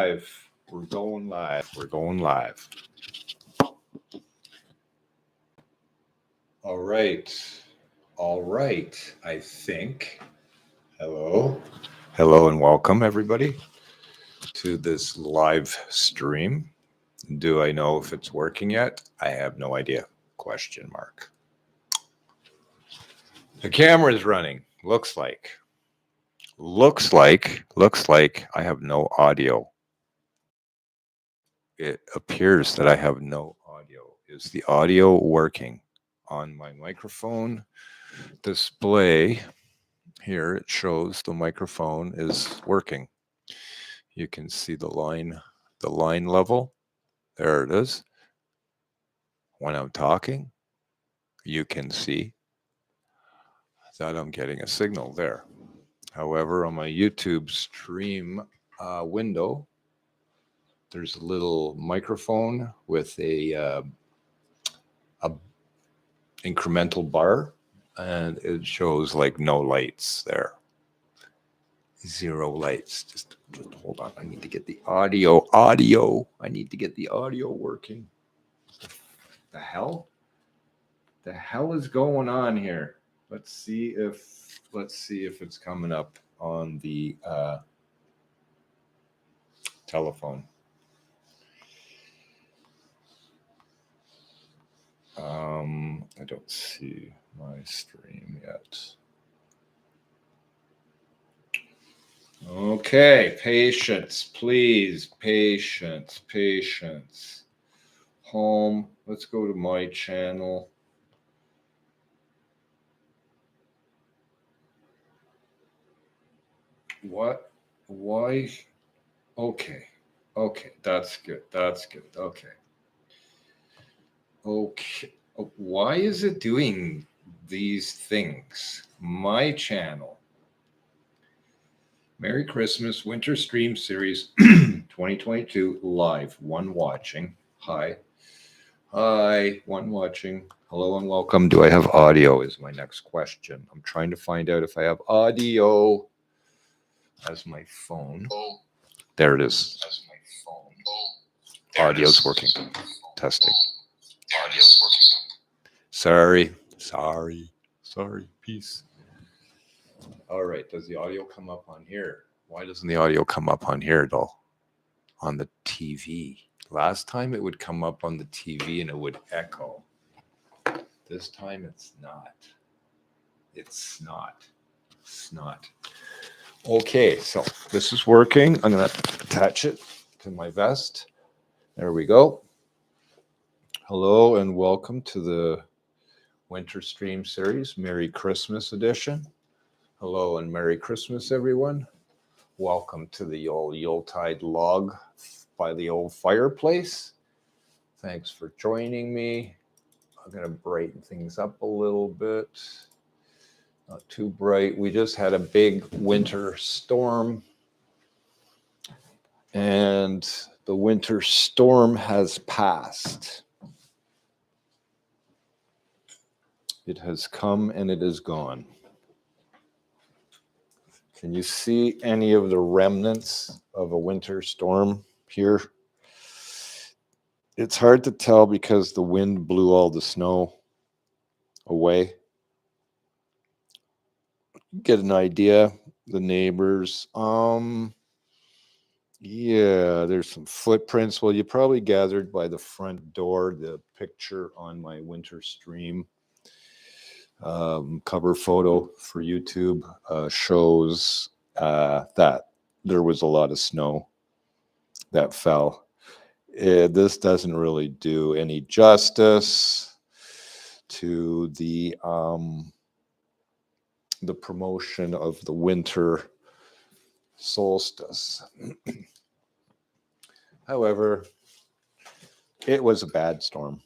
Live. We're going live. We're going live. All right. All right. I think. Hello. Hello and welcome, everybody, to this live stream. Do I know if it's working yet? I have no idea. Question mark. The camera is running. Looks like I have no audio. It appears that I have no audio. Is the audio working on my microphone display? Here it shows the microphone is working. You can see the line level. There it is. When I'm talking, you can see that I'm getting a signal there. However, on my YouTube stream window, there's a little microphone with a incremental bar, and it shows like no lights there. Zero lights. Just hold on. I need to get the audio. I need to get the audio working. The hell is going on here? Let's see if it's coming up on the telephone. I don't see my stream yet. Okay, patience, please. Patience. Home. Let's go to my channel. What? Why? Okay. That's good. Okay. Why is it doing these things? My channel. Merry Christmas Winter Stream Series 2022 live. One watching. Hi, one watching. Hello and welcome. Do I have audio is my next question. I'm trying to find out if I have audio as my phone. There it is. As my phone. Audio's working. Testing. Audio's working. Sorry. Peace. All right. Does the audio come up on here? Why doesn't the audio come up on here, though? On the TV. Last time it would come up on the TV and it would echo. This time it's not. It's not. Okay, so this is working. I'm going to attach it to my vest. There we go. Hello and welcome to the Winter Stream Series, Merry Christmas edition. Hello and Merry Christmas, everyone. Welcome to the old Yuletide log by the old fireplace. Thanks for joining me. I'm going to brighten things up a little bit. Not too bright. We just had a big winter storm. And the winter storm has passed. It has come and it is gone. Can you see any of the remnants of a winter storm here? It's hard to tell because the wind blew all the snow away. Get an idea. The neighbors. Yeah, there's some footprints. Well, you probably gathered by the front door. The picture on my winter stream cover photo for YouTube shows that there was a lot of snow that fell. This doesn't really do any justice to the promotion of the winter solstice. However, it was a bad storm.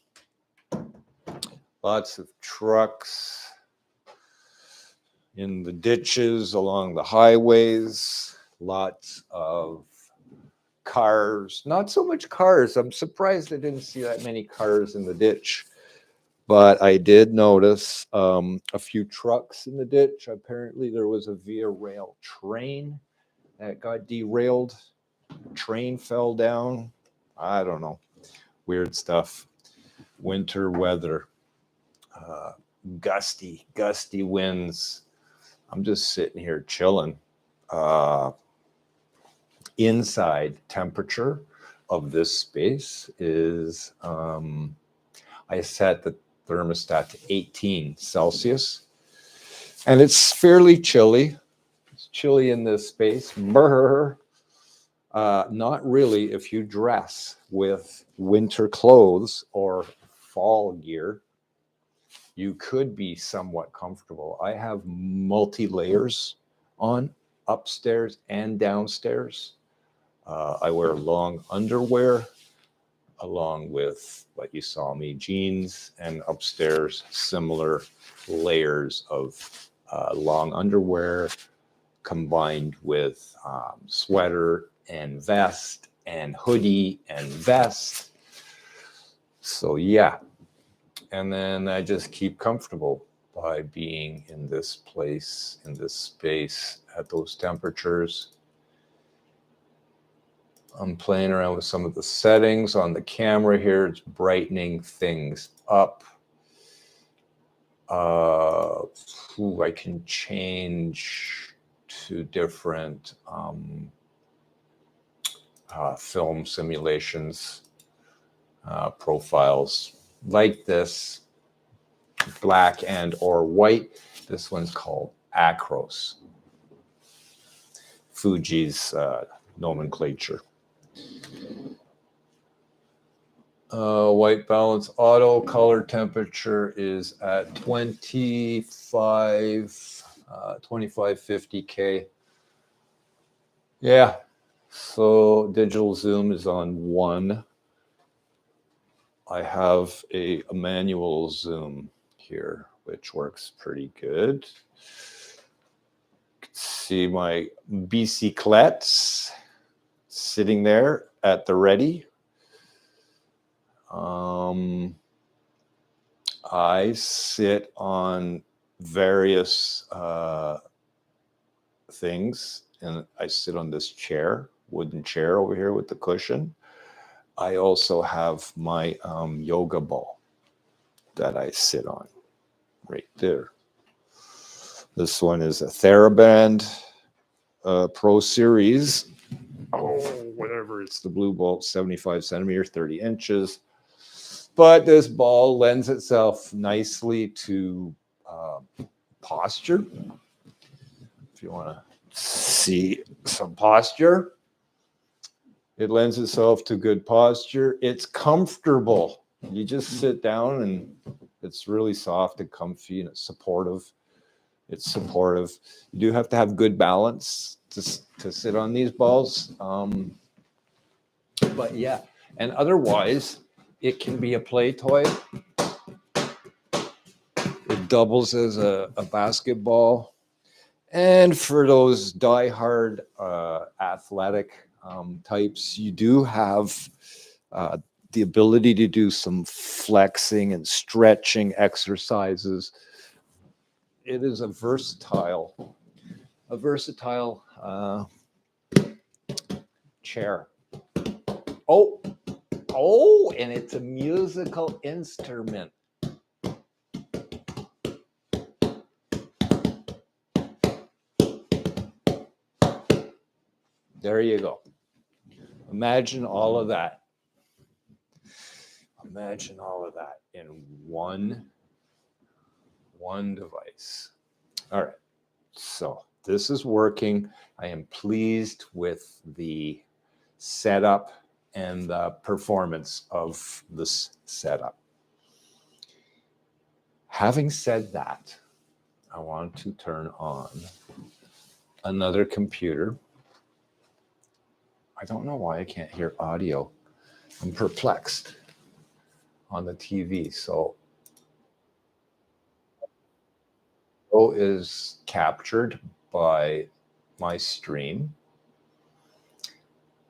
Lots of trucks in the ditches along the highways, lots of cars, not so much cars. I'm surprised I didn't see that many cars in the ditch, but I did notice a few trucks in the ditch. Apparently there was a Via Rail train that got derailed train fell down. I don't know. Weird stuff. Winter weather. Gusty winds. I'm just sitting here chilling. Inside temperature of this space is, I set the thermostat to 18 Celsius, and it's fairly chilly. It's chilly in this space. Brr. Not really if you dress with winter clothes or fall gear. You could be somewhat comfortable. I have multi-layers on upstairs and downstairs. I wear long underwear along with what you saw me, jeans, and upstairs similar layers of long underwear combined with sweater and vest and hoodie and vest. So yeah. And then I just keep comfortable by being in this place, in this space at those temperatures. I'm playing around with some of the settings on the camera here. It's brightening things up. I can change to different film simulations, profiles like this, black and or white. This one's called Acros, Fuji's nomenclature. White balance auto, color temperature is at 2550K. Yeah, so digital zoom is on 1. I have a manual zoom here, which works pretty good. You can see my bicyclettes sitting there at the ready. I sit on various things, and I sit on this chair, wooden chair over here with the cushion. I also have my yoga ball that I sit on right there. This one is a TheraBand Pro Series. Oh, whatever. It's the blue bolt, 75 centimeters, 30 inches. But this ball lends itself nicely to posture. If you want to see some posture, it lends itself to good posture. It's comfortable. You just sit down and it's really soft and comfy, and it's supportive. It's supportive. You do have to have good balance to sit on these balls. But yeah, and otherwise, it can be a play toy. It doubles as a basketball. And for those diehard athletic types, you do have the ability to do some flexing and stretching exercises. It is a versatile chair. Oh, and it's a musical instrument. There you go. Imagine all of that. Imagine all of that in one device. All right. So this is working. I am pleased with the setup and the performance of this setup. Having said that, I want to turn on another computer. I don't know why I can't hear audio. I'm perplexed on the TV. So is captured by my stream.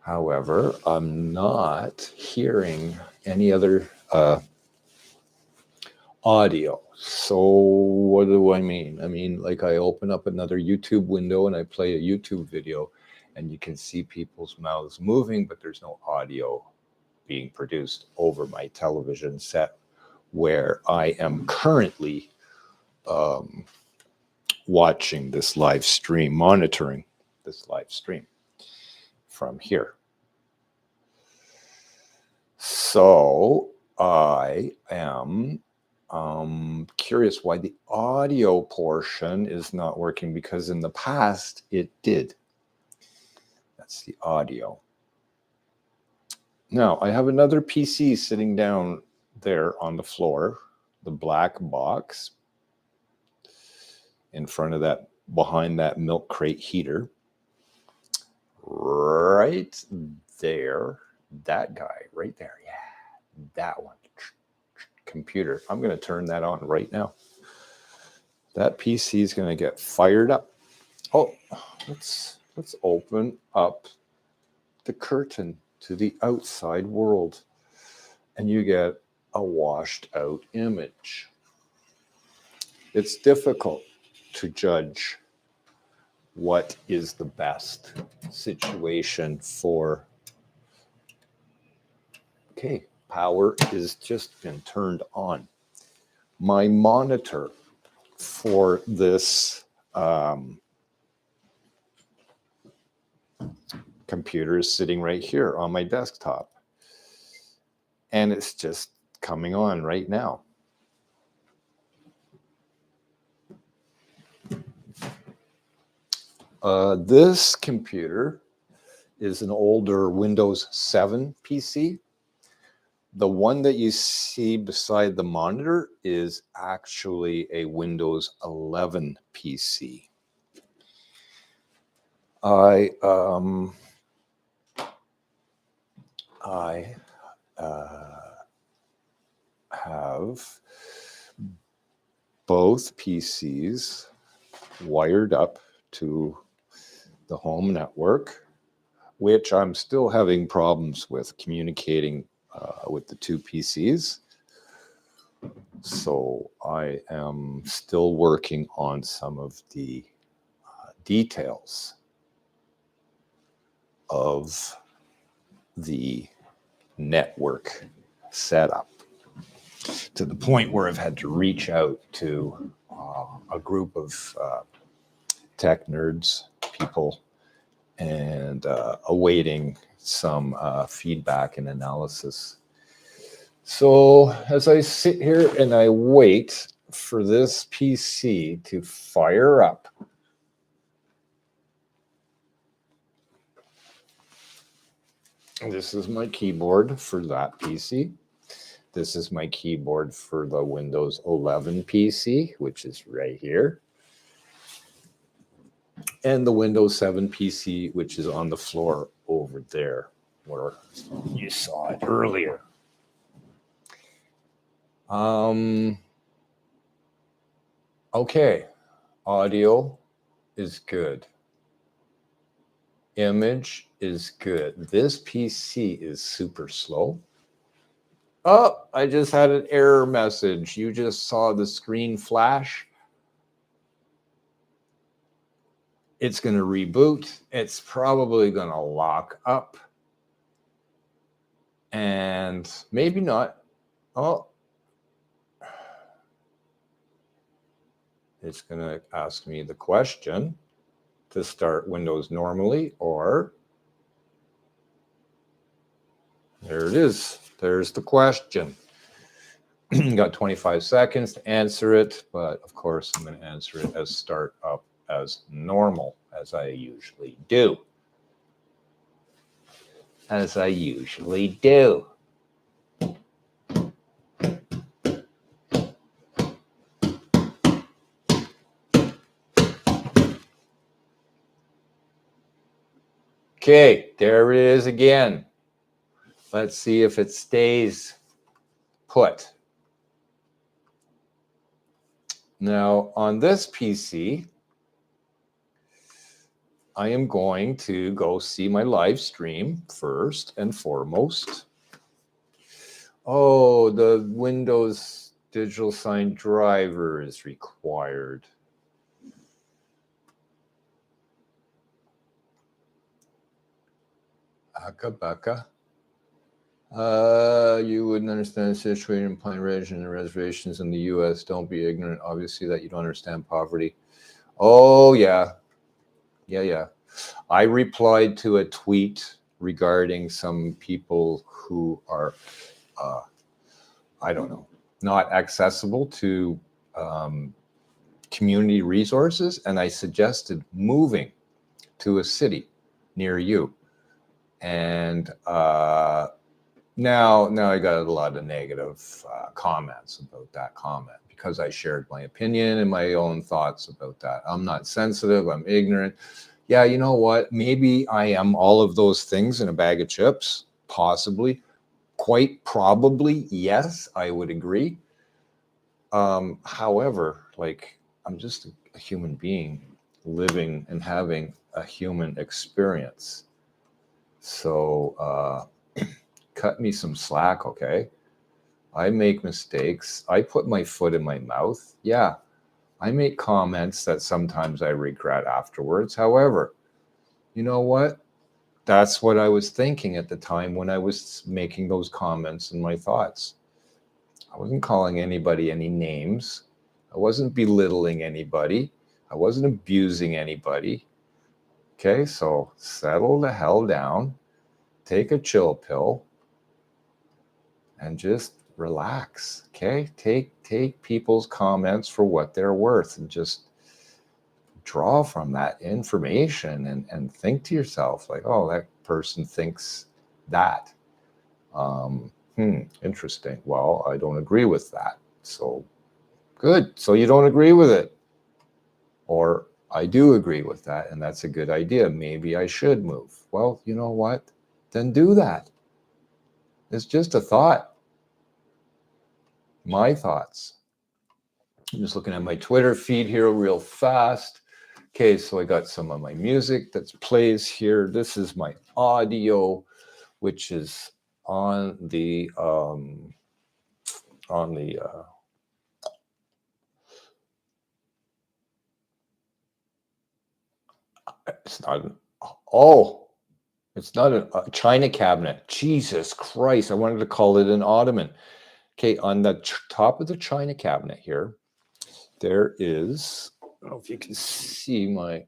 However, I'm not hearing any other audio. So what do I mean? I mean, like I open up another YouTube window and I play a YouTube video, and you can see people's mouths moving, but there's no audio being produced over my television set where I am currently watching this live stream, monitoring this live stream from here. So I am curious why the audio portion is not working, because in the past it did. That's the audio. Now I have another PC sitting down there on the floor, the black box in front of that, behind that milk crate heater. Right there, that guy right there. Yeah, that one. Computer. I'm going to turn that on right now. That PC is going to get fired up. Oh, let's open up the curtain to the outside world, and you get a washed out image. It's difficult to judge what is the best situation for. Okay, power is just been turned on. My monitor for this computer is sitting right here on my desktop, and it's just coming on right now. This computer is an older Windows 7 PC. The one that you see beside the monitor is actually a Windows 11 PC. I have both PCs wired up to the home network, which I'm still having problems with communicating with the two PCs. So I am still working on some of the details of the network setup, to the point where I've had to reach out to a group of tech nerds, people, and awaiting some feedback and analysis. So as I sit here and I wait for this PC to fire up, this is my keyboard for that PC. This is my keyboard for the Windows 11 PC, which is right here. And the Windows 7 PC, which is on the floor over there, where you saw it earlier. Okay, audio is good. Image is good. This PC is super slow. Oh, I just had an error message. You just saw the screen flash. It's going to reboot. It's probably going to lock up. And maybe not. Oh, it's going to ask me the question to start Windows normally, or there it is. There's the question. Got 25 seconds to answer it, but of course I'm going to answer it as start up as normal, as I usually do. As I usually do. Okay, there it is again. Let's see if it stays put. Now, on this PC, I am going to go see my live stream first and foremost. Oh, the Windows digital sign driver is required. Baka. You wouldn't understand the situation in Pine Ridge and the reservations in the U.S. Don't be ignorant, obviously, that you don't understand poverty. Oh, yeah. Yeah. I replied to a tweet regarding some people who are, I don't know, not accessible to community resources. And I suggested moving to a city near you. And now I got a lot of negative comments about that comment because I shared my opinion and my own thoughts about that. I'm not sensitive. I'm ignorant. Yeah, you know what? Maybe I am all of those things in a bag of chips, possibly. Quite probably, yes, I would agree. However, like, I'm just a human being living and having a human experience. So cut me some slack, okay? I make mistakes. I put my foot in my mouth. Yeah, I make comments that sometimes I regret afterwards. However, you know what? That's what I was thinking at the time when I was making those comments and my thoughts. I wasn't calling anybody any names. I wasn't belittling anybody. I wasn't abusing anybody. Okay, so settle the hell down, take a chill pill, and just relax. Okay, take people's comments for what they're worth and just draw from that information and think to yourself like, oh, that person thinks that. Interesting. Well, I don't agree with that. So good. So you don't agree with it. Or I do agree with that, and that's a good idea. Maybe I should move. Well, you know what? Then do that. It's just a thought. My thoughts. I'm just looking at my Twitter feed here real fast. Okay, so I got some of my music that plays here. This is my audio, which is on the it's not an, oh, it's not a china cabinet. Jesus Christ, I wanted to call it an ottoman. Okay, on the top of the china cabinet here, there is, I don't know if you can see my,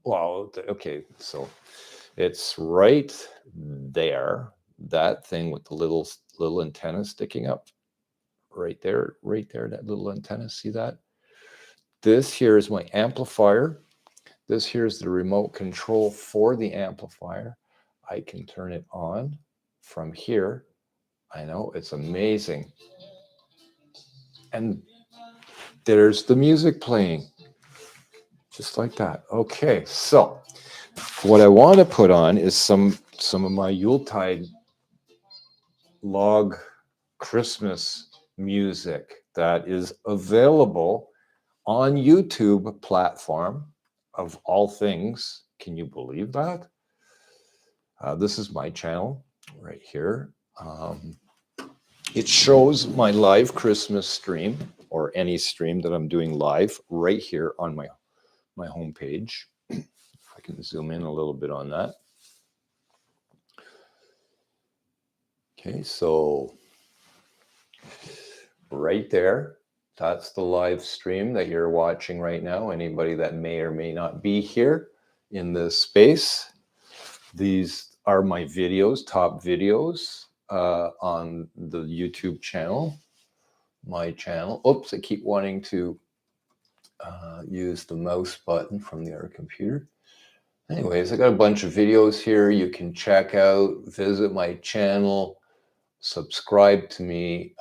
well, okay, so it's right there, that thing with the little antenna sticking up, right there, that little antenna, see that? This here is my amplifier. This here is the remote control for the amplifier. I can turn it on from here. I know, it's amazing. And there's the music playing, just like that. Okay, so what I want to put on is some of my Yuletide log Christmas music that is available on YouTube platform of all things. Can you believe that? This is my channel right here. It shows my live Christmas stream or any stream that I'm doing live right here on my homepage. If I can zoom in a little bit on that. Okay, so right there, that's the live stream that you're watching right now. Anybody that may or may not be here in this space, these are my videos, top videos on the YouTube channel, my channel. Oops, I keep wanting to use the mouse button from the other computer. Anyways, I got a bunch of videos here you can check out, visit my channel, subscribe to me,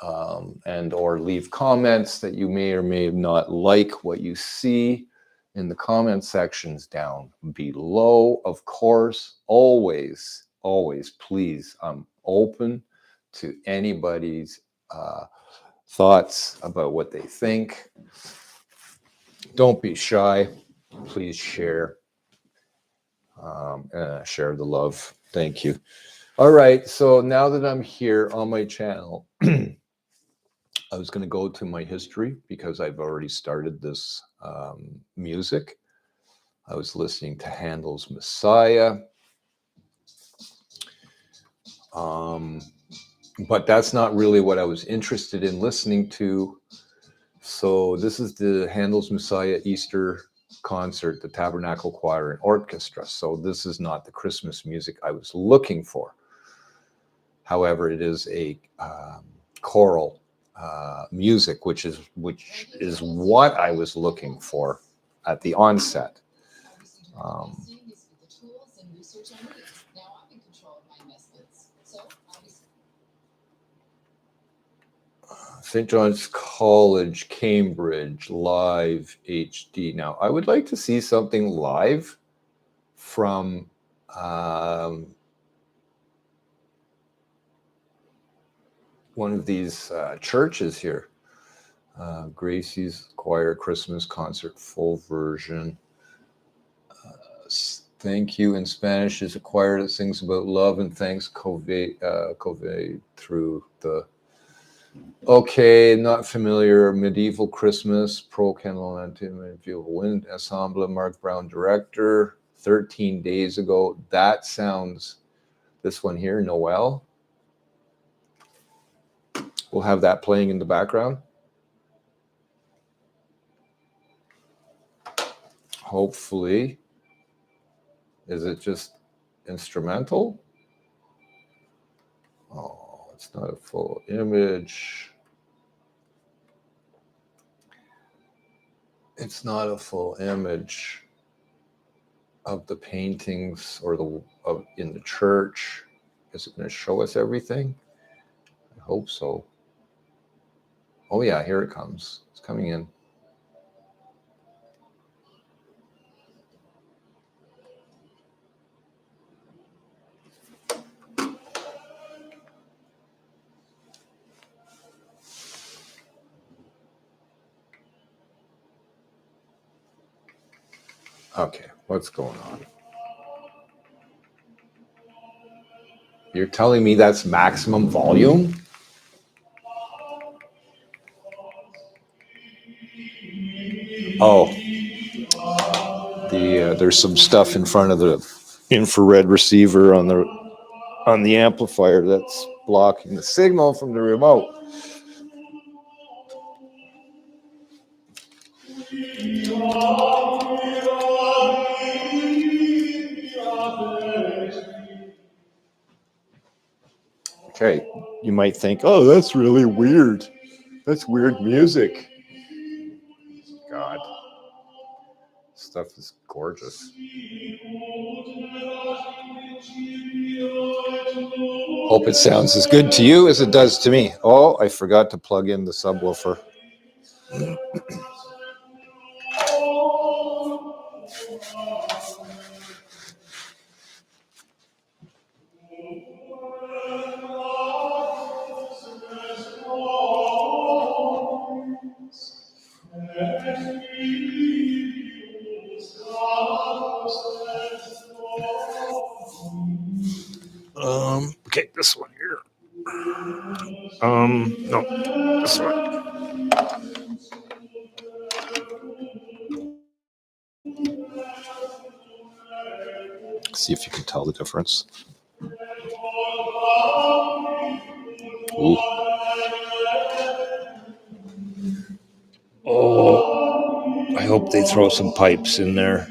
and or leave comments that you may or may not like what you see in the comment sections down below. Of course, always, please, I'm open to anybody's thoughts about what they think. Don't be shy. Please share. Share the love. Thank you. All right. So now that I'm here on my channel, I was going to go to my history because I've already started this music. I was listening to Handel's Messiah. But that's not really what I was interested in listening to. So this is the Handel's Messiah Easter concert, the Tabernacle Choir and Orchestra. So this is not the Christmas music I was looking for. However, it is a choral music, which is what I was looking for at the onset. St. John's College, Cambridge, live HD. Now, I would like to see something live from one of these churches here. Gracie's Choir Christmas Concert, full version. Thank You in Spanish is a choir that sings about love and thanks conveyed through the... Okay, not familiar. Medieval Christmas, Pro Candle and Feel Wind Ensemble, Mark Brown director, 13 days ago. That sounds, this one here, Noel. We'll have that playing in the background. Hopefully. Is it just instrumental? Oh, it's not a full image. It's not a full image of the paintings or in the church. Is it going to show us everything? I hope so. Oh yeah, here it comes. It's coming in. Okay, what's going on? You're telling me that's maximum volume? Oh, there's some stuff in front of the infrared receiver on the amplifier that's blocking the signal from the remote. Okay, you might think, oh, that's really weird. That's weird music. God, stuff is gorgeous. Hope it sounds as good to you as it does to me. Oh, I forgot to plug in the subwoofer. Okay, this one here. No, this one. See if you can tell the difference. Ooh. Oh, I hope they throw some pipes in there.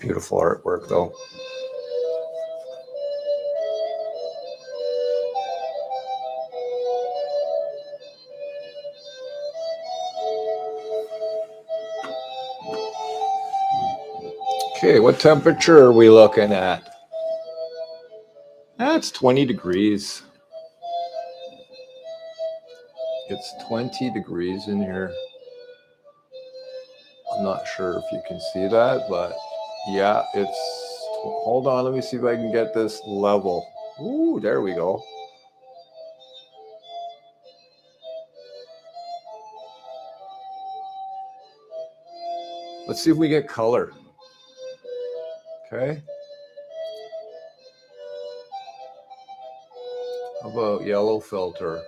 Beautiful artwork, though. Okay, what temperature are we looking at? That's 20 degrees. It's 20 degrees in here. I'm not sure if you can see that, but yeah, it's... Hold on, let me see if I can get this level. Ooh, there we go. Let's see if we get color. Okay. How about yellow filter?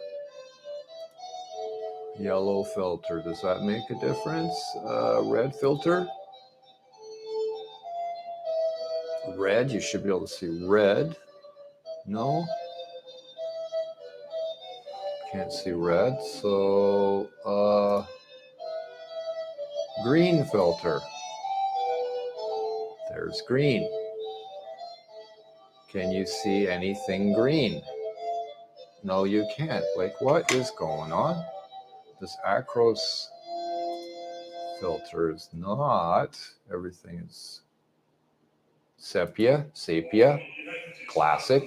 Yellow filter. Does that make a difference? Red filter. Red. You should be able to see red. No. Can't see red. So green filter. There's green. Can you see anything green? No, you can't. Like, what is going on? This Acros filter is not. Everything is sepia, classic.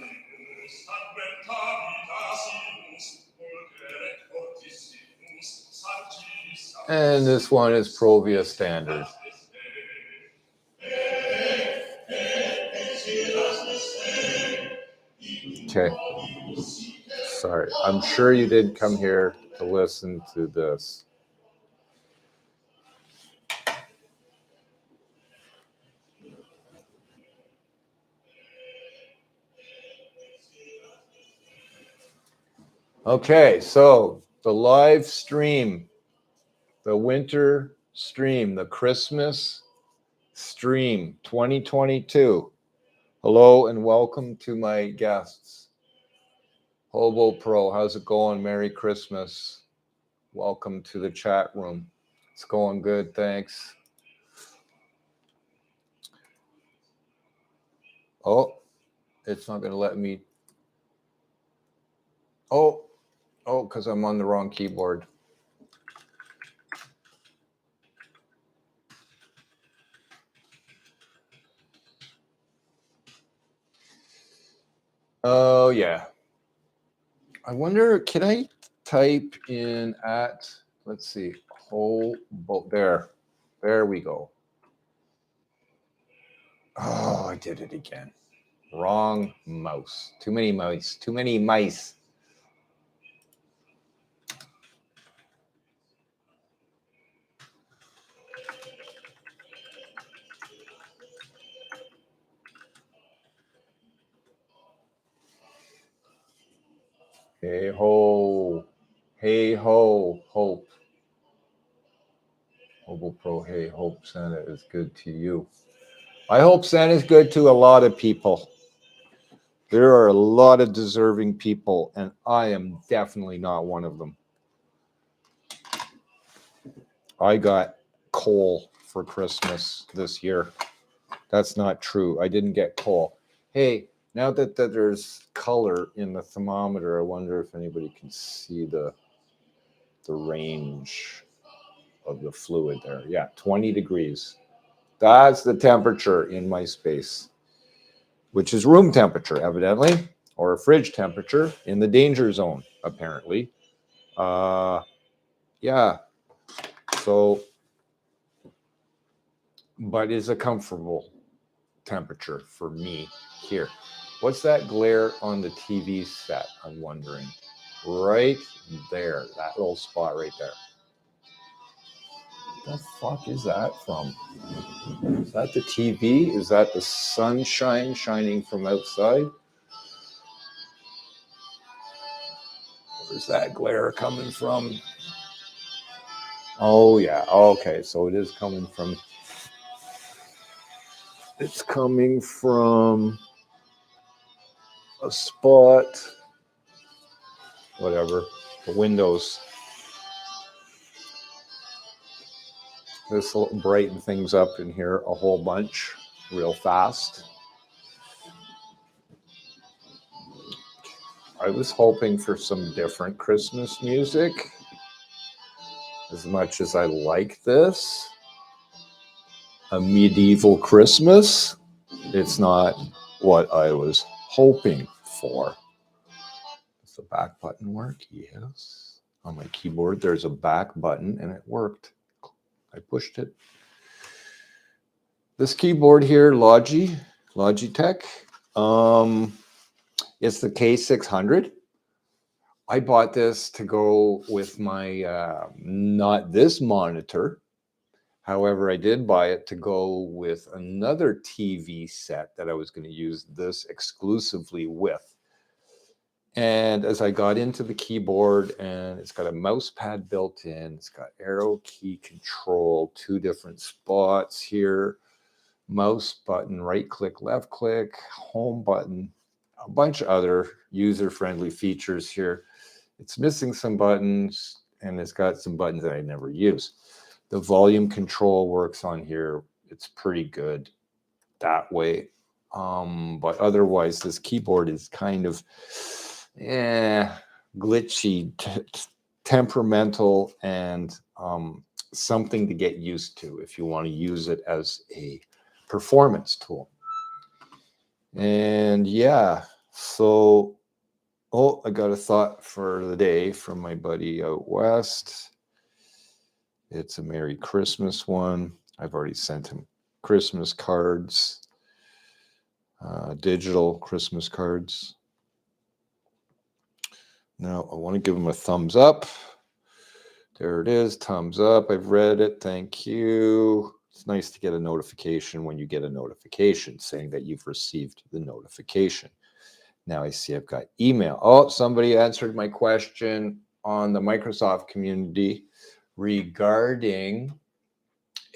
And this one is Provia standard. Okay. Sorry. I'm sure you did come here to listen to this. Okay, so the live stream, the winter stream, the Christmas stream 2022. Hello and welcome to my guests. Hobo Pro, how's it going? Merry Christmas. Welcome to the chat room. It's going good, thanks. Oh, it's not going to let me. Oh, because I'm on the wrong keyboard. Oh, yeah. I wonder, can I type in at, let's see, Hobo, there we go. Oh, I did it again. Wrong mouse. Too many mice. Hey ho, hope. Hobo Pro, hey, hope Santa is good to you. I hope Santa's good to a lot of people. There are a lot of deserving people, and I am definitely not one of them. I got coal for Christmas this year. That's not true. I didn't get coal. Hey, now that there's color in the thermometer, I wonder if anybody can see the range of the fluid there. Yeah, 20 degrees. That's the temperature in my space, which is room temperature, evidently, or fridge temperature in the danger zone, apparently. Yeah. So, but it's a comfortable temperature for me here. What's that glare on the TV set? I'm wondering. Right there, that little spot right there. What the fuck is that from? Is that the TV? Is that the sunshine shining from outside? Where's that glare coming from? Oh, yeah. Okay, so it is coming from... It's coming from a spot... Whatever. The windows. This will brighten things up in here a whole bunch real fast. I was hoping for some different Christmas music. As much as I like this, a medieval Christmas, it's not what I was hoping for. Does the back button work? Yes. On my keyboard, there's a back button, and it worked. I pushed it. This keyboard here, Logitech, it's the K600. I bought this to go with my, not this monitor. However, I did buy it to go with another TV set that I was going to use this exclusively with. And as I got into the keyboard, and it's got a mouse pad built in, it's got arrow key control, 2 different spots here, mouse button, right click, left click, home button, a bunch of other user-friendly features here. It's missing some buttons, and it's got some buttons that I never use. The volume control works on here. It's pretty good that way. But otherwise, this keyboard is kind of glitchy, temperamental, and something to get used to if you want to use it as a performance tool. And yeah, so I got a thought for the day from my buddy out west. It's a Merry Christmas one. I've already sent him Christmas cards, digital Christmas cards. Now I want to give him a thumbs up. There it is, thumbs up. I've read it. Thank you. It's nice to get a notification when you get a notification saying that you've received the notification. Now I see I've got email. Oh, somebody answered my question on the Microsoft community regarding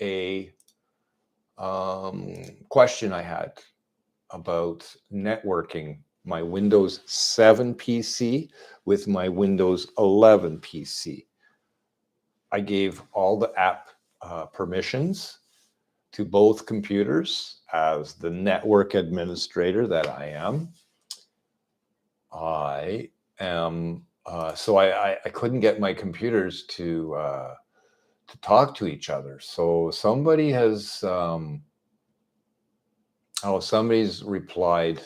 a question I had about networking my Windows 7 PC with my Windows 11 PC. I gave all the app permissions to both computers as the network administrator that I am. So I couldn't get my computers to talk to each other. So somebody has somebody's replied.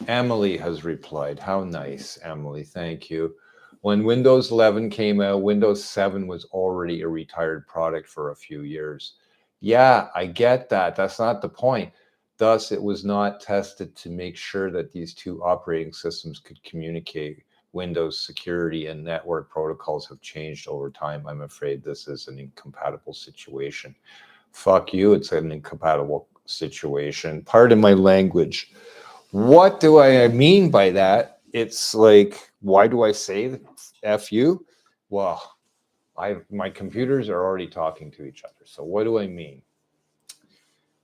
Emily has replied. How nice, Emily. Thank you. When Windows 11 came out, Windows 7 was already a retired product for a few years. Yeah, I get that. That's not the point. Thus, it was not tested to make sure that these two operating systems could communicate. Windows security and network protocols have changed over time. I'm afraid this is an incompatible situation. Fuck you, it's an incompatible situation. Pardon my language. What do I mean by that? It's like, why do I say F you? Well, my computers are already talking to each other. So what do I mean?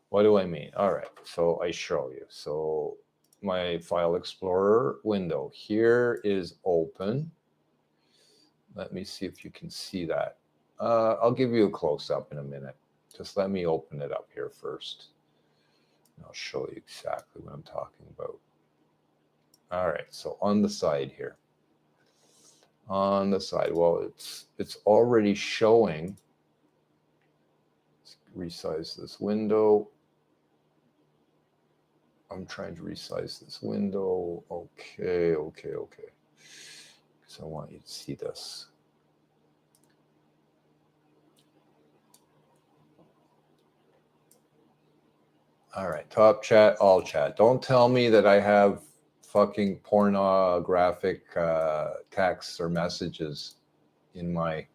What do I mean? All right, so I show you. So my File Explorer window here is open. Let me see if you can see that. I'll give you a close-up in a minute. Just let me open it up here first. I'll show you exactly what I'm talking about. All right, so on the side here. On the side, well, it's already showing. Let's resize this window. I'm trying to resize this window. Okay. So I want you to see this. All right, top chat, all chat. Don't tell me that I have fucking pornographic texts or messages in my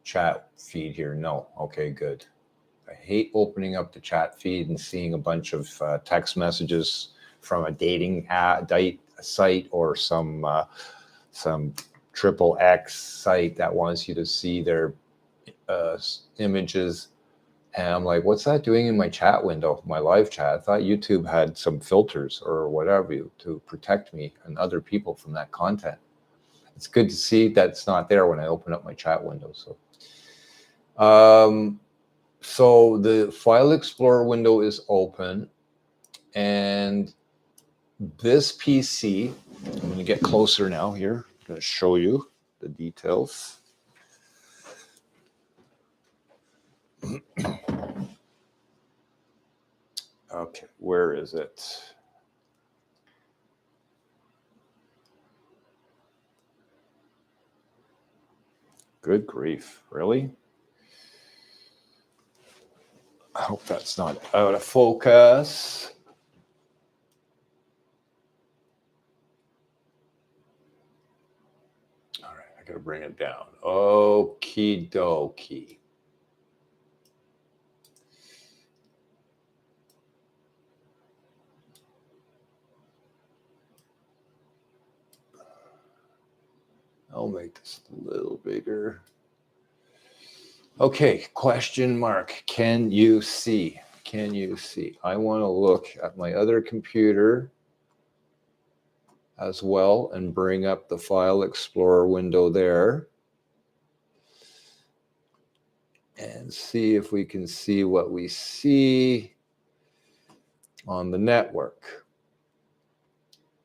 chat feed here. No. Okay, good. I hate opening up the chat feed and seeing a bunch of text messages from a dating date site or some triple X site that wants you to see their images. And I'm like, what's that doing in my chat window, my live chat? I thought YouTube had some filters or whatever to protect me and other people from that content. It's good to see that's not there when I open up my chat window. So the File Explorer window is open, and this PC, I'm going to get closer now here. I'm going to show you the details. Okay, where is it? Good grief, really? I hope that's not out of focus. All right, I gotta bring it down. Okie dokie. I'll make this a little bigger. Okay, question mark. Can you see? Can you see? I want to look at my other computer as well and bring up the File Explorer window there and see if we can see what we see on the network.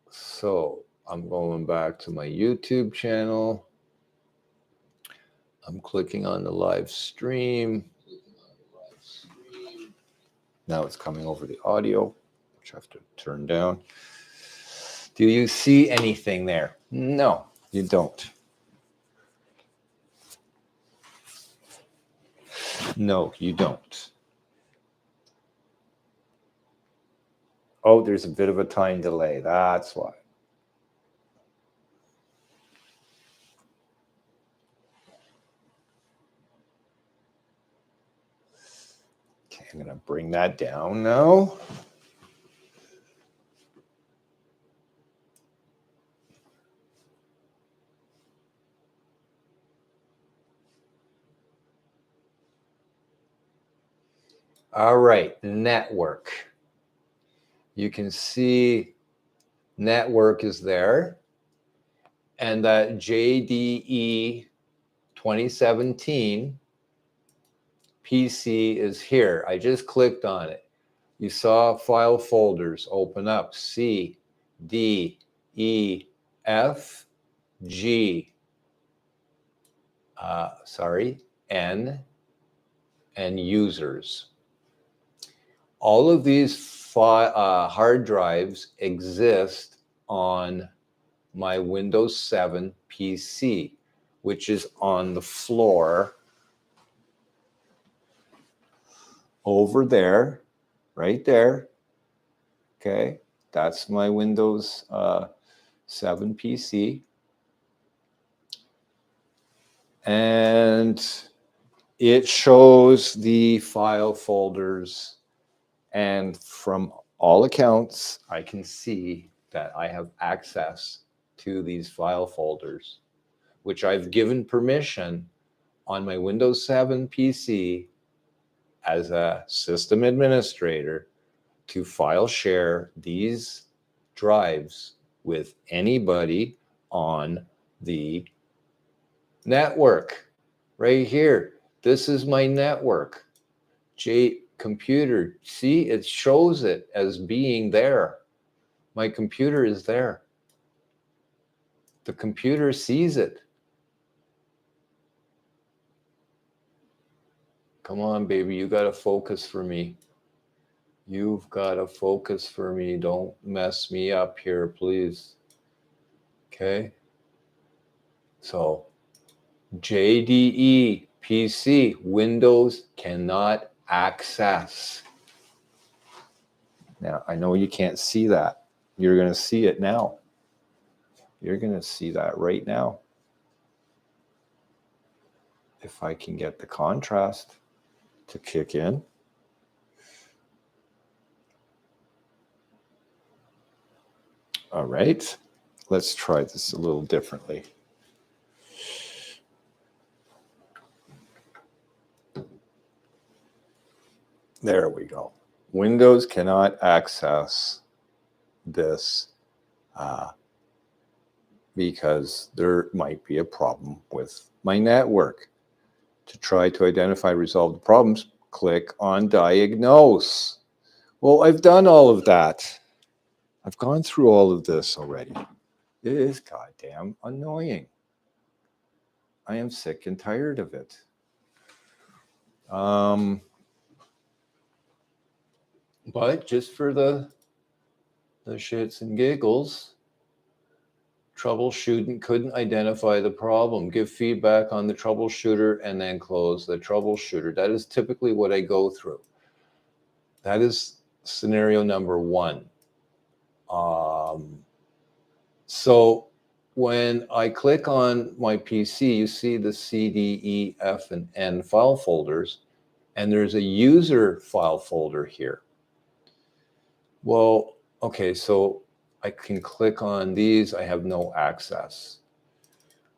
So I'm going back to my YouTube channel. I'm clicking on the live stream. Now it's coming over the audio, which I have to turn down. Do you see anything there? No, you don't. No, you don't. Oh, there's a bit of a time delay. That's why. Okay, I'm going to bring that down now. All right, network. You can see network is there. And that JDE 2017 PC is here. I just clicked on it. You saw file folders open up. C, D, E, F, G, N, and users. All of these hard drives exist on my Windows 7 PC, which is on the floor over there, right there. Okay, that's my Windows 7 PC. And it shows the file folders. And from all accounts, I can see that I have access to these file folders, which I've given permission on my Windows 7 PC as a system administrator to file share these drives with anybody on the network. Right here, this is my network. Computer, see, it shows it as being there. My computer is there. The computer sees it. Come on, baby, you got to focus for me. You've got to focus for me. Don't mess me up here, please. Okay. So, JDE PC, Windows cannot access. Now, I know you can't see that. You're going to see it now. You're going to see that right now. If I can get the contrast to kick in. All right, let's try this a little differently. There we go. Windows cannot access this because there might be a problem with my network. To try to identify and resolve the problems, click on diagnose. Well, I've done all of that. I've gone through all of this already. It is goddamn annoying. I am sick and tired of it. But just for the shits and giggles, troubleshooting, couldn't identify the problem. Give feedback on the troubleshooter and then close the troubleshooter. That is typically what I go through. That is scenario number one. So when I click on my PC, you see the C, D, E, F, and N file folders, and there's a user file folder here. Well, okay, so I can click on these. I have no access.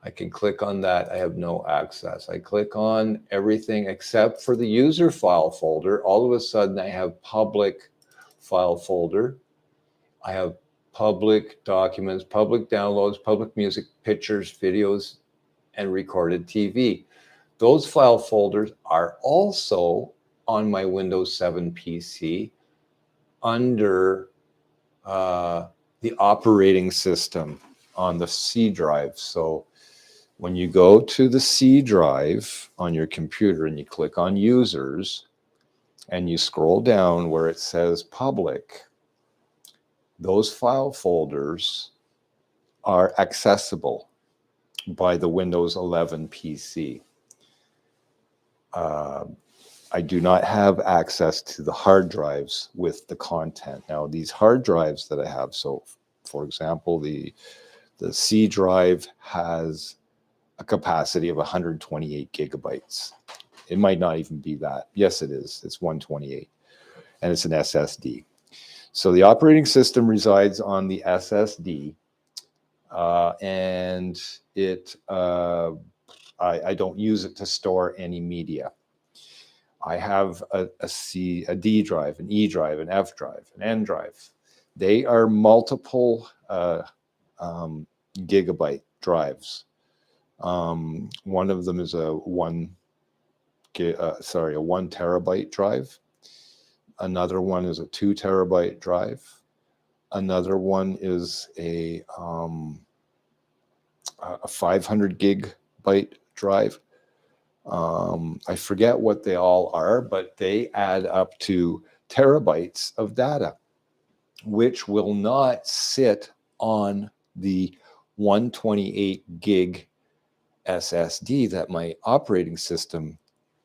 I can click on that. I have no access. I click on everything except for the user file folder. All of a sudden, I have public file folder. I have public documents, public downloads, public music, pictures, videos, and recorded TV. Those file folders are also on my Windows 7 PC under the operating system on the C drive. So when you go to the C drive on your computer and you click on users and you scroll down where it says public, those file folders are accessible by the Windows 11 PC. I do not have access to the hard drives with the content. Now, these hard drives that I have, so for example, the C drive has a capacity of 128 gigabytes. It might not even be that. Yes, it is. It's 128, and it's an SSD. So the operating system resides on the SSD, and I don't use it to store any media. I have a D drive, an E drive, an F drive, an N drive. They are multiple gigabyte drives. One of them is a 1 terabyte drive. Another one is a 2 terabyte drive. Another one is a 500 gigabyte drive. I forget what they all are, but they add up to terabytes of data, which will not sit on the 128 gig SSD that my operating system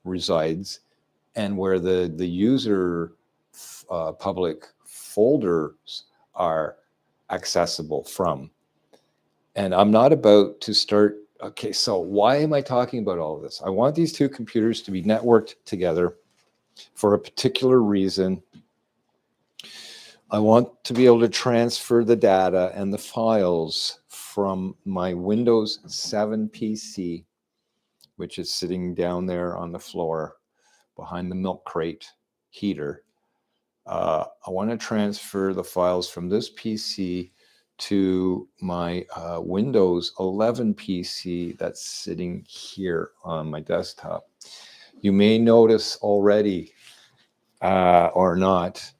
resides, and where the user public folders are accessible from. And I'm not about to start. Okay, so why am I talking about all of this? I want these two computers to be networked together for a particular reason. I want to be able to transfer the data and the files from my Windows 7 PC, which is sitting down there on the floor behind the milk crate heater. I want to transfer the files from this PC to my Windows 11 PC that's sitting here on my desktop. You may notice already, or not,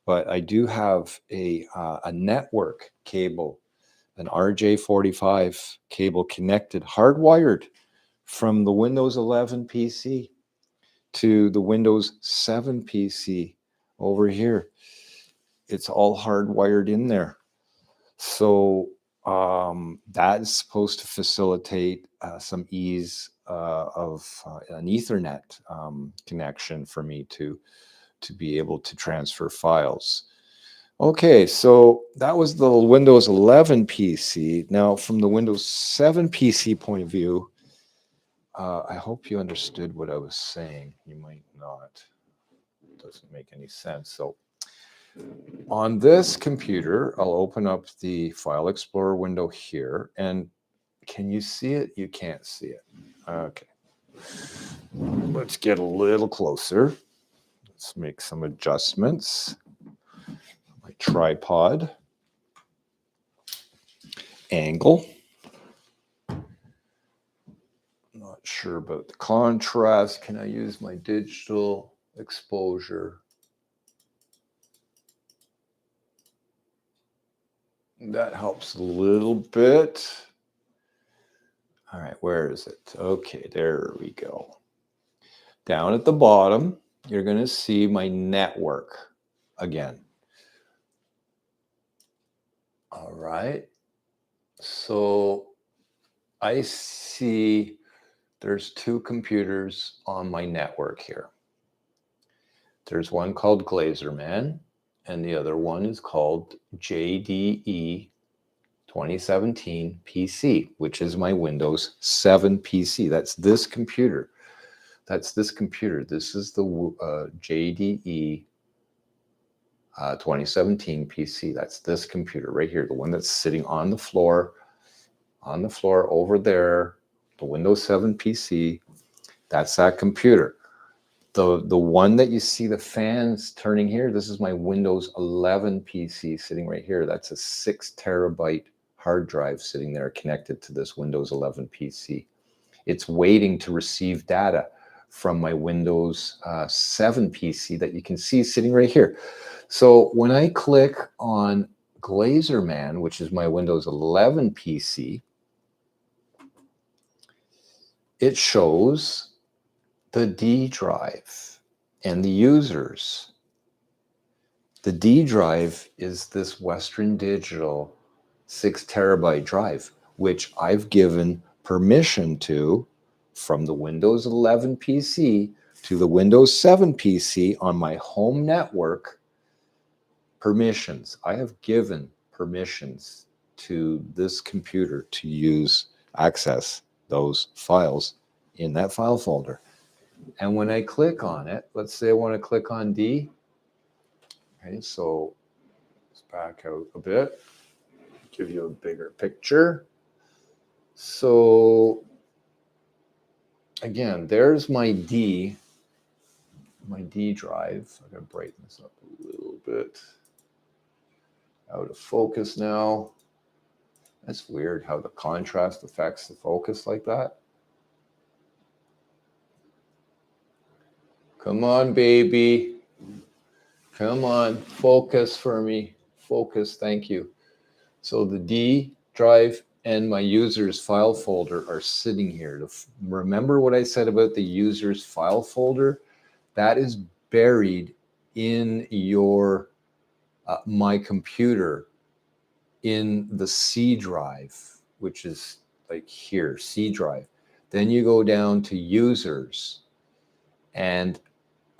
but I do have a network cable, an RJ45 cable connected, hardwired from the Windows 11 PC to the Windows 7 PC over here. It's all hardwired in there. So that is supposed to facilitate some ease of an Ethernet connection for me to be able to transfer files. Okay, so that was the Windows 11 PC. Now, from the Windows 7 PC point of view, I hope you understood what I was saying. You might not. It doesn't make any sense. So on this computer, I'll open up the File Explorer window here. And can you see it? You can't see it. Okay. Let's get a little closer. Let's make some adjustments. My tripod. Angle. Not sure about the contrast. Can I use my digital exposure? That helps a little bit. All right, where is it? Okay, there we go. Down at the bottom, you're going to see my network again. All right. So I see there's two computers on my network here. There's one called Glazerman, and the other one is called JDE 2017 PC, which is my Windows 7 PC. That's this computer. That's this computer. This is the JDE 2017 PC. That's this computer right here, the one that's sitting on the floor on the floor over there, the Windows 7 PC. That's that computer. The one that you see the fans turning here, this is my Windows 11 PC sitting right here. That's a 6 terabyte hard drive sitting there connected to this Windows 11 PC. It's waiting to receive data from my Windows 7 PC that you can see sitting right here. So when I click on Glazerman, which is my Windows 11 PC, it shows the D drive and the users. The D drive is this Western Digital 6 terabyte drive, which I've given permission to from the Windows 11 PC to the Windows 7 PC on my home network. Permissions. I have given permissions to this computer to access those files in that file folder. And when I click on it, let's say I want to click on D. Okay, so let's back out a bit, give you a bigger picture. So again, there's my D drive. I'm going to brighten this up a little bit. Out of focus now. That's weird how the contrast affects the focus like that. Come on, baby. Come on, focus for me. Focus, thank you. So the D drive and my users file folder are sitting here. Remember what I said about the users file folder? That is buried in your my computer in the C drive, which is like here, C drive. Then you go down to users, and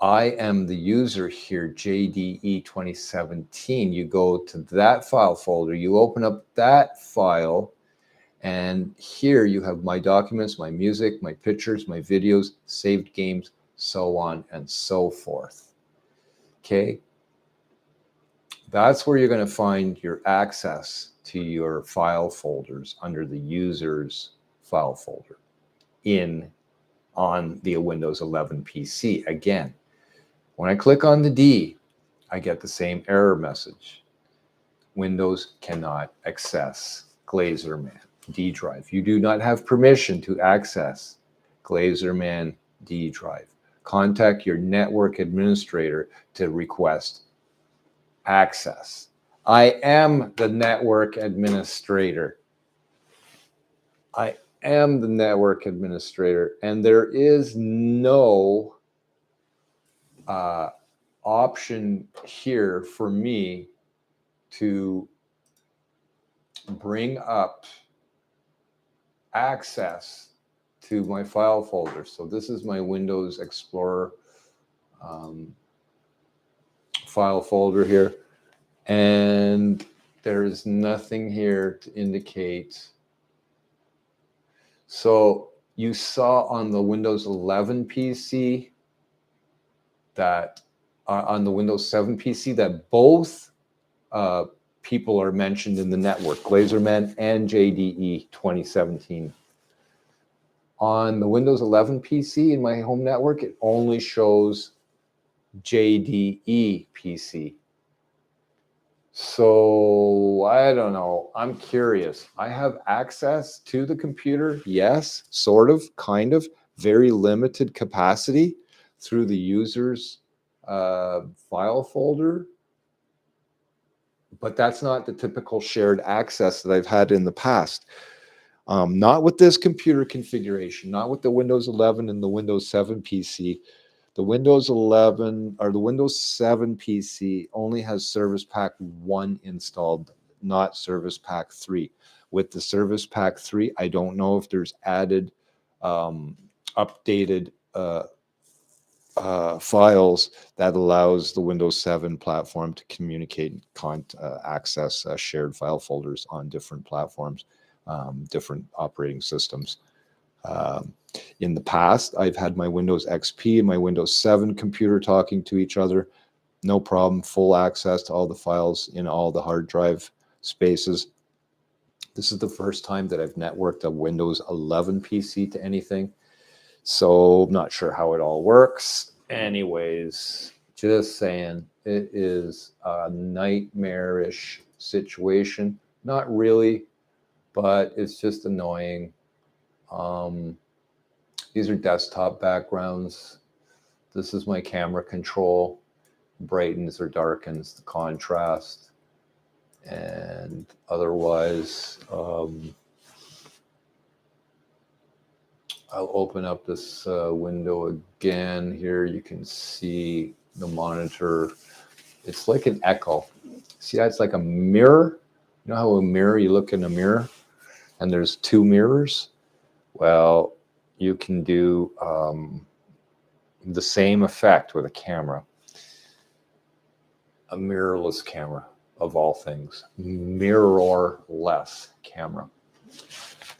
I am the user here, JDE 2017. You go to that file folder, you open up that file, and here you have my documents, my music, my pictures, my videos, saved games, so on and so forth. Okay? That's where you're going to find your access to your file folders under the users file folder on the Windows 11 PC. Again, when I click on the D, I get the same error message. Windows cannot access Glazerman D drive. You do not have permission to access Glazerman D drive. Contact your network administrator to request access. I am the network administrator. I am the network administrator, and there is no option here for me to bring up access to my file folder. So this is my Windows Explorer file folder here, and there is nothing here to indicate. So you saw on the Windows 11 PC that on the Windows 7 PC that both people are mentioned in the network, Glazerman and JDE 2017. On the Windows 11 PC in my home network, it only shows JDE PC. So I don't know. I'm curious. I have access to the computer. Yes, sort of, kind of, very limited capacity through the user's file folder. But that's not the typical shared access that I've had in the past. Not with this computer configuration, not with the Windows 11 and the Windows 7 PC. The Windows 11 or the Windows 7 PC only has Service Pack 1 installed, not Service Pack 3. With the Service Pack 3, I don't know if there's added updated files that allows the Windows 7 platform to communicate and access shared file folders on different platforms, different operating systems. In the past, I've had my Windows XP and my Windows 7 computer talking to each other. No problem, full access to all the files in all the hard drive spaces. This is the first time that I've networked a Windows 11 PC to anything. So I'm not sure how it all works. Anyways, just saying, it is a nightmarish situation. Not really, but it's just annoying. These are desktop backgrounds. This is my camera control. Brightens or darkens the contrast. And otherwise, I'll open up this window again. Here you can see the monitor. It's like an echo. See, that's like a mirror. You know how a mirror, you look in a mirror and there's two mirrors? Well, you can do the same effect with a camera. A mirrorless camera, of all things. Mirrorless camera.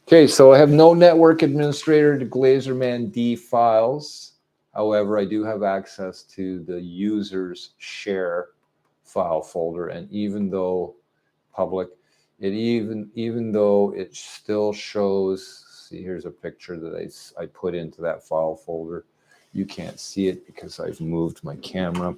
Okay, so I have no network administrator to Glazerman D files. However, I do have access to the user's share file folder, and even though public, even though it still shows, see, here's a picture that I put into that file folder. You can't see it because I've moved my camera.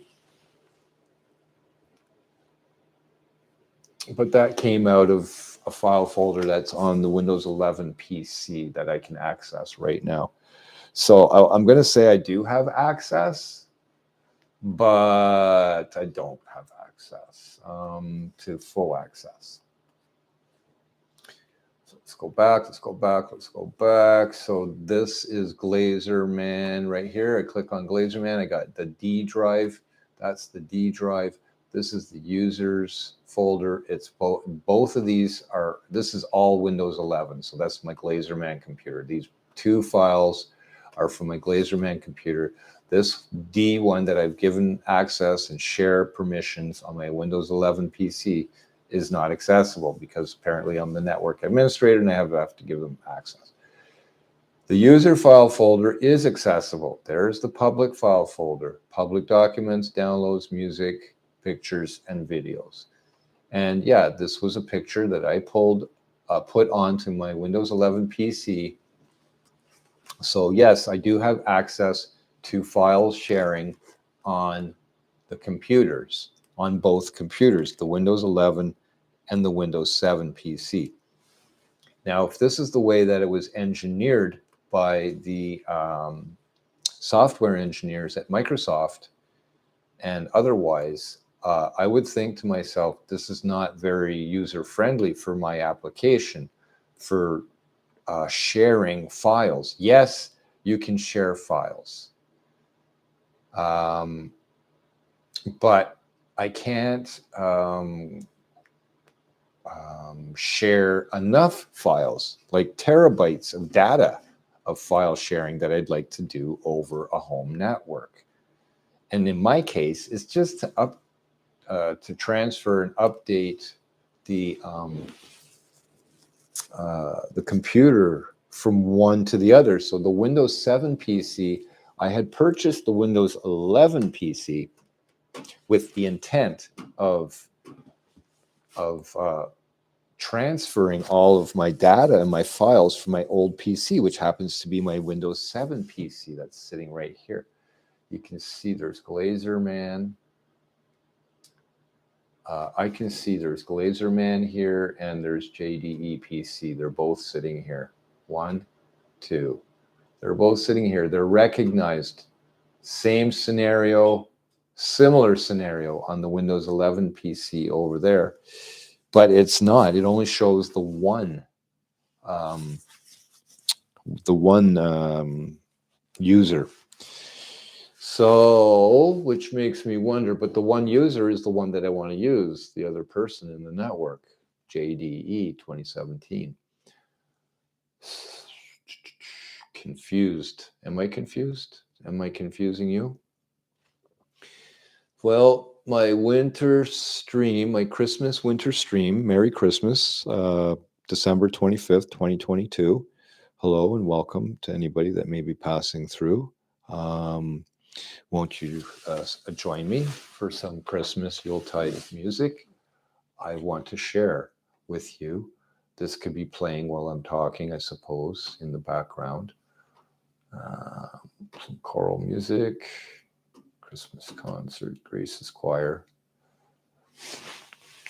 But that came out of a file folder that's on the Windows 11 PC that I can access right now. So I'm going to say I do have access, but I don't have access to full access. So let's go back. So this is Glazerman right here. I click on Glazerman. I got the D drive. That's the D drive. This is the users folder. It's both of these are, this is all Windows 11. So that's my Glazerman computer. These two files are from my Glazerman computer. This D one that I've given access and share permissions on my Windows 11 PC is not accessible because apparently I'm the network administrator and I have to give them access. The user file folder is accessible. There's the public file folder, public documents, downloads, music, pictures, and videos. And yeah, this was a picture that I put onto my Windows 11 PC. So yes, I do have access to file sharing on the computers, on both computers, the Windows 11 and the Windows 7 PC. Now, if this is the way that it was engineered by the software engineers at Microsoft and otherwise, I would think to myself, this is not very user-friendly for my application for sharing files. Yes, you can share files, but I can't share enough files, like terabytes of data of file sharing that I'd like to do over a home network. And in my case, it's just to transfer and update the computer from one to the other. So the Windows 7 PC, I had purchased the Windows 11 PC with the intent of transferring all of my data and my files from my old PC, which happens to be my Windows 7 PC that's sitting right here. You can see there's Glazerman. I can see there's Glazerman here and there's JDE PC. They're both sitting here. 1, 2. They're both sitting here. They're recognized. Same scenario, similar scenario on the Windows 11 PC over there. But it's not. It only shows the one user. So, which makes me wonder, but the one user is the one that I want to use, the other person in the network, JDE 2017. Confused. Am I confused? Am I confusing you? Well, my winter stream, my Christmas winter stream, Merry Christmas, December 25th, 2022. Hello and welcome to anybody that may be passing through. Won't you join me for some Christmas Yuletide music? I want to share with you This could be playing while I'm talking, I suppose, in the background. Some choral music, Christmas concert, Grace's choir.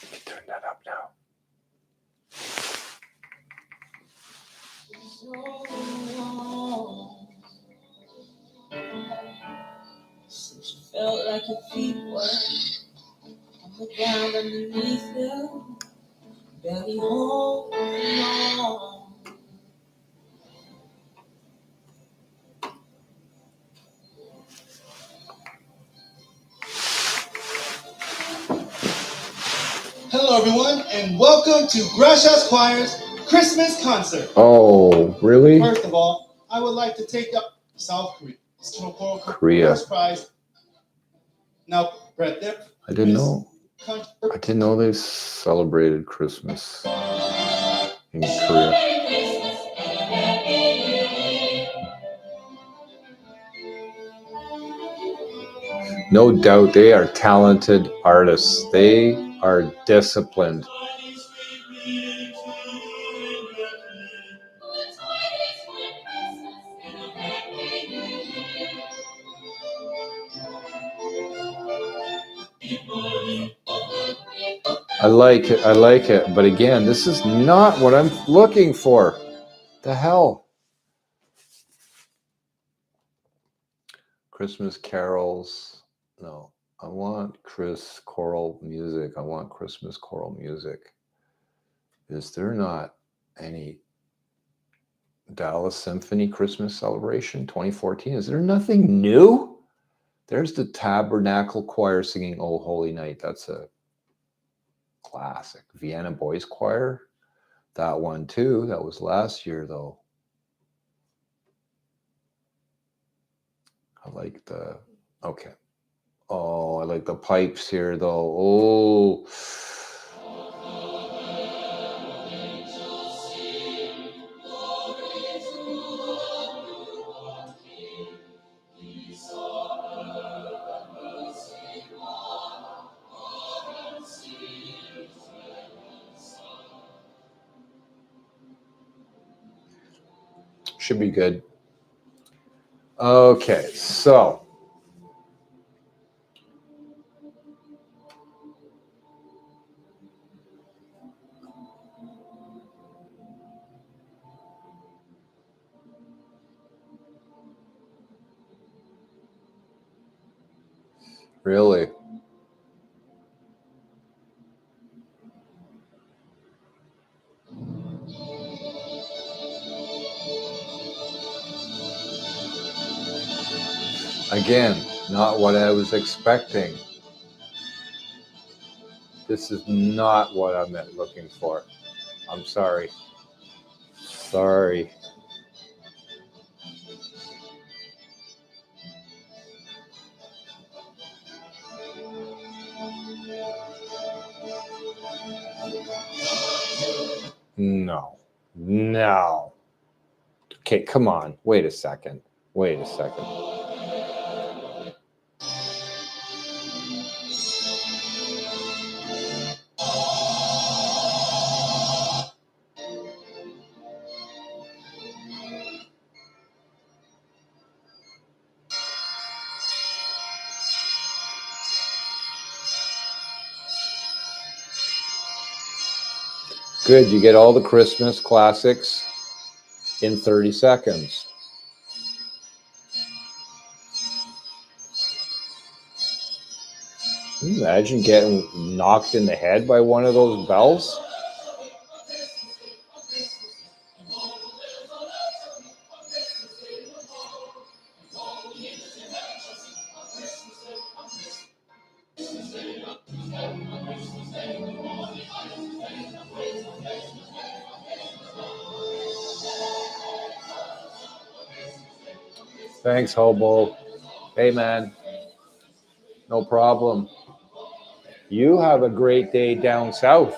Let me turn that up now. Since you felt like your feet were on the ground underneath you, barely holding on. Hello, everyone, and welcome to Gracias Choir's Christmas concert. Oh, really? First of all, I would like to take up South Korea. Korea. First prize. Now, Brett, I didn't know. I didn't know they celebrated Christmas in Korea. No doubt they are talented artists. They are disciplined. I like it. But again, this is not what I'm looking for. The hell? Christmas carols. No, I want choral music. I want Christmas choral music. Is there not any Dallas Symphony Christmas Celebration 2014? Is there nothing new? There's the Tabernacle Choir singing "Oh Holy Night." That's a classic. Vienna Boys Choir, that one too. That was last year though. I like the, okay. Oh, I like the pipes here though. Oh. Should be good. Okay, so really, again, not what I was expecting. This is not what I'm looking for. I'm sorry. Sorry. No. Okay, come on. Wait a second. Good, you get all the Christmas classics in 30 seconds. Can you imagine getting knocked in the head by one of those bells? Thanks, Hobo. Hey, man. No problem. You have a great day down south.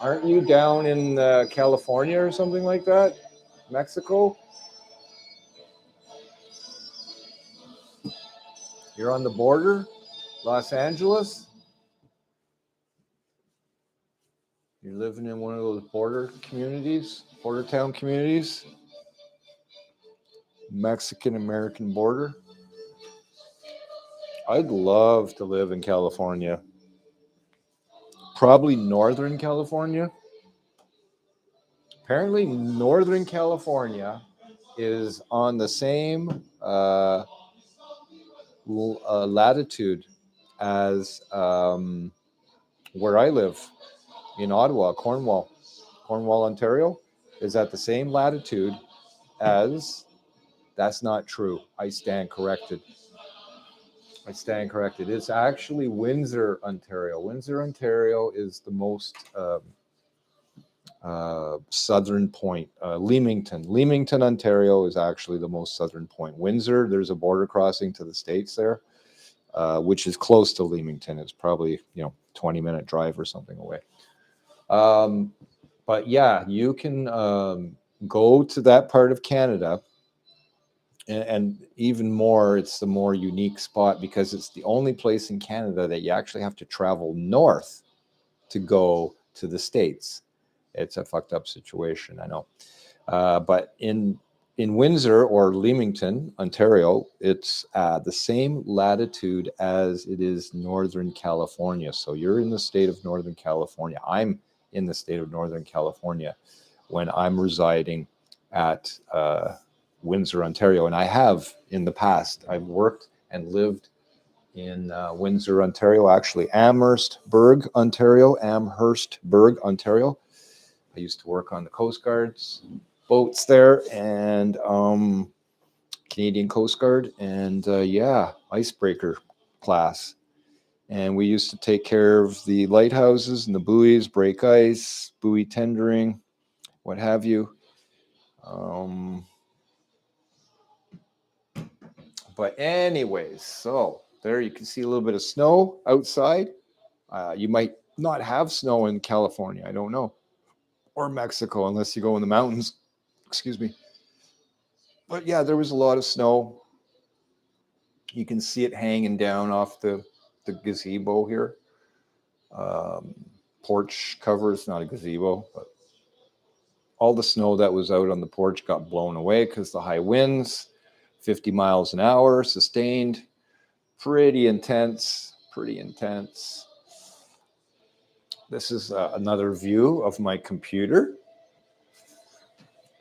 Aren't you down in California or something like that? Mexico? You're on the border? Los Angeles? You're You're living in one of those border town communities, Mexican-American border. I'd love to live in California. Probably Northern California. Apparently, Northern California is on the same latitude as where I live in Ottawa, Cornwall, Ontario, is at the same latitude as. That's not true. I stand corrected. It's actually Windsor, Ontario. Windsor, Ontario is the most southern point. Leamington, Ontario is actually the most southern point. Windsor, there's a border crossing to the States there, which is close to Leamington. It's probably 20-minute drive or something away. But yeah, you can go to that part of Canada, and even more, it's the more unique spot because it's the only place in Canada that you actually have to travel north to go to the States. It's a fucked up situation, I know. But in Windsor or Leamington, Ontario, it's the same latitude as it is Northern California. So you're in the state of Northern California. I'm in the state of Northern California when I'm residing at Windsor, Ontario. And I have in the past. I've worked and lived in Windsor, Ontario, actually Amherstburg, Ontario. I used to work on the Coast Guard's boats there and Canadian Coast Guard and icebreaker class. And we used to take care of the lighthouses and the buoys, break ice, buoy tendering, what have you. But anyways, so there you can see a little bit of snow outside. You might not have snow in California, I don't know, or Mexico, unless you go in the mountains. Excuse me. But yeah, there was a lot of snow. You can see it hanging down off the gazebo here. Porch covers, not a gazebo, but all the snow that was out on the porch got blown away because the high winds, 50 miles an hour, sustained. Pretty intense. This is another view of my computer.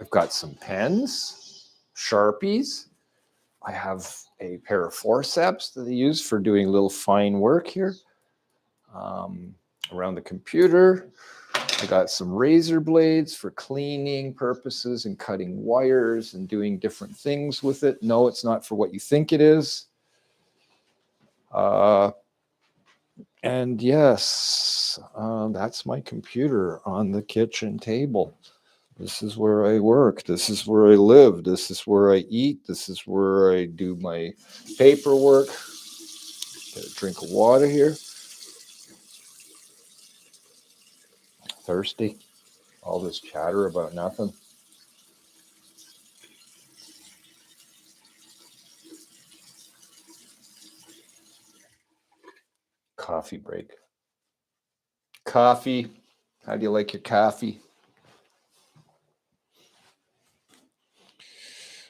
I've got some pens, Sharpies. I have a pair of forceps that I use for doing little fine work here around the computer. I got some razor blades for cleaning purposes and cutting wires and doing different things with it. No, it's not for what you think it is. And yes, that's my computer on the kitchen table. This is where I work. This is where I live. This is where I eat. This is where I do my paperwork. Get a drink of water here. Thirsty. All this chatter about nothing. Coffee break. Coffee. How do you like your coffee?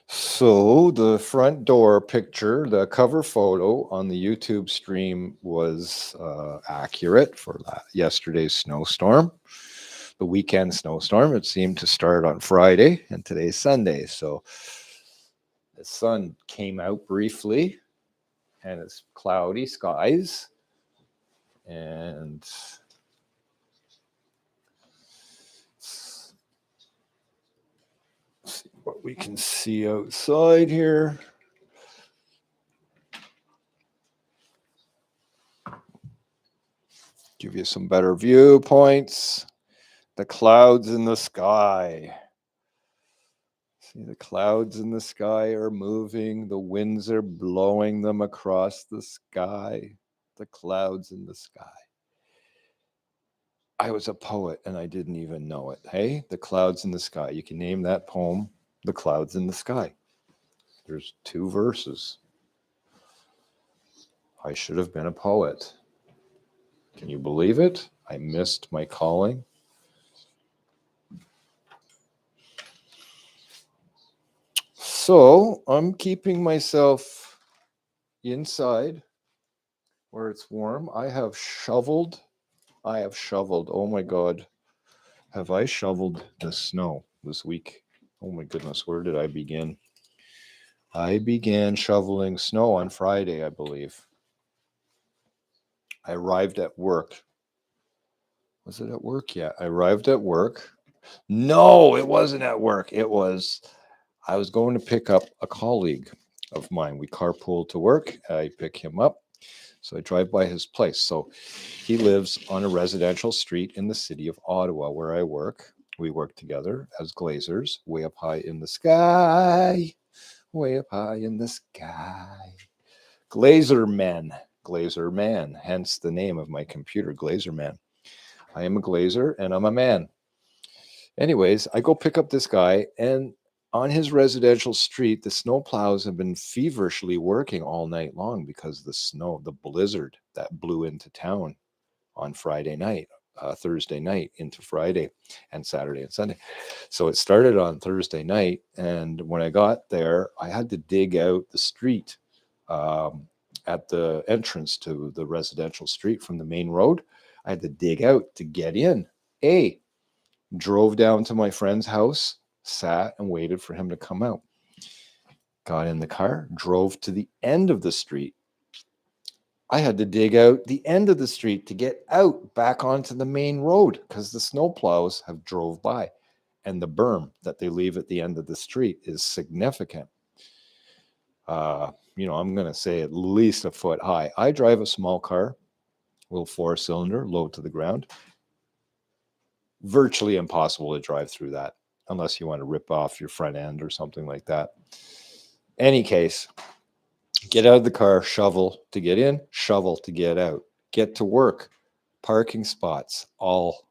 So the front door picture, the cover photo on the YouTube stream was accurate for yesterday's snowstorm, the weekend snowstorm. It seemed to start on Friday and today's Sunday. So the sun came out briefly and it's cloudy skies. And see what we can see outside here. Give you some better viewpoints. The clouds in the sky. See, the clouds in the sky are moving. The winds are blowing them across the sky. The clouds in the sky. I was a poet and I didn't even know it. Hey, the clouds in the sky. You can name that poem, The Clouds in the Sky. There's 2 verses. I should have been a poet. Can you believe it? I missed my calling. So I'm keeping myself inside where it's warm. I have shoveled. Oh my God. Have I shoveled the snow this week? Oh my goodness. Where did I begin? I began shoveling snow on Friday, I believe. I arrived at work. Was it at work? Yeah, I arrived at work. No, it wasn't at work. I was going to pick up a colleague of mine. We carpool to work. I pick him up. So I drive by his place. So he lives on a residential street in the city of Ottawa where I work. We work together as glazers, way up high in the sky. Way up high in the sky. Glazer men. Glazer man. Hence the name of my computer, Glazer man. I am a glazer and I'm a man. Anyways, I go pick up this guy, and on his residential street, the snow plows have been feverishly working all night long because the snow, the blizzard that blew into town on Friday night, Thursday night into Friday and Saturday and Sunday. So it started on Thursday night. And when I got there, I had to dig out the street at the entrance to the residential street from the main road. I had to dig out to get in. Drove down to my friend's house, sat and waited for him to come out. Got in the car, drove to the end of the street. I had to dig out the end of the street to get out back onto the main road because the snowplows have drove by, and the berm that they leave at the end of the street is significant. I'm going to say at least a foot high. I drive a small car, little 4-cylinder, low to the ground. Virtually impossible to drive through that unless you want to rip off your front end or something like that. Any case, get out of the car, shovel to get in, shovel to get out, get to work. Parking spots all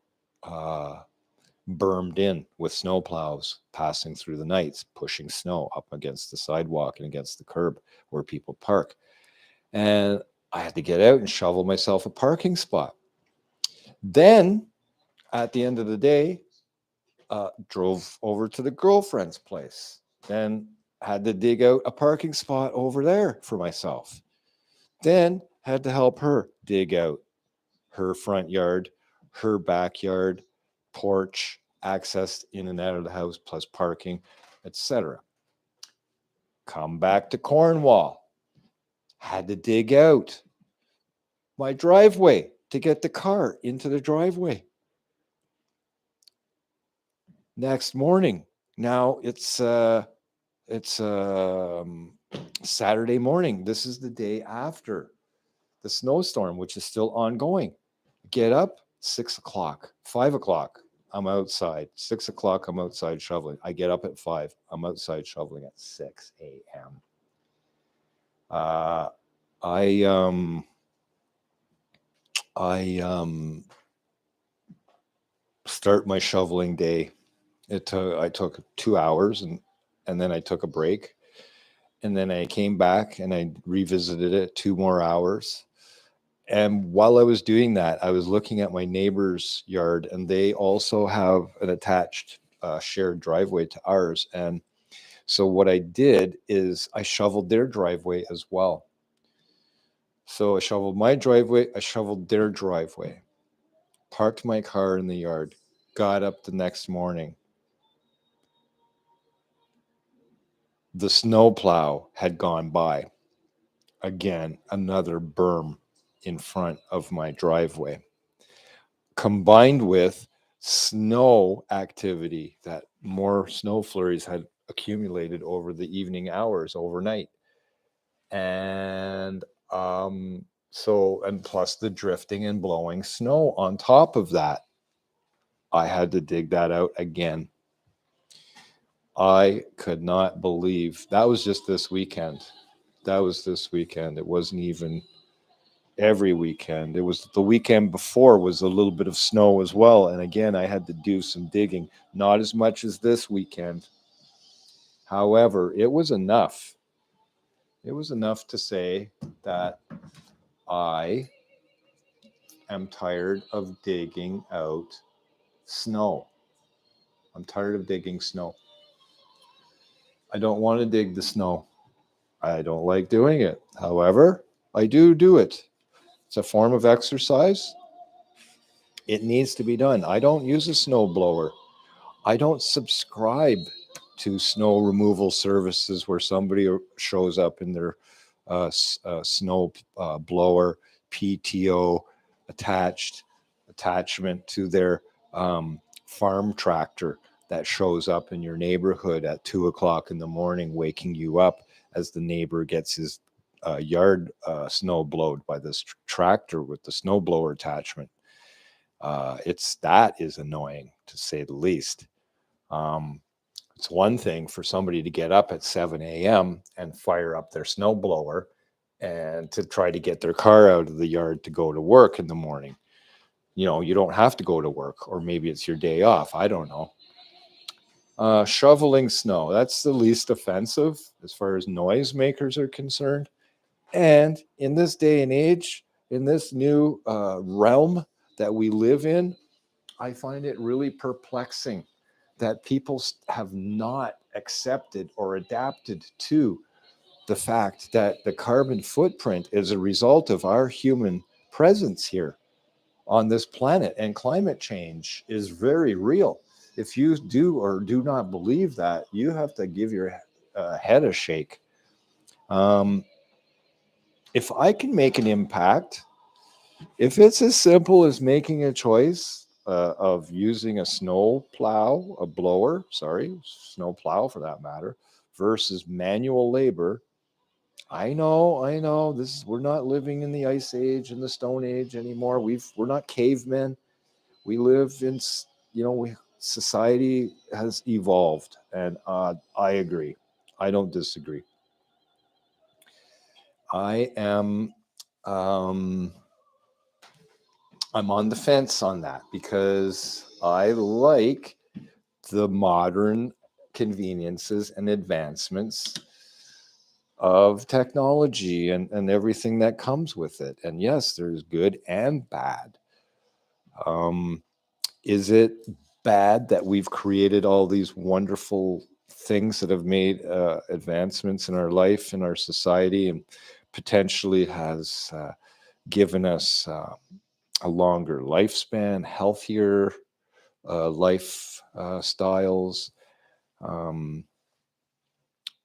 bermed in with snow plows passing through the nights, pushing snow up against the sidewalk and against the curb where people park. And I had to get out and shovel myself a parking spot. Then at the end of the day, drove over to the girlfriend's place. Then had to dig out a parking spot over there for myself. Then had to help her dig out her front yard, her backyard, porch, access in and out of the house, plus parking, etc. Come back to Cornwall. Had to dig out my driveway to get the car into the driveway. Next morning, now it's Saturday morning. This is the day after the snowstorm, which is still ongoing. Get up, 6 o'clock, 5 o'clock. I'm outside. 6 o'clock, I'm outside shoveling. I get up at 5. I'm outside shoveling at 6 a.m. I start my shoveling day. I took 2 hours and then I took a break. And then I came back and I revisited it 2 more hours. And while I was doing that, I was looking at my neighbor's yard, and they also have an attached shared driveway to ours. And so what I did is I shoveled their driveway as well. So I shoveled my driveway, I shoveled their driveway, parked my car in the yard, got up the next morning. The snowplow had gone by. Again, another berm in front of my driveway, combined with snow activity, that more snow flurries had accumulated over the evening hours overnight. And and plus the drifting and blowing snow on top of that. I had to dig that out again. I could not believe that was just this weekend. That was this weekend. It wasn't even every weekend. It was the weekend before was a little bit of snow as well. And again, I had to do some digging, not as much as this weekend. However, it was enough. It was enough to say that I am tired of digging out snow. I'm tired of digging snow. I don't want to dig the snow. I don't like doing it. However, I do it. It's a form of exercise. It needs to be done. I don't use a snow blower. I don't subscribe to snow removal services where somebody shows up in their snow blower PTO attachment to their farm tractor that shows up in your neighborhood at 2 o'clock in the morning, waking you up as the neighbor gets his yard snow blowed by this tractor with the snow blower attachment. That is annoying to say the least. Um, it's one thing for somebody to get up at 7 a.m. and fire up their snow blower and to try to get their car out of the yard to go to work in the morning. You know, you don't have to go to work, or maybe it's your day off. I don't know. Shoveling snow, that's the least offensive as far as noisemakers are concerned. And in this day and age, in this new realm that we live in, I find it really perplexing that people have not accepted or adapted to the fact that the carbon footprint is a result of our human presence here on this planet, and climate change is very real. If you do or do not believe that, you have to give your head a shake. If I can make an impact, if it's as simple as making a choice of using a snow plow for that matter, versus manual labor. I know. We're not living in the ice age and the stone age anymore. We're not cavemen. We live in, society has evolved, and I agree. I don't disagree. I am. Um, I'm on the fence on that because I like the modern conveniences and advancements of technology and everything that comes with it. And yes, there's good and bad. Um, is it bad that we've created all these wonderful things that have made advancements in our life, in our society, and potentially has given us a longer lifespan, healthier life styles, um,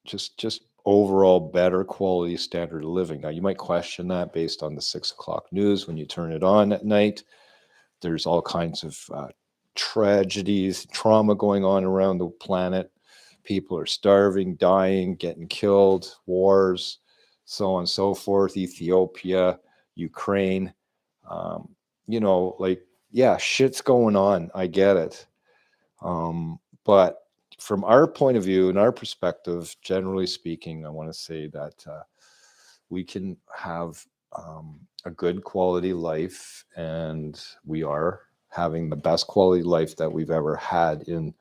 just overall better quality standard of living. Now, you might question that based on the 6 o'clock news when you turn it on at night. There's all kinds of tragedies, trauma going on around the planet. People are starving, dying, getting killed, wars, so on and so forth. Ethiopia, Ukraine. Um, yeah, shit's going on. I get it. But from our point of view and our perspective, generally speaking, I want to say that we can have a good quality life, and we are having the best quality life that we've ever had in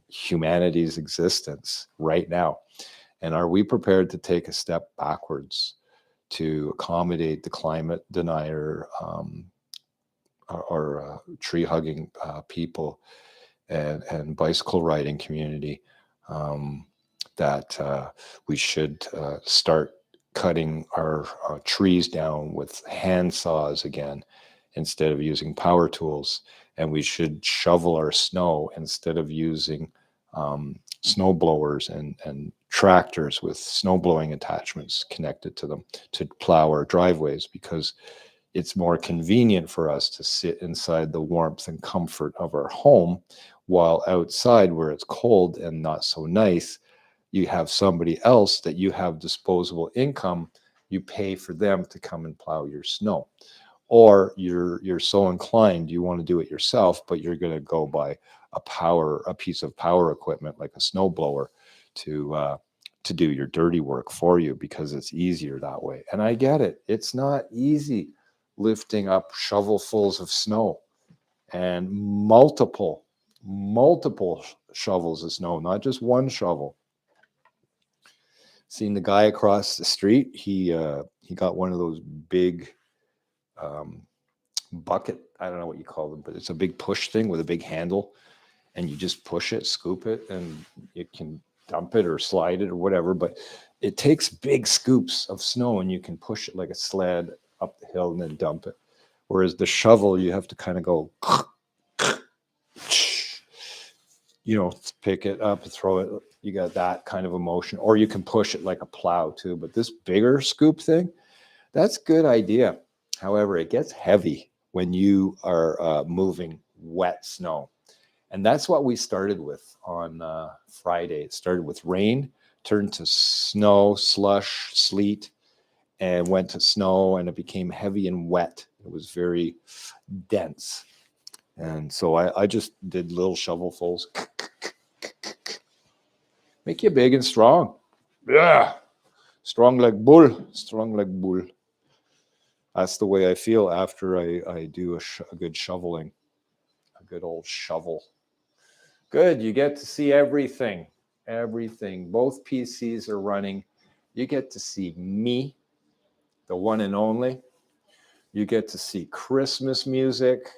humanity's existence right now. And are we prepared to take a step backwards to accommodate the climate denier or tree hugging people and bicycle riding community, that we should start cutting our trees down with hand saws again instead of using power tools, and we should shovel our snow instead of using snow blowers and tractors with snow blowing attachments connected to them to plow our driveways, because it's more convenient for us to sit inside the warmth and comfort of our home, while outside where it's cold and not so nice, you have somebody else that you have disposable income. You pay for them to come and plow your snow, or you're so inclined you want to do it yourself, but you're going to go buy a piece of power equipment like a snow blower to do your dirty work for you because it's easier that way. And I get it. It's not easy lifting up shovelfuls of snow and multiple shovels of snow, not just one shovel. Seen the guy across the street. He got one of those big um, bucket. I don't know what you call them, but it's a big push thing with a big handle, and you just push it, scoop it, and it can dump it or slide it or whatever, but it takes big scoops of snow and you can push it like a sled up the hill and then dump it. Whereas the shovel, you have to kind of go, pick it up and throw it. You got that kind of a motion, or you can push it like a plow too. But this bigger scoop thing, that's a good idea. However, it gets heavy when you are moving wet snow. And that's what we started with on Friday. It started with rain, turned to snow, slush, sleet, and went to snow, and it became heavy and wet. It was very dense. And so I just did little shovelfuls. Make you big and strong. Yeah. Strong like bull. Strong like bull. That's the way I feel after I do a good shoveling. A good old shovel. Good. You get to see everything. Everything. Both PCs are running. You get to see me, the one and only. You get to see Christmas music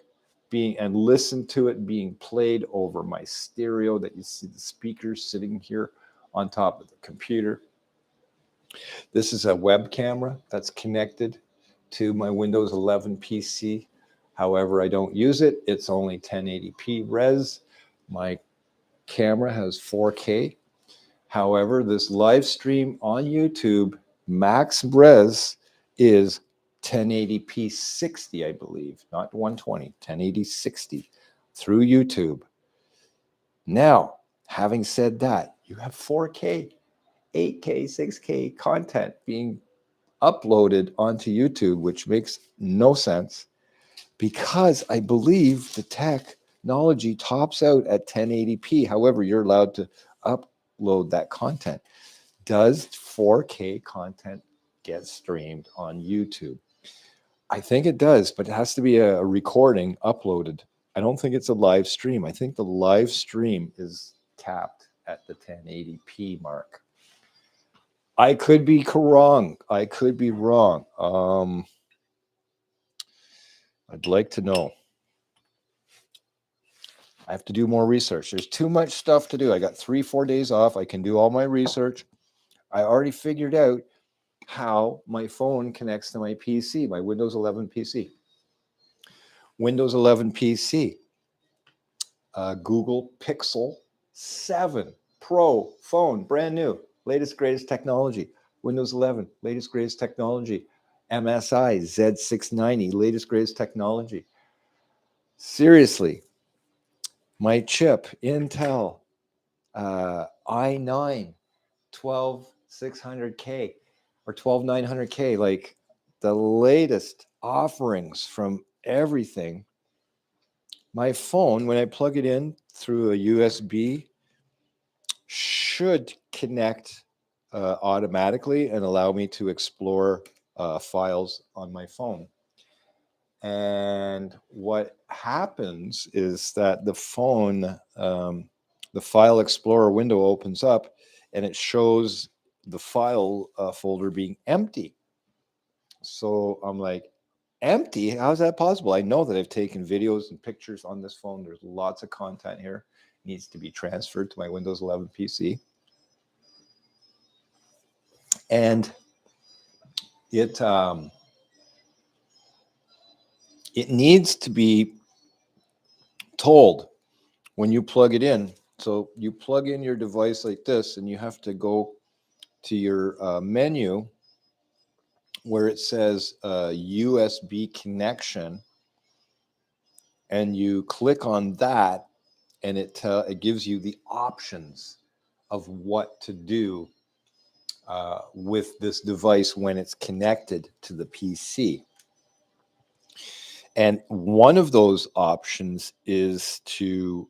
and listen to it being played over my stereo that you see the speakers sitting here on top of the computer. This is a web camera that's connected to my Windows 11 PC. However, I don't use it. It's only 1080p res. My camera has 4K. However, this live stream on YouTube, max res, is 1080p 60, I believe, not 120, 1080 60 through YouTube. Now, having said that, you have 4K, 8K, 6K content being uploaded onto YouTube, which makes no sense because I believe the technology tops out at 1080p. However, you're allowed to upload that content. Does 4K content get streamed on YouTube? I think it does, but it has to be a recording uploaded. I don't think it's a live stream. I think the live stream is capped at the 1080p mark. I could be wrong. I could be wrong. I'd like to know. I have to do more research. There's too much stuff to do. I got 3-4 days off. I can do all my research. I already figured out how my phone connects to my PC, my Windows 11 PC. Windows 11 PC, Google Pixel 7 Pro phone, brand new, latest, greatest technology. Windows 11, latest, greatest technology. MSI Z690, latest, greatest technology. Seriously, my chip, Intel i9 12600K or 12900K, like the latest offerings from everything. My phone, when I plug it in through a USB, should connect automatically and allow me to explore files on my phone. And what happens is that the phone, the file explorer window opens up and it shows the file folder being empty. So I'm like, empty? How's that possible? I know that I've taken videos and pictures on this phone. There's lots of content here. It needs to be transferred to my Windows 11 PC. And it needs to be told when you plug it in. So you plug in your device like this, and you have to go to your menu where it says USB connection, and you click on that, and it gives you the options of what to do with this device when it's connected to the PC. And one of those options is to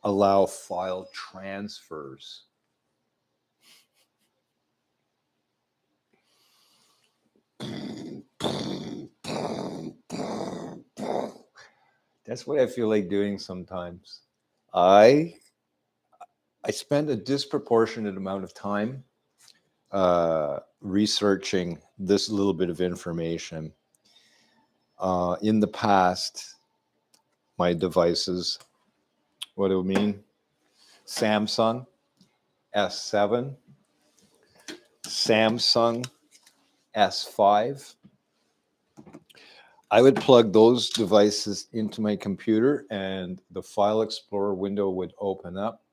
allow file transfers. That's what I feel like doing sometimes. I spend a disproportionate amount of time researching this little bit of information. In the past, my devices, what do I mean? Samsung S7, Samsung S5. I would plug those devices into my computer and the File Explorer window would open up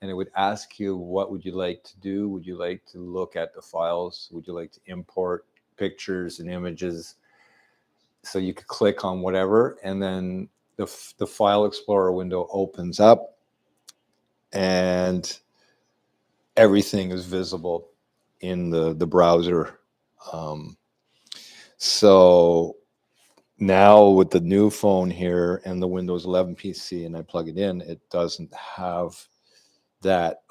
and it would ask you, what would you like to do? Would you like to look at the files? Would you like to import pictures and images? So you could click on whatever, and then the File Explorer window opens up and everything is visible in the browser. So now with the new phone here and the Windows 11 PC, and I plug it in, it doesn't have that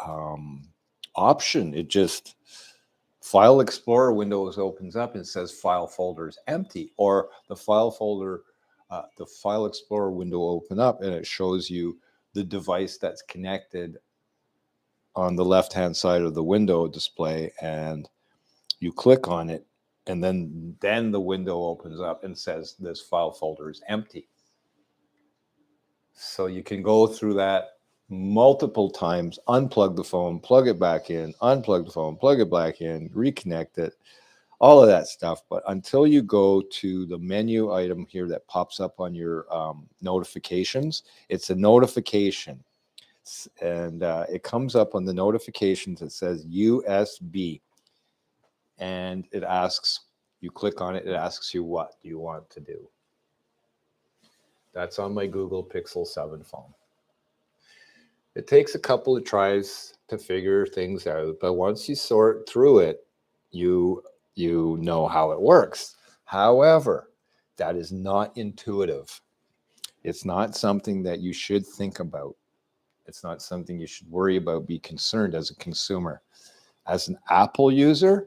option. It just, File Explorer Windows opens up and says file folder is empty, or the the File Explorer window open up and it shows you the device that's connected on the left-hand side of the window display, and you click on it, and then the window opens up and says this file folder is empty. So you can go through that multiple times, unplug the phone, plug it back in, unplug the phone, plug it back in, reconnect it, all of that stuff. But until you go to the menu item here that pops up on your notifications, it's a notification. And it comes up on the notifications. It says USB. And it asks, you click on it, it asks you, what do you want to do? That's on my Google Pixel 7 phone. It takes a couple of tries to figure things out, but once you sort through it, you know how it works. However, that is not intuitive. It's not something that you should think about. It's not something you should worry about, be concerned as a consumer. As an Apple user,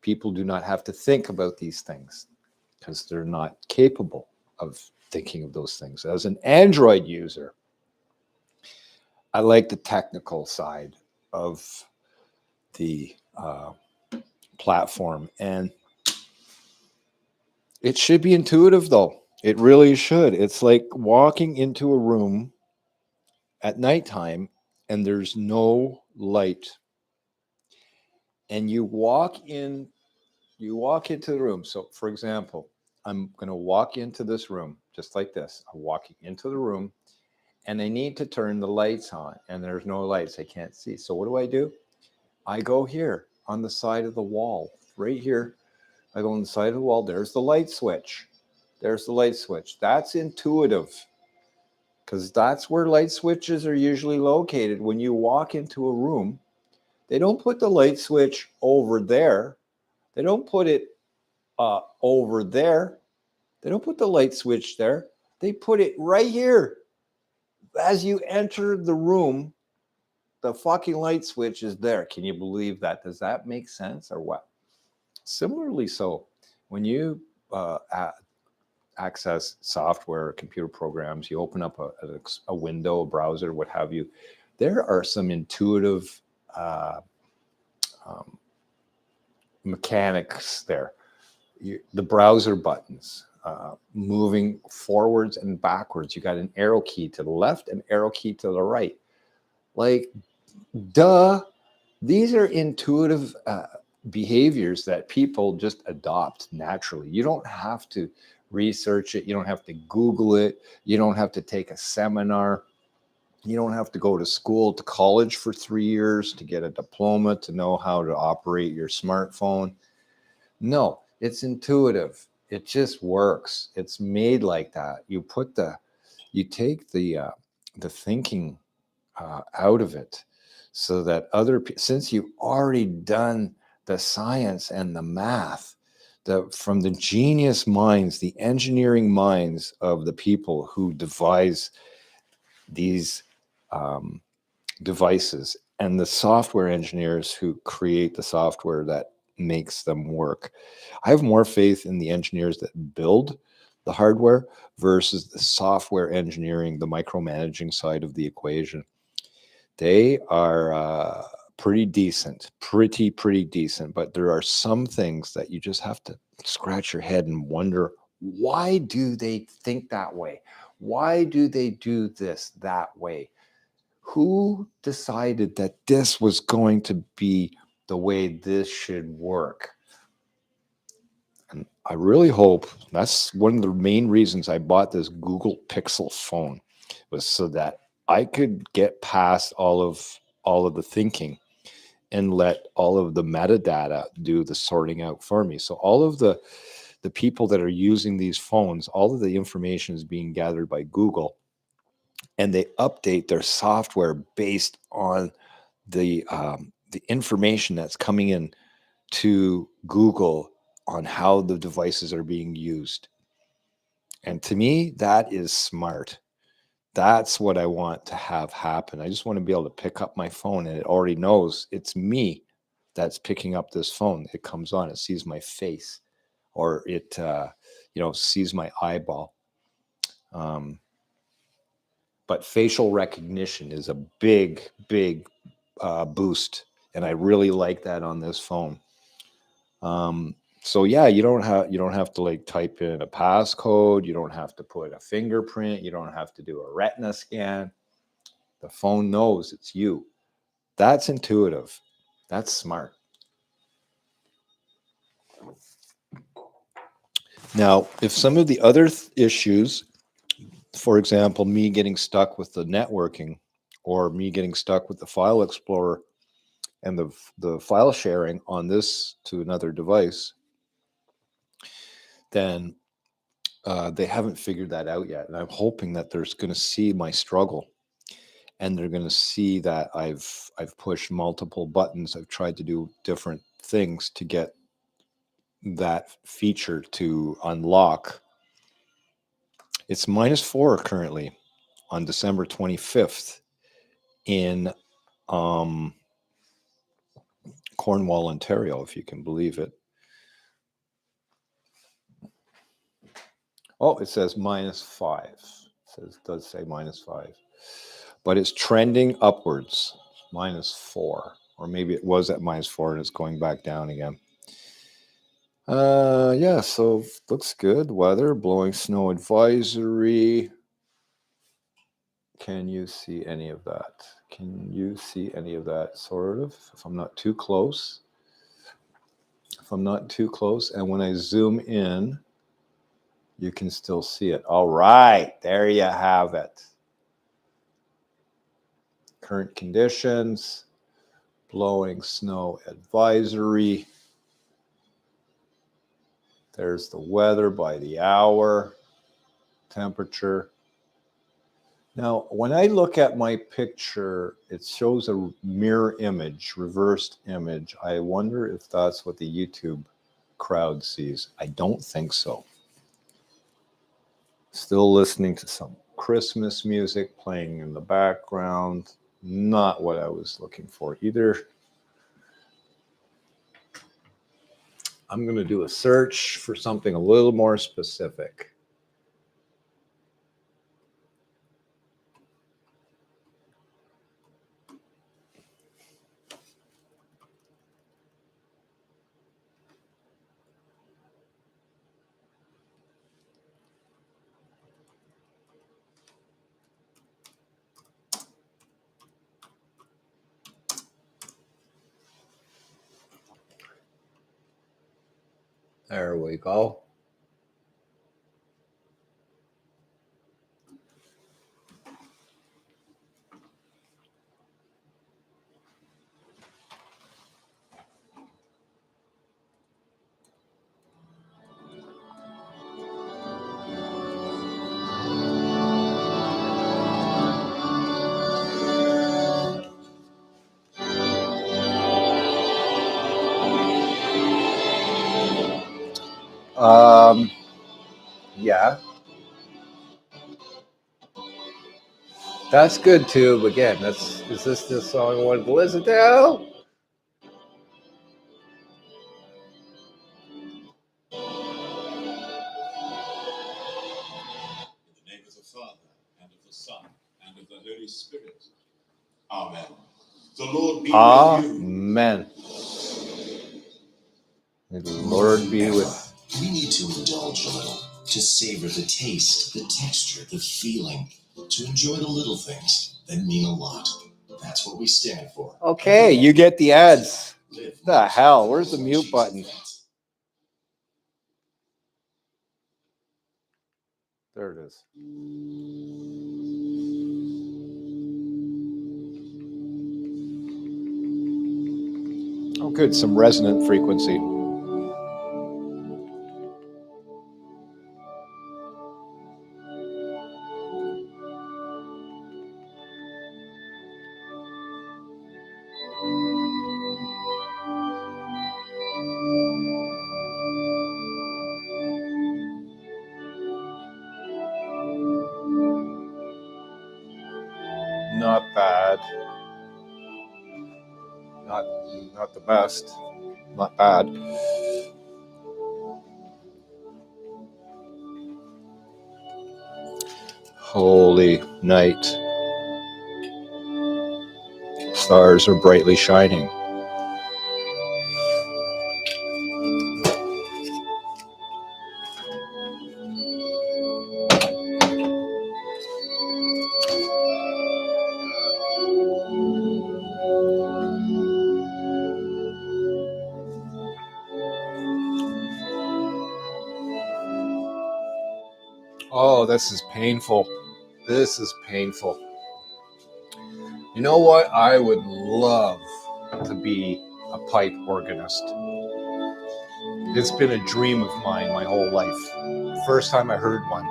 people do not have to think about these things because they're not capable of thinking of those things. As an Android user, I like the technical side of the platform, and it should be intuitive though. It really should. It's like walking into a room at nighttime and there's no light, and you walk into the room. So for example, I'm going to walk into this room just like this. I'm walking into the room and I need to turn the lights on, and there's no lights. I can't see. So what do? I go here on the side of the wall, right here. I go on the side of the wall. There's the light switch. There's the light switch. That's intuitive because that's where light switches are usually located. When you walk into a room, they don't put the light switch over there. They don't put it over there. They don't put the light switch there. They put it right here. As you enter the room, the fucking light switch is there. Can you believe that? Does that make sense or what? Similarly, so when you access software, computer programs, you open up a window, a browser, what have you, there are some intuitive mechanics there. The browser buttons, moving forwards and backwards. You got an arrow key to the left, an arrow key to the right. Like, duh, these are intuitive behaviors that people just adopt naturally. You don't have to research it. You don't have to Google it. You don't have to take a seminar. You don't have to go to school, to college for 3 years to get a diploma to know how to operate your smartphone. No, it's intuitive. It just works. It's made like that. You take the thinking out of it, so that since you've already done the science and the math, from the genius minds, the engineering minds of the people who devise these devices, and the software engineers who create the software that makes them work. I have more faith in the engineers that build the hardware versus the software engineering, the micromanaging side of the equation. They are pretty decent, pretty decent, but there are some things that you just have to scratch your head and wonder Why do they think that way? Why do they do this that way? Who decided that this was going to be the way this should work? And I really hope that's one of the main reasons I bought this Google Pixel phone, was so that I could get past all of the thinking and let all of the metadata do the sorting out for me. So all of the people that are using these phones, all of the information is being gathered by Google, and they update their software based on the information that's coming in to Google on how the devices are being used. And to me, that is smart. That's what I want to have happen. I just want to be able to pick up my phone and it already knows it's me that's picking up this phone. It comes on, it sees my face, or it sees my eyeball. But facial recognition is a big boost, and I really like that on this phone. So yeah, you don't have to like type in a passcode. You don't have to put a fingerprint. You don't have to do a retina scan. The phone knows it's you. That's intuitive. That's smart. Now, if some of the other issues, for example, me getting stuck with the networking, or me getting stuck with the file explorer and the file sharing on this to another device, then they haven't figured that out yet. And I'm hoping that they're going to see my struggle, and they're going to see that I've pushed multiple buttons. I've tried to do different things to get that feature to unlock. It's -4 currently on December 25th in Cornwall, Ontario, if you can believe it. Oh, it says -5. It does say -5. But it's trending upwards, -4. Or maybe it was at -4 and it's going back down again. Yeah, so looks good. Weather, blowing snow advisory. Can you see any of that? Can you see any of that, sort of? If I'm not too close. If I'm not too close, and when I zoom in, you can still see it. All right, there you have it. Current conditions, blowing snow advisory. There's the weather by the hour, temperature. Now, when I look at my picture, it shows a mirror image, reversed image. I wonder if that's what the YouTube crowd sees. I don't think so. Still listening to some Christmas music playing in the background. Not what I was looking for either. I'm going to do a search for something a little more specific. There we go. Yeah, that's good too. But again, is this the song I wanted to listen to? The name of the Father, and of the Son, and of the Holy Spirit. Amen. The Lord be with you. Amen. May the Lord be with. We need to indulge a little. To savor the taste, the texture, the feeling. To enjoy the little things that mean a lot. That's what we stand for. Okay, you get the ads. The hell? Where's the mute button? There it is. Oh, good. Some resonant frequency. Not bad. Not the best. Not bad. Holy night. Stars are brightly shining. Oh, this is painful. This is painful. You know what? I would love to be a pipe organist. It's been a dream of mine my whole life. First time I heard one.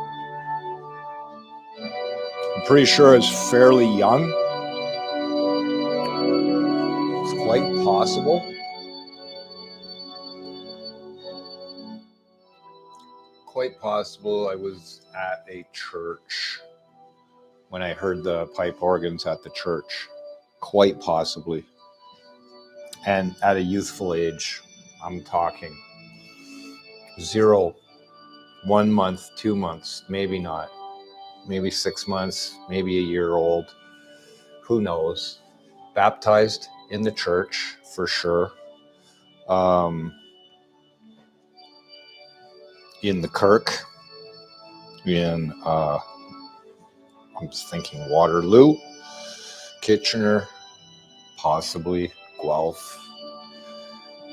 I'm pretty sure I was fairly young. It's quite possible. Quite possible I was at a church when I heard the pipe organs at the church. Quite possibly. And at a youthful age, I'm talking 0, 1 month, 2 months, maybe not. Maybe 6 months, maybe a year old. Who knows? Baptized in the church, for sure. In the kirk, I'm thinking Waterloo, Kitchener, possibly Guelph,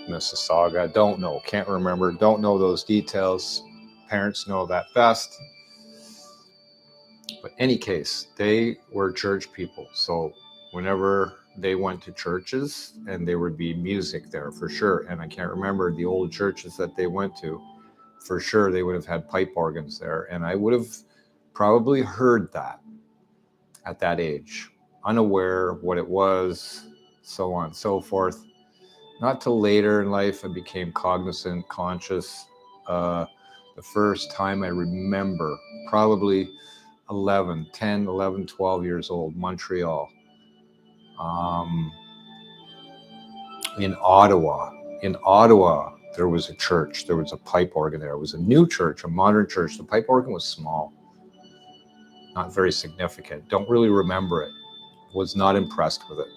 Mississauga. Don't know, can't remember, don't know those details. Parents know that best. But any case, they were church people. So whenever they went to churches, and there would be music there for sure. And I can't remember the old churches that they went to. For sure, they would have had pipe organs there. And I would have probably heard that at that age, unaware of what it was, so on and so forth. Not till later in life I became cognizant, conscious. The first time I remember, probably 10, 11, 12 years old, Montreal. In Ottawa, there was a church. There was a pipe organ there. It was a new church, a modern church. The pipe organ was small, not very significant. Don't really remember it. Was not impressed with it.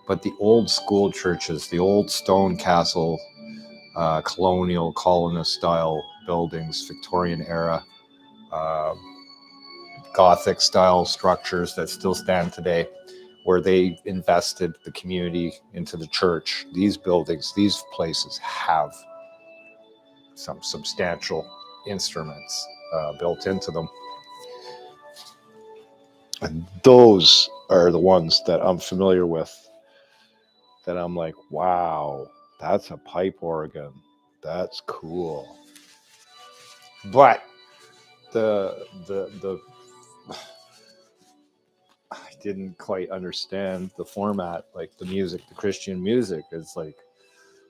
But the old school churches, the old stone castle, colonial, colonist style buildings, Victorian era, Gothic style structures that still stand today, where they invested the community into the church. These buildings, these places have some substantial instruments built into them. And those are the ones that I'm familiar with, that I'm like, wow, that's a pipe organ. That's cool. But the I didn't quite understand the format, like the music, the Christian music is like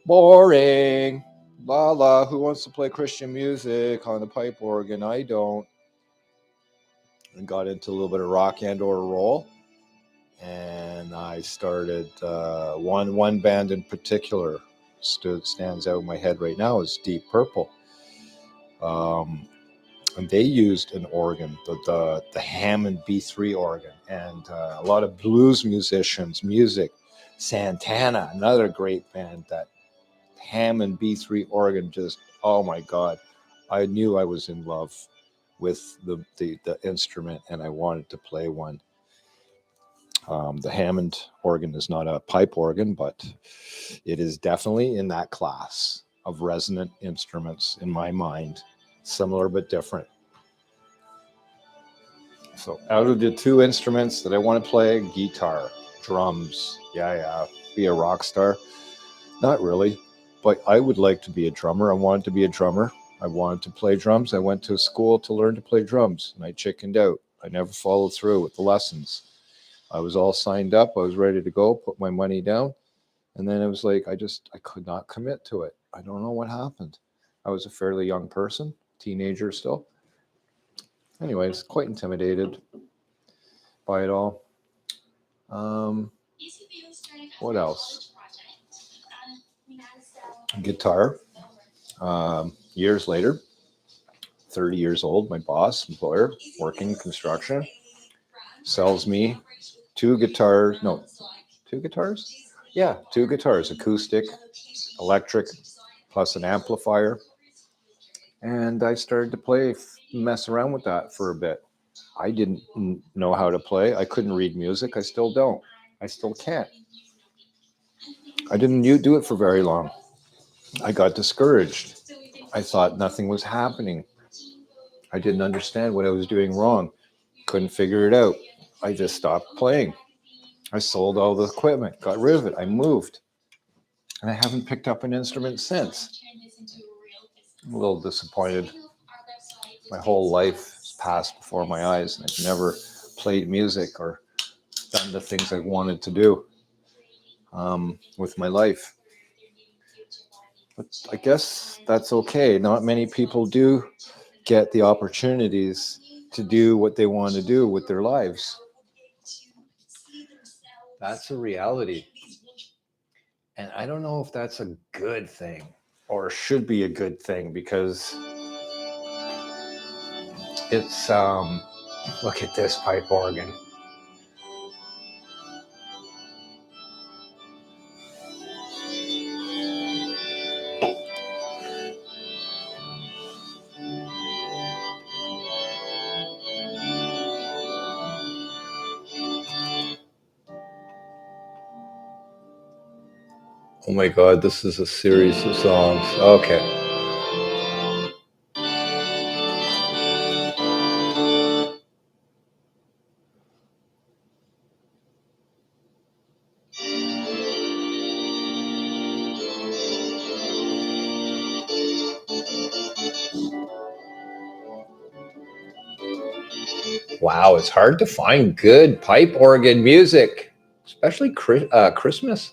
boring. La la, who wants to play Christian music on the pipe organ? I don't. And got into a little bit of rock and or roll. And I started one band in particular stands out in my head right now is Deep Purple. And they used an organ, the Hammond B3 organ, and a lot of blues musicians, Santana, another great band, that Hammond B3 organ just, oh my God. I knew I was in love with the instrument, and I wanted to play one. The Hammond organ is not a pipe organ, but it is definitely in that class of resonant instruments in my mind, similar but different. So out of the two instruments that I want to play, guitar, drums, yeah, be a rock star. Not really, but I would like to be a drummer. I wanted to be a drummer. I wanted to play drums. I went to school to learn to play drums, and I chickened out. I never followed through with the lessons. I was all signed up. I was ready to go, put my money down. And then it was like, I could not commit to it. I don't know what happened. I was a fairly young person, teenager still. Anyways, quite intimidated by it all. What else? Guitar. Years later, 30 years old, my boss, employer, working construction, sells me two guitars. No, two guitars? Yeah, two guitars, acoustic, electric, plus an amplifier. And I started to mess around with that for a bit. I didn't know how to play. I couldn't read music. I still don't. I still can't. I didn't do it for very long. I got discouraged. I thought nothing was happening. I didn't understand what I was doing wrong. Couldn't figure it out. I just stopped playing. I sold all the equipment, got rid of it. I moved. And I haven't picked up an instrument since. I'm a little disappointed. My whole life has passed before my eyes, and I've never played music or done the things I wanted to do with my life. But I guess that's okay. Not many people do get the opportunities to do what they want to do with their lives. That's a reality. And I don't know if that's a good thing or should be a good thing, because it's, look at this pipe organ. Oh my God, this is a series of songs. Okay. Wow, it's hard to find good pipe organ music, especially Christmas.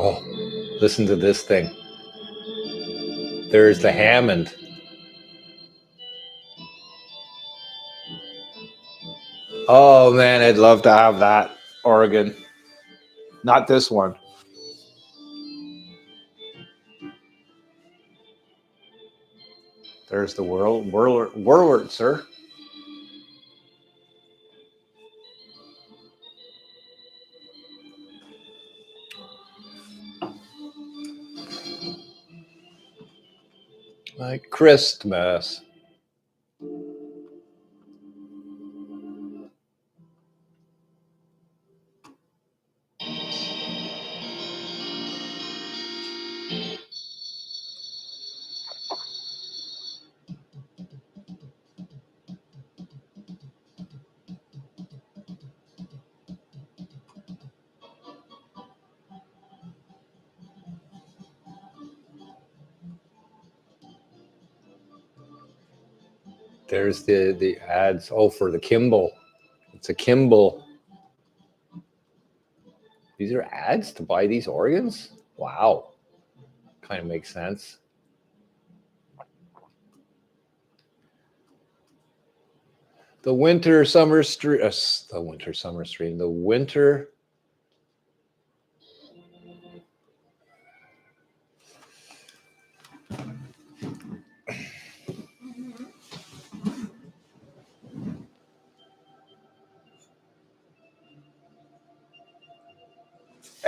Oh, listen to this thing. There's the Hammond. Oh man, I'd love to have that organ. Not this one. There's the whirler, sir. Like Christmas. There's the ads. Oh, for the Kimball. It's a Kimball. These are ads to buy these organs? Wow. Kind of makes sense. The winter summer stream. The winter summer stream. The winter.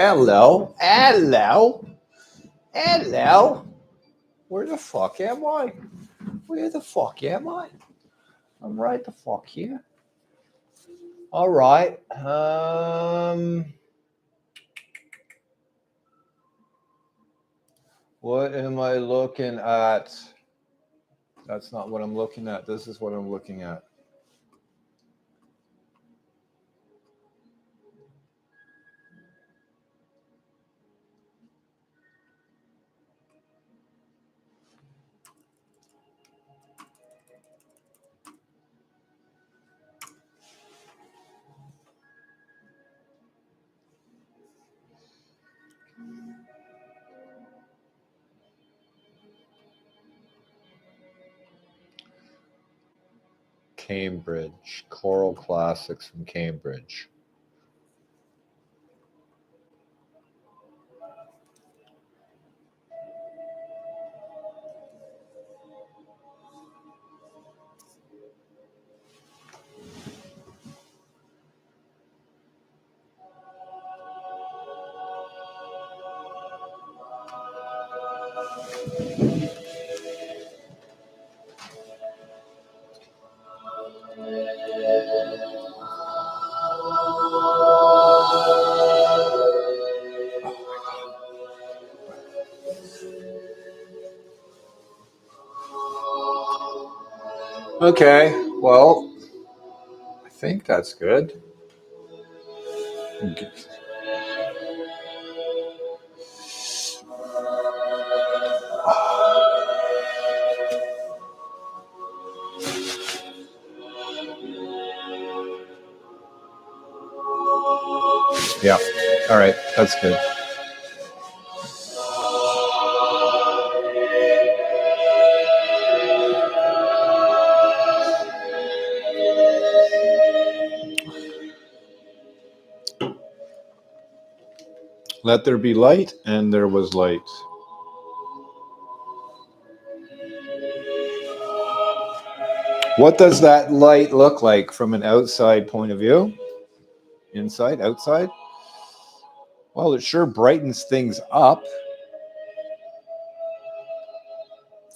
Hello. Hello. Hello. Where the fuck am I? Where the fuck am I? I'm right the fuck here. All right. What am I looking at? That's not what I'm looking at. This is what I'm looking at. Cambridge. Choral Classics from Cambridge. Okay, well, I think that's good. Yeah, all right, that's good. Let there be light, and there was light. What does that light look like from an outside point of view? Inside, outside? Well, it sure brightens things up.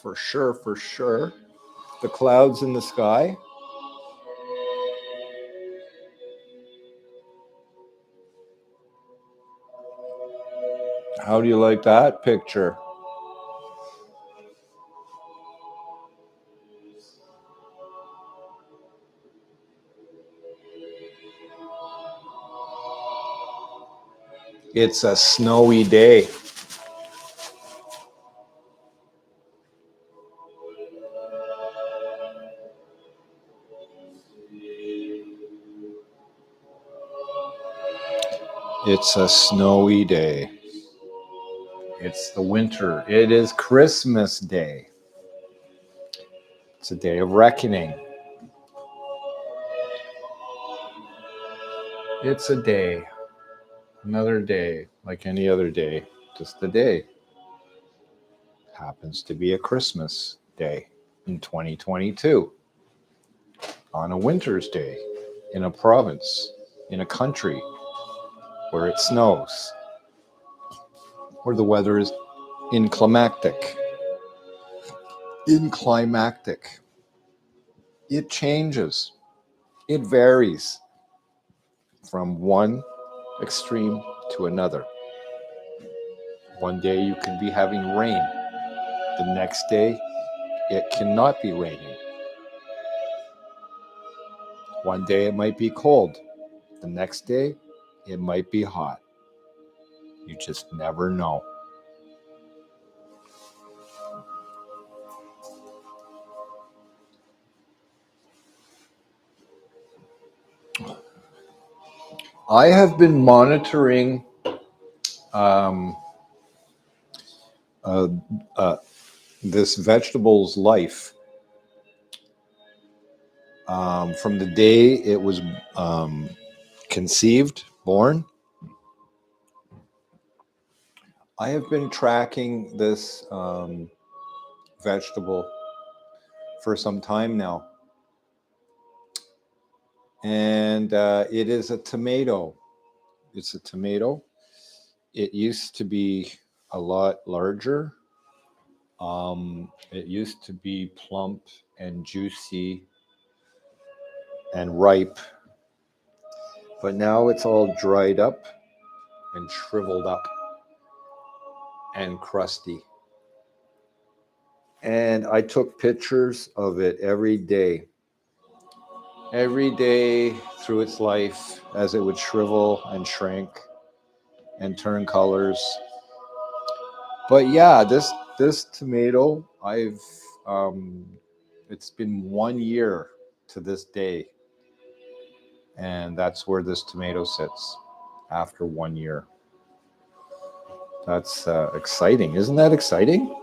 For sure, for sure. The clouds in the sky. How do you like that picture? It's a snowy day. It's a snowy day. It's the winter. It is Christmas Day. It's a day of reckoning. It's a day. Another day, like any other day. Just a day. Happens to be a Christmas day in 2022. On a winter's day. In a province. In a country. Where it snows. Where the weather is inclimactic. Inclimactic. It changes. It varies from one extreme to another. One day you can be having rain. The next day it cannot be raining. One day it might be cold. The next day it might be hot. You just never know. I have been monitoring this vegetable's life from the day it was conceived, born. I have been tracking this vegetable for some time now. And it is a tomato. It's a tomato. It used to be a lot larger. It used to be plump and juicy and ripe, but now it's all dried up and shriveled up and crusty. And I took pictures of it every day through its life as it would shrivel and shrink and turn colors. But yeah, this tomato, it's been 1 year to this day, and that's where this tomato sits after 1 year. That's exciting, isn't that exciting?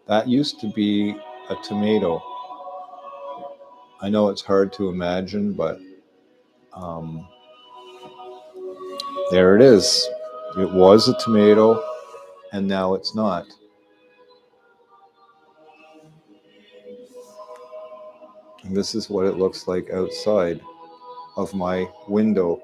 That used to be a tomato. I know it's hard to imagine, but um, there it is. It was a tomato, and now it's not. And this is what it looks like outside of my window.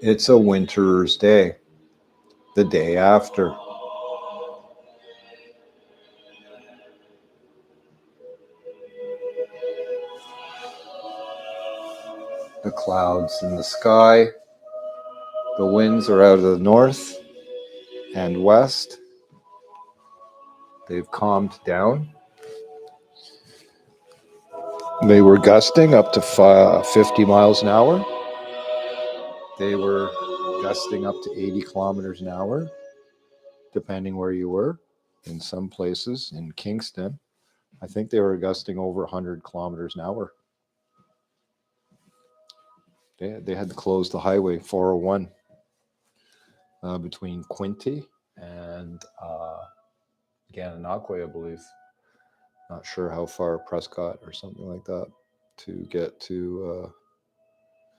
It's a winter's day, the day after. The clouds in the sky, the winds are out of the north and west. They've calmed down. They were gusting up to 50 miles an hour. They were gusting up to 80 kilometers an hour, depending where you were. In some places, in Kingston, I think they were gusting over 100 kilometers an hour. They had to close the highway 401 between Quinte and Gananoque, I believe. Not sure how far, Prescott or something like that, to get to,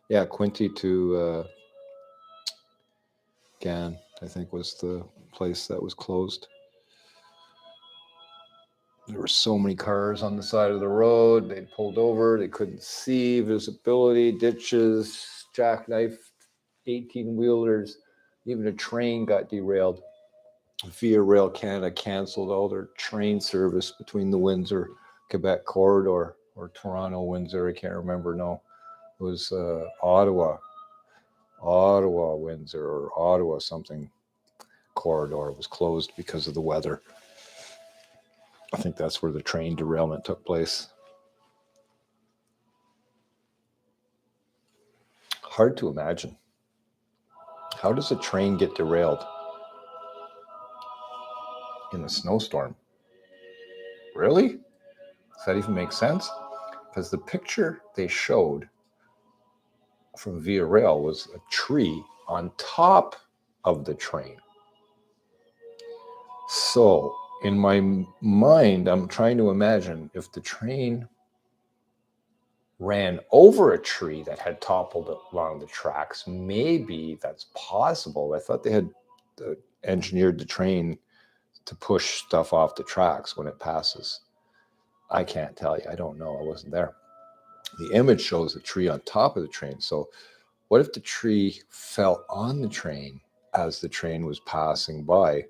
Quinte to Gan, I think was the place that was closed. There were so many cars on the side of the road. They'd pulled over. They couldn't see visibility, ditches, jackknife, 18-wheelers. Even a train got derailed. Via Rail Canada canceled all their train service between the Windsor Quebec corridor, or Toronto Windsor. I can't remember. No, it was Ottawa Windsor, or Ottawa something corridor was closed because of the weather. I think that's where the train derailment took place. Hard to imagine. How does a train get derailed in a snowstorm? Really? Does that even make sense? Because the picture they showed from Via Rail was a tree on top of the train. So in my mind, I'm trying to imagine if the train ran over a tree that had toppled along the tracks, maybe that's possible. I thought they had engineered the train to push stuff off the tracks when it passes. I can't tell you. I don't know. I wasn't there. The image shows the tree on top of the train. So what if the tree fell on the train as the train was passing by?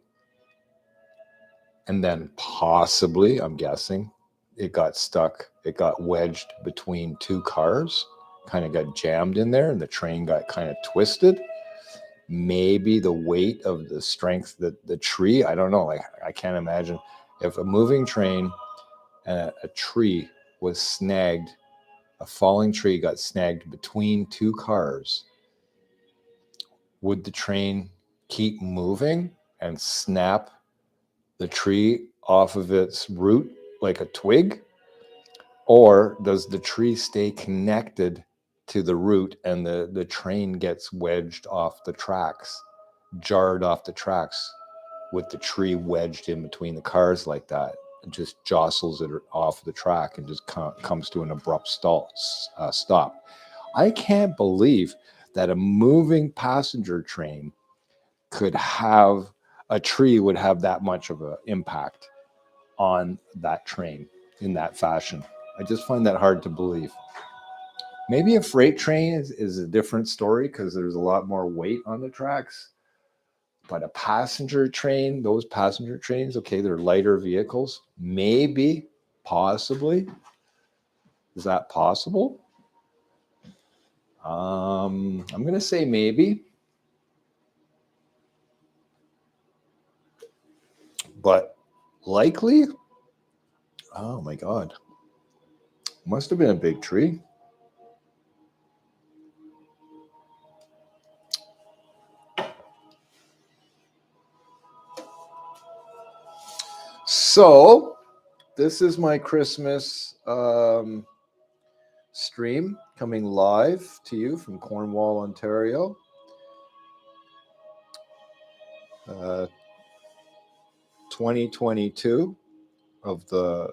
And then possibly, I'm guessing, it got stuck. It got wedged between two cars, kind of got jammed in there, and the train got kind of twisted. Maybe the weight of the strength that the tree, I don't know. Like, I can't imagine if a moving train and a tree was snagged, a falling tree got snagged between two cars. Would the train keep moving and snap the tree off of its root like a twig? Or does the tree stay connected to the root and the train gets wedged off the tracks, jarred off the tracks with the tree wedged in between the cars like that? It just jostles it off the track and just comes to an abrupt stop. I can't believe that a moving passenger train could have, a tree would have that much of an impact on that train in that fashion. I just find that hard to believe. Maybe a freight train is a different story because there's a lot more weight on the tracks. But a passenger train, those passenger trains, okay, they're lighter vehicles. Maybe, possibly. Is that possible? I'm going to say maybe. But likely, oh my God. Must have been a big tree. So, this is my Christmas stream coming live to you from Cornwall, Ontario. 2022 of the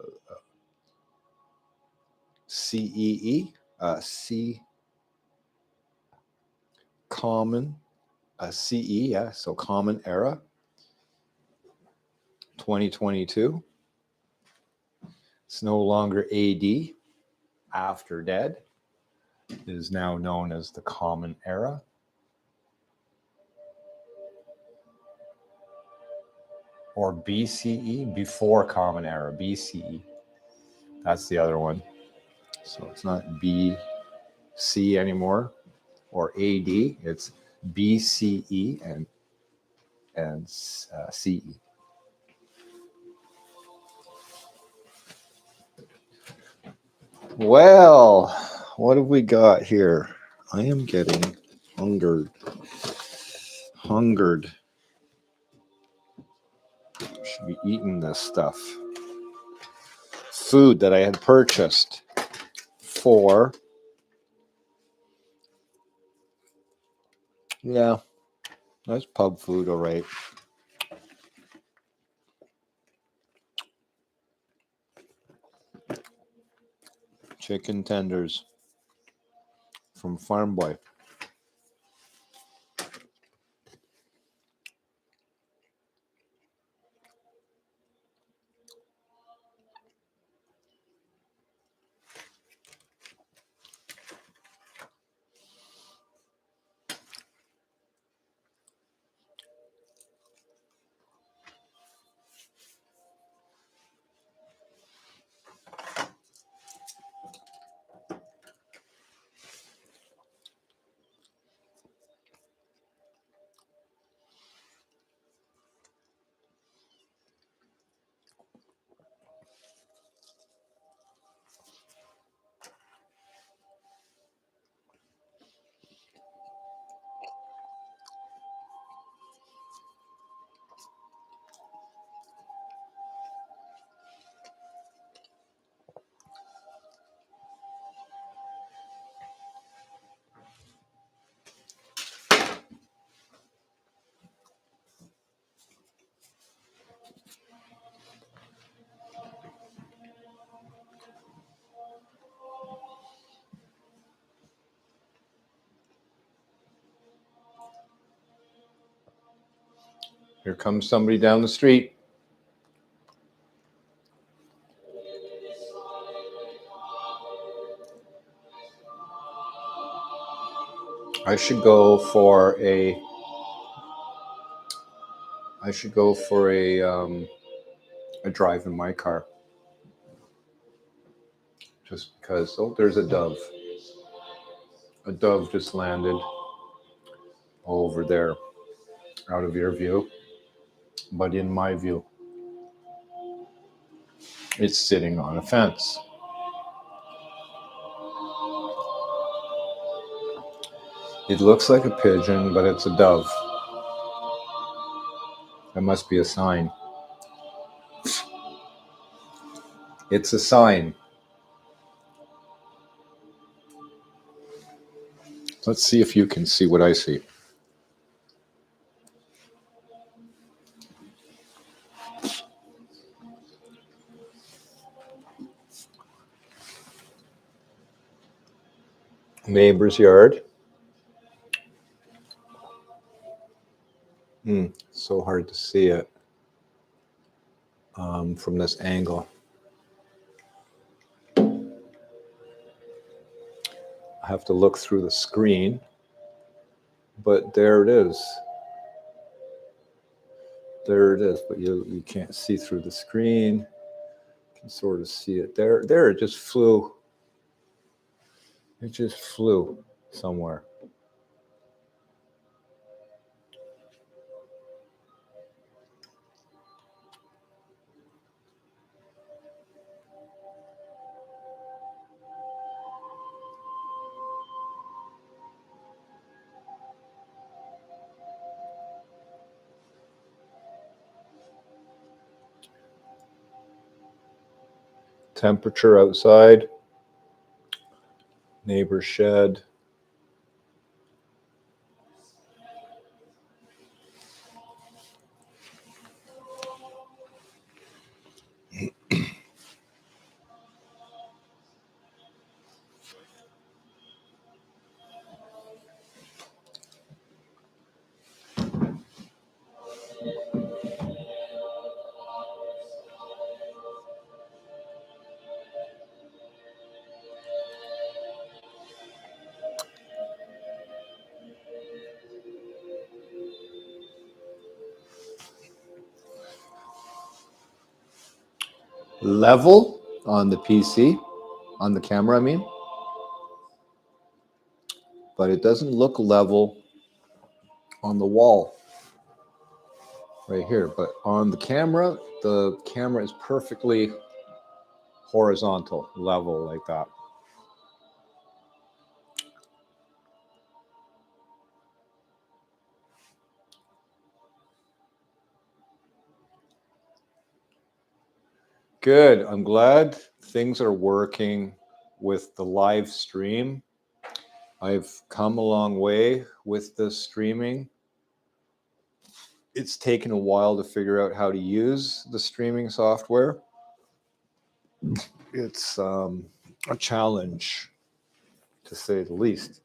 CEE, C Common, CE, yeah, so Common Era 2022. It's no longer AD, after dead. It is now known as the Common Era. Or BCE, before Common Era, BCE. That's the other one. So it's not BC anymore or AD, it's BCE and CE. Well, what have we got here? I am getting hungered. Should be eating this stuff. Food that I had purchased for, yeah, that's pub food, all right. Chicken tenders from Farm Boy. Here comes somebody down the street. I should go for a drive in my car. Just because, oh, there's a dove. A dove just landed over there, out of your view, but in my view. It's sitting on a fence. It looks like a pigeon, but it's a dove. That must be a sign. It's a sign. Let's see if you can see what I see. Neighbor's yard. So hard to see it. from this angle. I have to look through the screen, but there it is. There it is, but you can't see through the screen. You can sort of see it there. There, it just flew. It just flew somewhere. Temperature outside. Neighbor shed. Level on the PC, on the camera, I mean. But it doesn't look level on the wall right here. But on the camera is perfectly horizontal, level like that. Good. I'm glad things are working with the live stream. I've come a long way with the streaming. It's taken a while to figure out how to use the streaming software. It's a challenge, to say the least.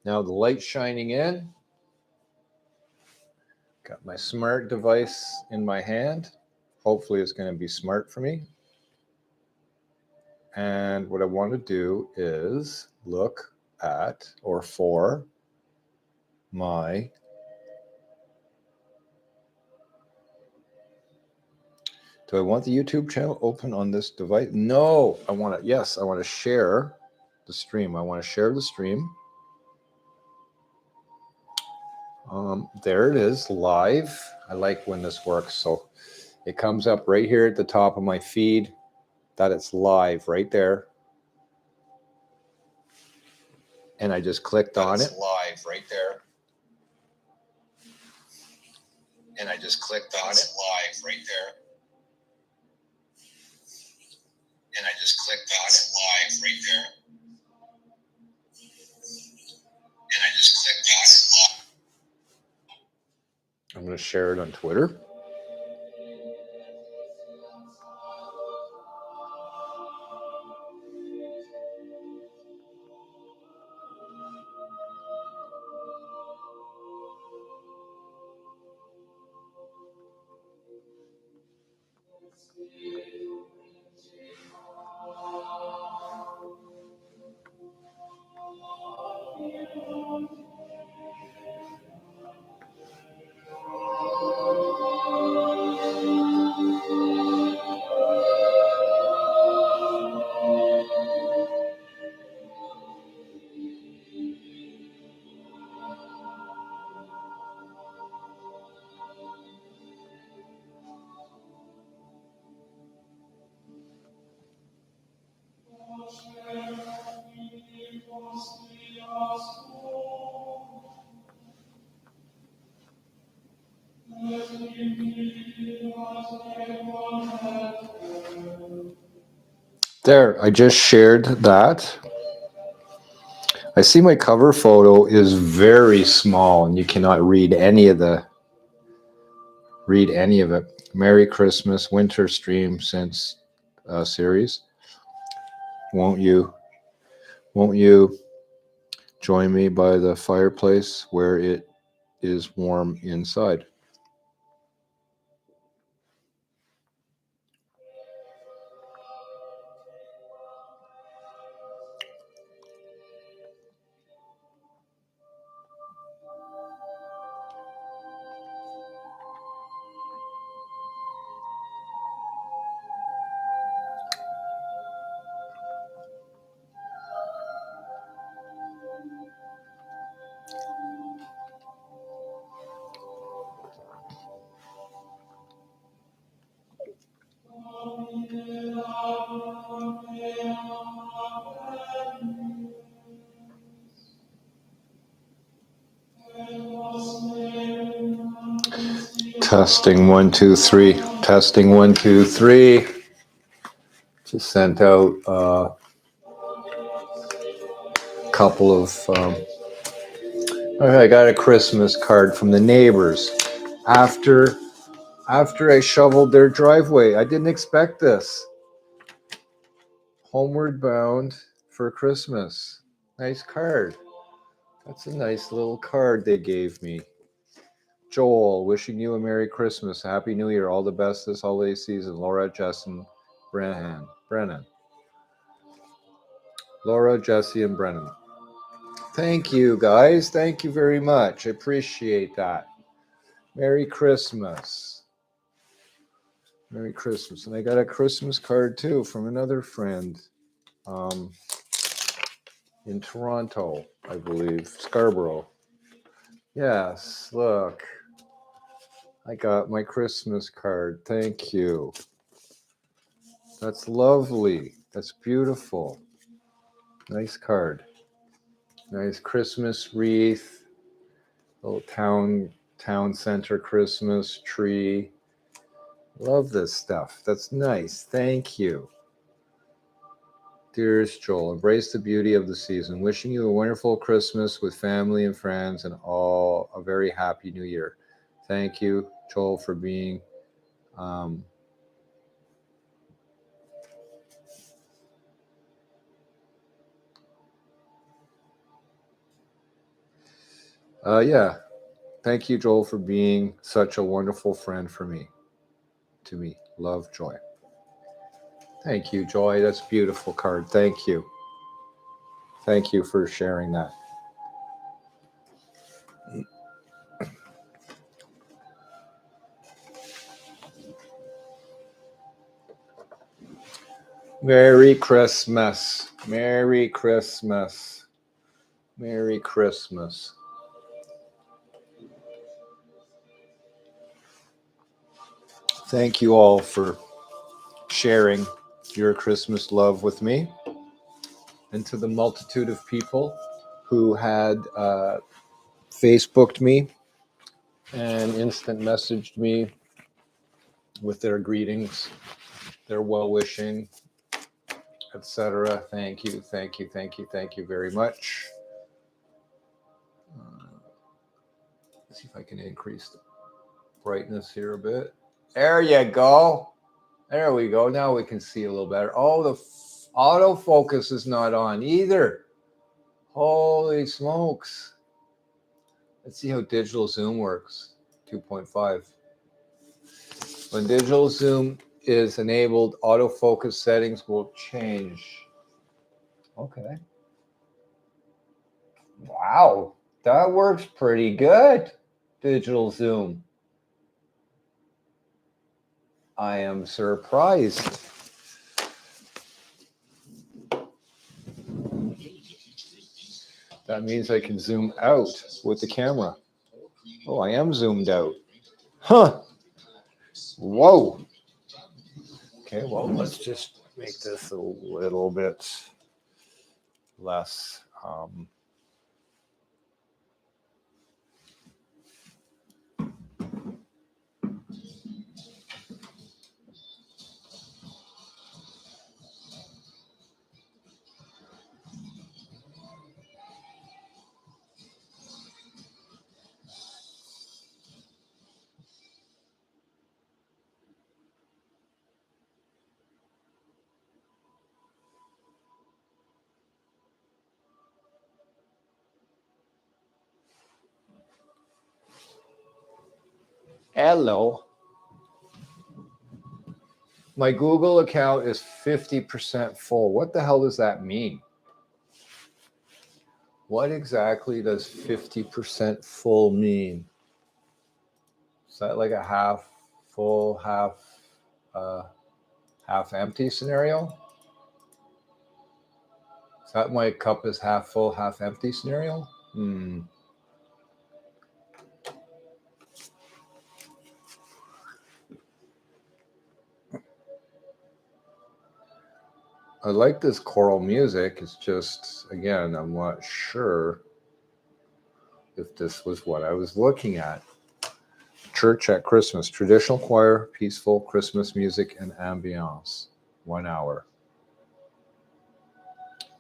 Now the light's shining in. Got my smart device in my hand. Hopefully it's going to be smart for me. And what I want to do is look at, or for, my do I want the YouTube channel open on this device? No, I want to share the stream. I want to share the stream. There it is, live. I like when this works. So it comes up right here at the top of my feed that it's live right there. And I just clicked on it. Live right there. And I just clicked on it. Live right there. And I just clicked on it. Live right there. And I just clicked on it. I'm going to share it on Twitter. There, I just shared that. I see my cover photo is very small and you cannot read any of it. Merry Christmas, Winter Stream Since series. Won't you join me by the fireplace where it is warm inside? Testing 1, 2, 3. Testing 1, 2, 3. Just sent out a couple of. I got a Christmas card from the neighbors after I shoveled their driveway. I didn't expect this. Homeward bound for Christmas. Nice card. That's a nice little card they gave me. Joel, wishing you a Merry Christmas, Happy New Year, all the best this holiday season. Laura, Justin, Brennan. Laura, Jesse, and Brennan. Thank you, guys. Thank you very much. I appreciate that. Merry Christmas. Merry Christmas. And I got a Christmas card, too, from another friend in Toronto, I believe. Scarborough. Yes, look. I got my Christmas card. Thank you. That's lovely. That's beautiful. Nice card. Nice Christmas wreath. Little town center Christmas tree. Love this stuff. That's nice. Thank you. Dearest Joel, embrace the beauty of the season. Wishing you a wonderful Christmas with family and friends and all a very happy new year. Thank you, Joel, for being yeah. Thank you, Joel, for being such a wonderful friend to me. Love, Joy. Thank you, Joy. That's a beautiful card. Thank you. Thank you for sharing that. Merry Christmas. Merry Christmas. Merry Christmas. Thank you all for sharing your Christmas love with me, and to the multitude of people who had Facebooked me and instant messaged me with their greetings, their well-wishing, etc. Thank you, thank you, thank you, thank you very much. Let's see if I can increase the brightness here a bit. There you go. There we go. Now we can see a little better. Oh, the autofocus is not on either. Holy smokes. Let's see how digital zoom works. 2.5. When digital zoom is enabled, autofocus settings will change. Okay. Wow, that works pretty good. Digital zoom. I am surprised. That means I can zoom out with the camera. Oh, I am zoomed out. Huh. Whoa. Okay, well, let's just make this a little bit less. Hello. My Google account is 50% full. What the hell does that mean? What exactly does 50% full mean? Is that like a half full, half empty scenario? Is that my cup is half full, half empty scenario? I like this choral music. It's just, again, I'm not sure if this was what I was looking at. church at Christmas. Traditional choir, peaceful Christmas music and ambiance. 1 hour.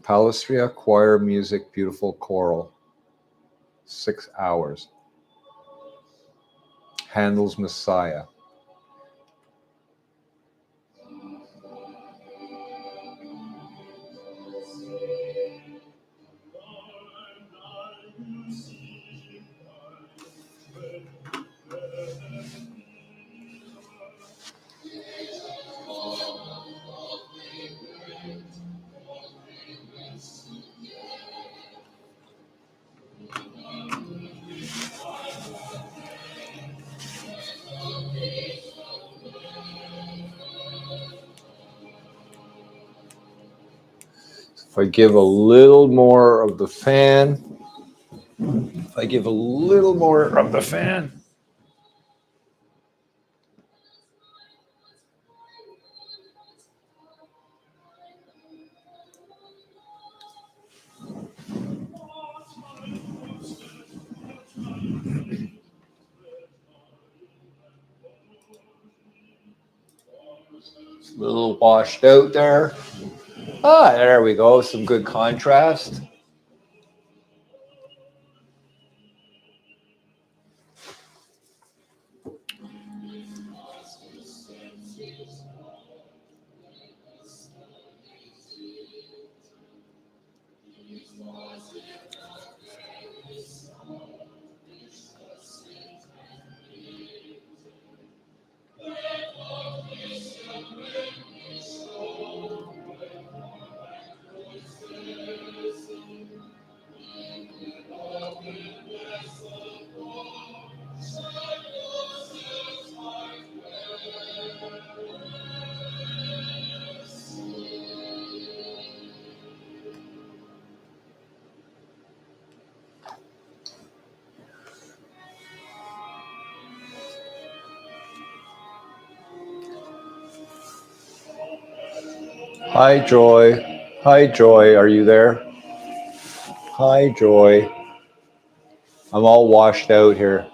Palestria choir music, beautiful choral. 6 hours. Handel's Messiah. If I give a little more of the fan, it's a little washed out there. There we go. Some good contrast. Hi, Joy. Hi, Joy. Are you there? Hi, Joy. I'm all washed out here.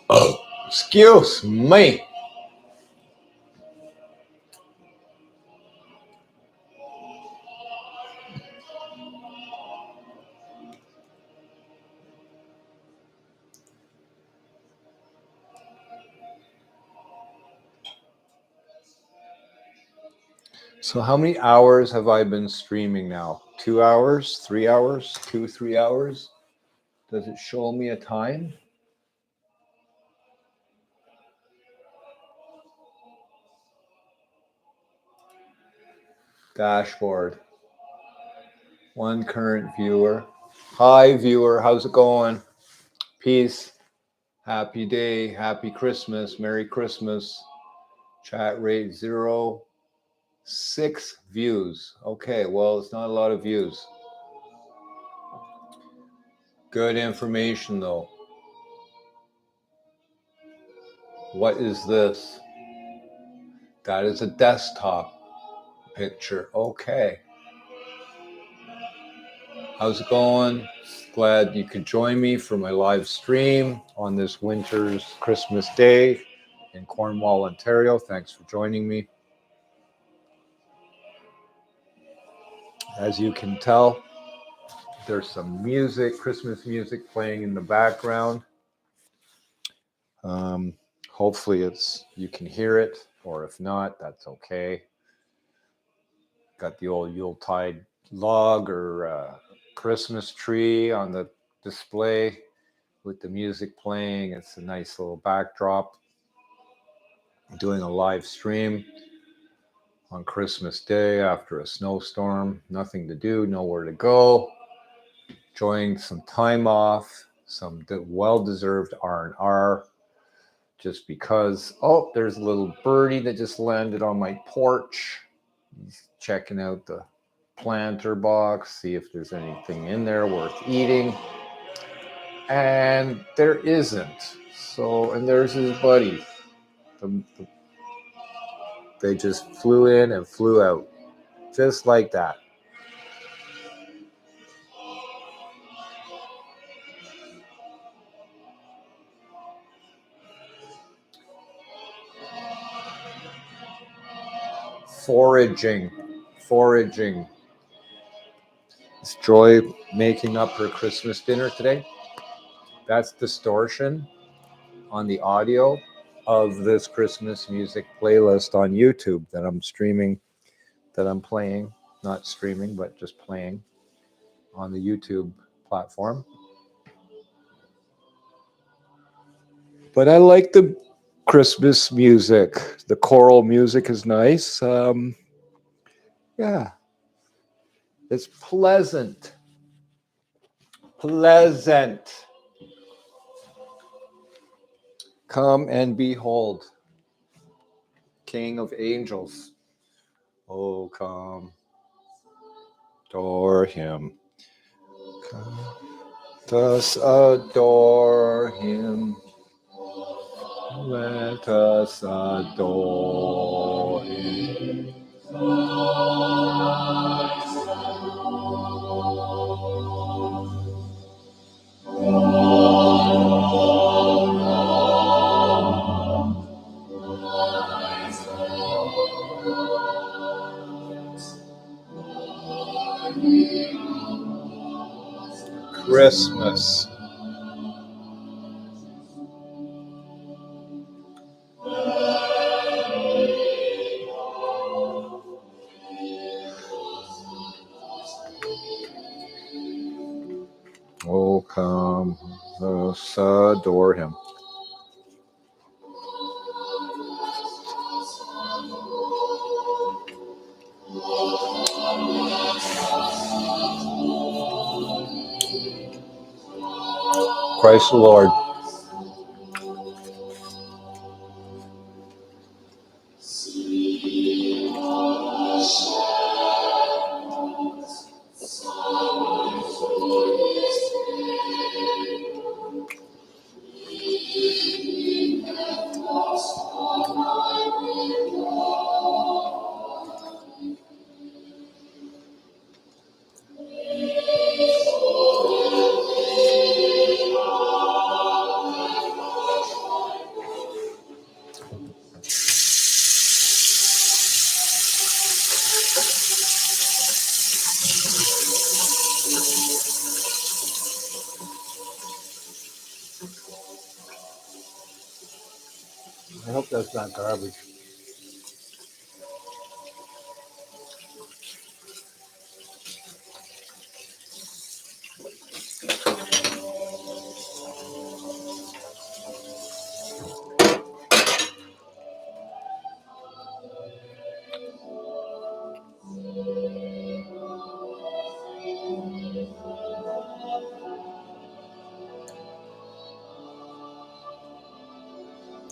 Oh, excuse me. So how many hours have I been streaming now? 2 hours? 3 hours? 3 hours? Does it show me a time? Dashboard. One current viewer. Hi, viewer. How's it going? Peace. Happy day. Happy Christmas. Merry Christmas. Chat rate 0. 6 views. Okay, well, it's not a lot of views. Good information, though. What is this? That is a desktop picture. Okay. How's it going? Glad you could join me for my live stream on this winter's Christmas day in Cornwall, Ontario. Thanks for joining me. As you can tell, there's some music, Christmas music playing in the background. Hopefully you can hear it, or if not, that's okay. Got the old Yuletide log or Christmas tree on the display with the music playing. It's a nice little backdrop. I'm doing a live stream on Christmas Day after a snowstorm. Nothing to do, nowhere to go. Enjoying some time off, some well-deserved R&R. Just because, oh, there's a little birdie that just landed on my porch. He's checking out the planter box, see if there's anything in there worth eating. And there isn't. So, and there's his buddy. They just flew in and flew out. Just like that. Foraging. Is Joy making up her Christmas dinner today? That's distortion on the audio of this Christmas music playlist on YouTube that I'm streaming, that I'm playing, not streaming, but just playing on the YouTube platform. But I like the Christmas music. The choral music is nice. Yeah. It's pleasant. Come and behold, King of angels. Oh, come, adore him. Come, let us adore him. Let us adore him. Christmas. Oh, come, let us adore him. Christ the Lord. I hope that's not garbage.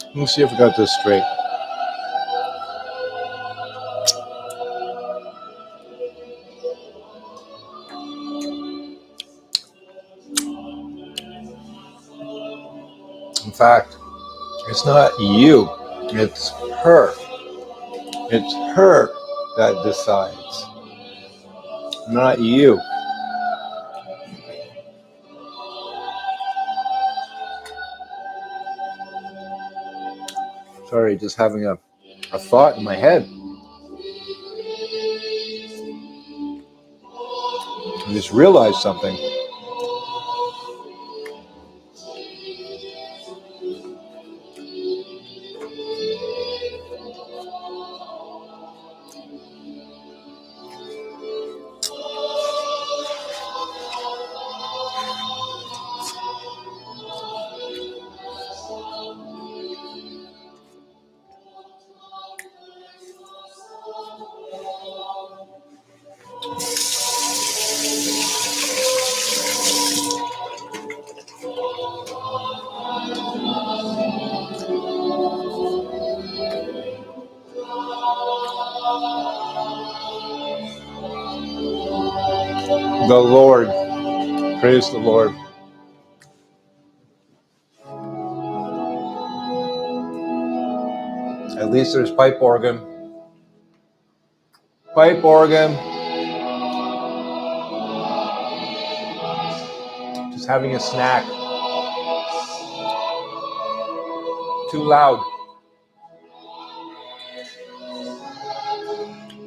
Let me see if I got this straight. In fact, it's not you, it's her. It's her that decides, not you. Sorry, just having a thought in my head. I just realized something. The Lord. Praise the Lord. At least there's pipe organ. Pipe organ. Just having a snack. Too loud.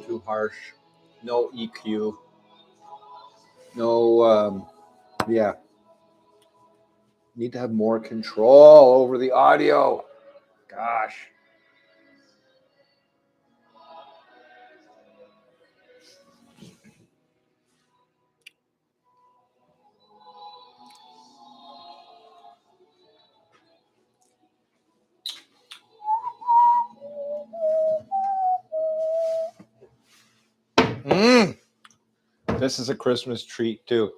Too harsh. No EQ. No, yeah. Need to have more control over the audio. Gosh. This is a Christmas treat too.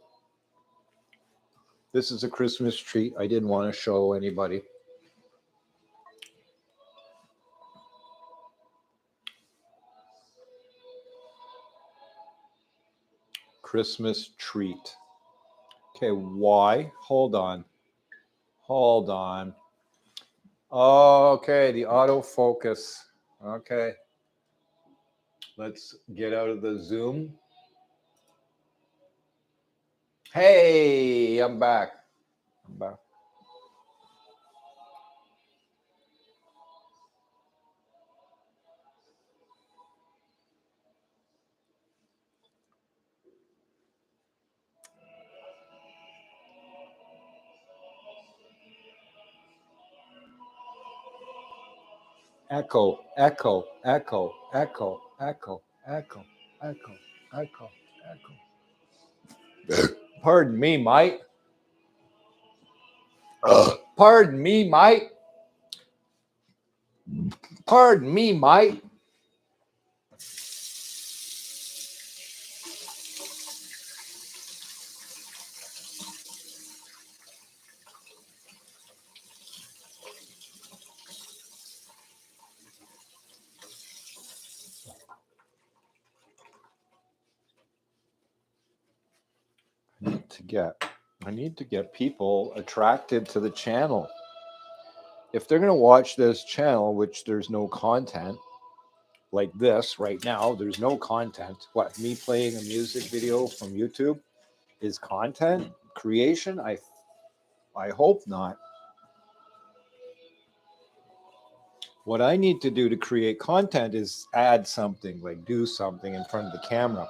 This is a Christmas treat I didn't want to show anybody. Christmas treat. Okay, why? Hold on. Okay, the autofocus. Okay. Let's get out of the Zoom. Hey, I'm back. Echo. Pardon me, mate. Pardon me, mate. Pardon me, mate. I need to get people attracted to the channel. If they're going to watch this channel, which there's no content, like this right now, there's no content. What, me playing a music video from YouTube is content creation? I hope not. What I need to do to create content is add something, like do something in front of the camera.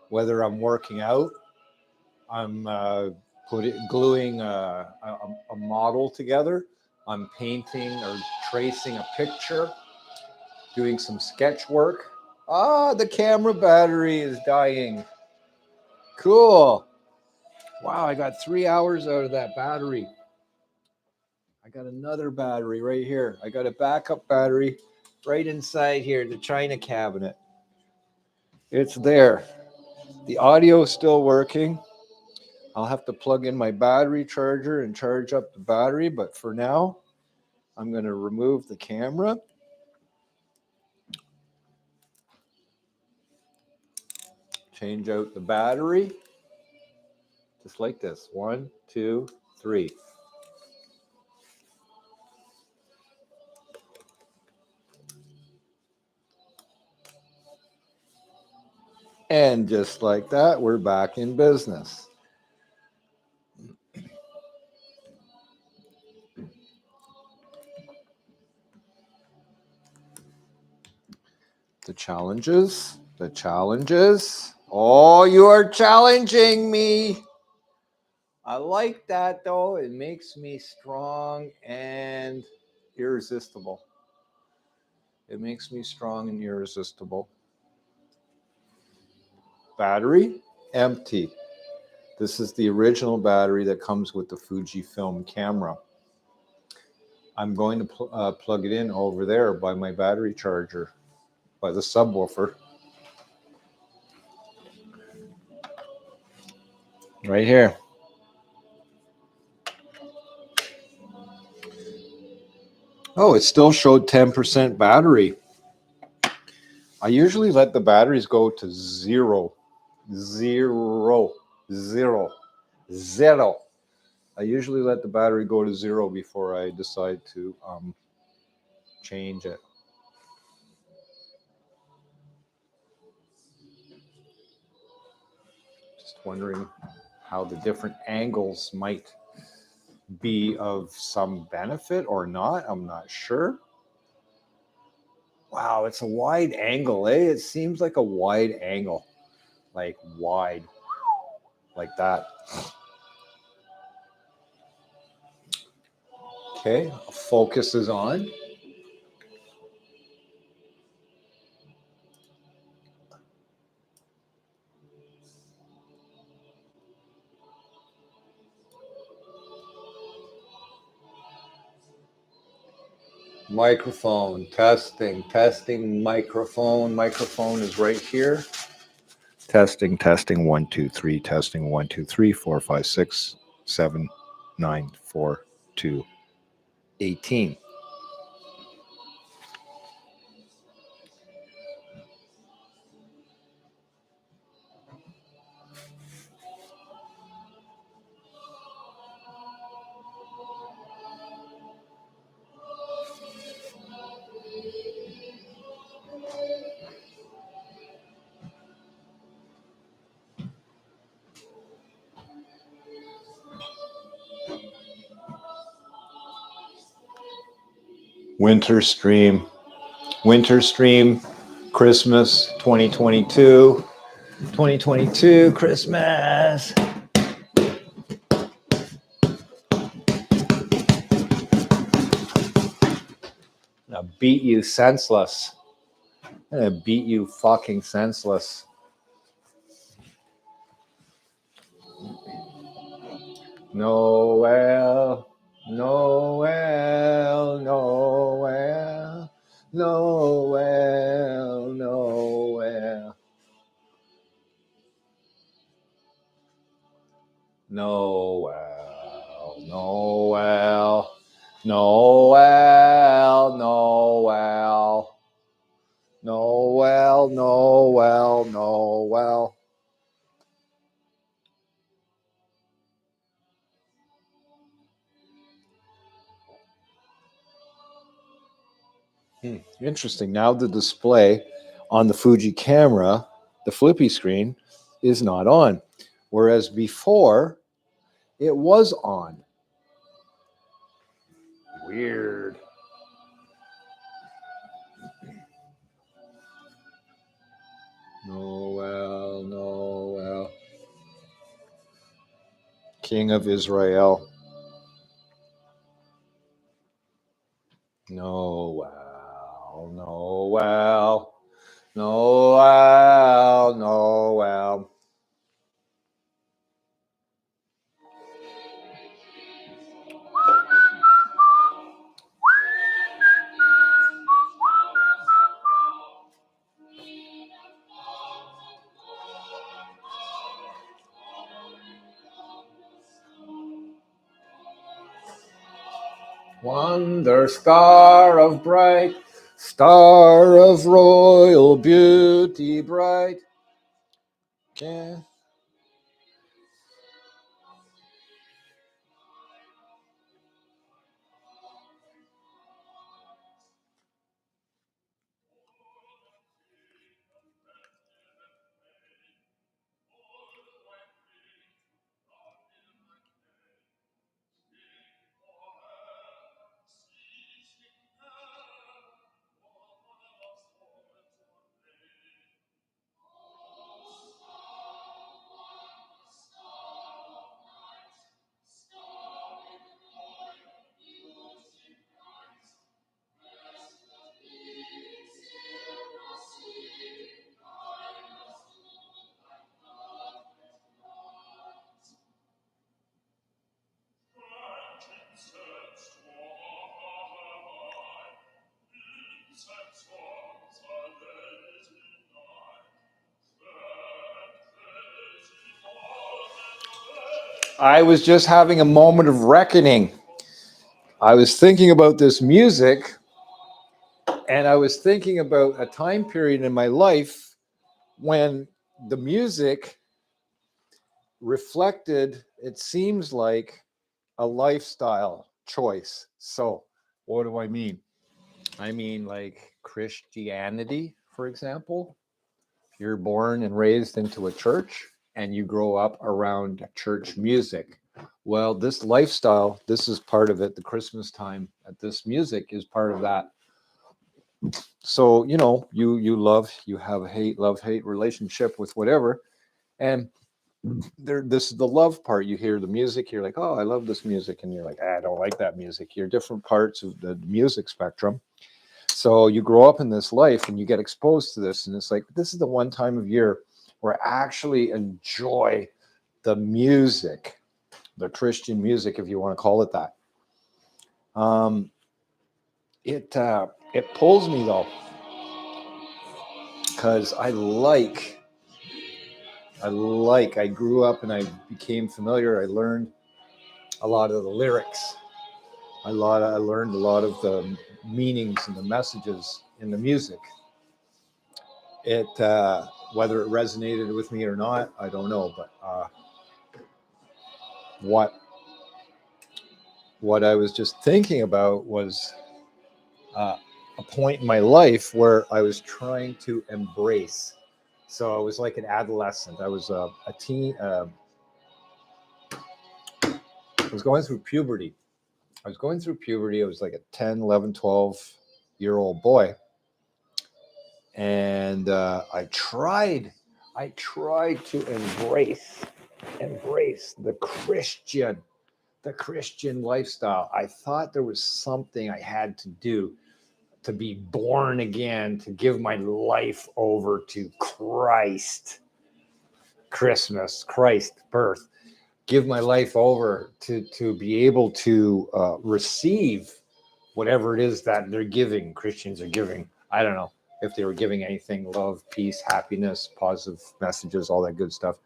Whether I'm working out, I'm gluing a model together, I'm painting or tracing a picture, doing some sketch work. The camera battery is dying. Cool. Wow, I got 3 hours out of that battery. I got another battery right here. I got a backup battery right inside here, the China cabinet. It's there. The audio is still working. I'll have to plug in my battery charger and charge up the battery, but for now, I'm going to remove the camera. Change out the battery. Just like this. 1, 2, 3. And just like that, we're back in business. The challenges. Oh, you are challenging me. I like that though. It makes me strong and irresistible. It makes me strong and irresistible. Battery, empty. This is the original battery that comes with the Fujifilm camera. I'm going to plug it in over there by my battery charger, by the subwoofer. Right here. Oh, it still showed 10% battery. I usually let the batteries go to zero. I usually let the battery go to zero before I decide to change it. wondering how the different angles might be of some benefit or not. I'm not sure. Wow, it's a wide angle, eh? It seems like a wide angle, like wide, like that. Okay, focus is on. Microphone, testing, microphone. Microphone is right here. Testing, 1, 2, 3, testing, 1, 2, 3, 4, 5, 6, 7, 9, 4, 2, 18. Winter stream, Christmas 2022, Christmas. I'll beat you senseless. I'm gonna beat you fucking senseless. Noel, Noel, Noel, Noel, Noel. Noel, Noel, Noel, Noel, Noel, Noel, Noel. Interesting. Now the display on the Fuji camera, the flippy screen, is not on, whereas before it was on. Weird. Noel, Noel, King of Israel. Noel, Noel, Noel, Noel. Wonder star of bright, star of royal beauty bright. Yeah. I was just having a moment of reckoning. I was thinking about this music, and I was thinking about a time period in my life when the music reflected, it seems like, a lifestyle choice. So, what do I mean? I mean, like Christianity, for example. If you're born and raised into a church, and you grow up around church music. Well, this lifestyle, this is part of it. The Christmas time at this music is part of that. So, you have a love hate relationship with whatever. And this is the love part. You hear the music, you're like, oh, I love this music. And you're like, I don't like that music. You're different parts of the music spectrum. So you grow up in this life and you get exposed to this. And it's like, this is the one time of year where I actually enjoy the music, the Christian music, if you want to call it that. It pulls me though, because I grew up and I became familiar. I learned a lot of the lyrics. I learned a lot of the meanings and the messages in the music. It whether it resonated with me or not, I don't know. But what I was just thinking about was a point in my life where I was trying to embrace. So I was like an adolescent. I was a teen. I was going through puberty. I was like a 10, 11, 12-year-old boy. And I tried to embrace the Christian lifestyle. I thought there was something I had to do to be born again, to give my life over to Christ, Christmas, Christ birth, give my life over to be able to receive whatever it is that they're giving, Christians are giving. I don't know if they were giving anything, love, peace, happiness, positive messages, all that good stuff.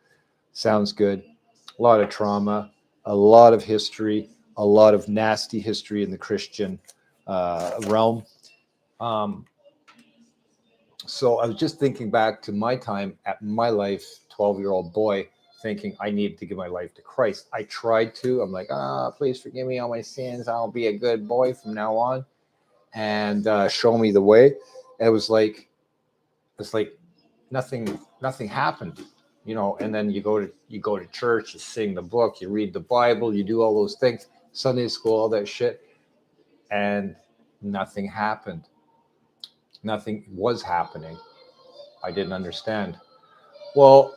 Sounds good. A lot of trauma, a lot of history, a lot of nasty history in the Christian realm. So I was just thinking back to my time at my life, 12-year-old boy, thinking I needed to give my life to Christ. I tried to. I'm like, please forgive me all my sins. I'll be a good boy from now on, and show me the way. And it's like nothing happened, And then you go to church, you sing the book, you read the Bible, you do all those things, Sunday school, all that shit, and nothing happened. Nothing was happening. I didn't understand. Well,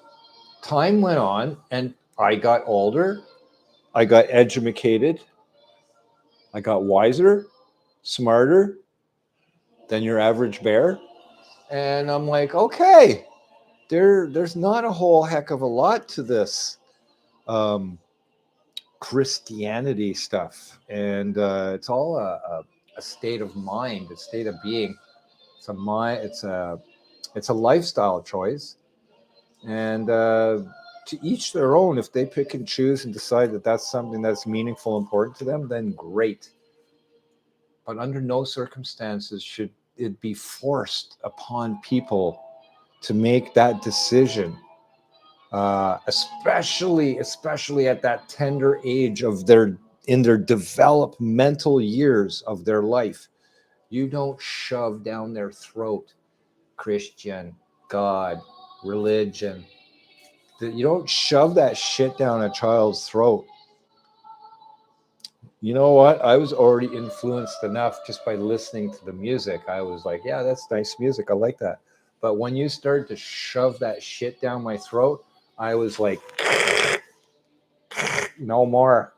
time went on and I got older. I got educated. I got wiser, smarter than your average bear. And I'm like, okay, there's not a whole heck of a lot to this Christianity stuff. And it's all a state of mind, a state of being. It's a lifestyle choice. And to each their own. If they pick and choose and decide that that's something that's meaningful, important to them, then great. But under no circumstances should it be forced upon people to make that decision, especially at that tender age of in their developmental years of their life. You don't shove down their throat Christian, God, religion. You don't shove that shit down a child's throat. You know what? I was already influenced enough just by listening to the music. I was like, yeah, that's nice music. I like that. But when you started to shove that shit down my throat, I was like, no more.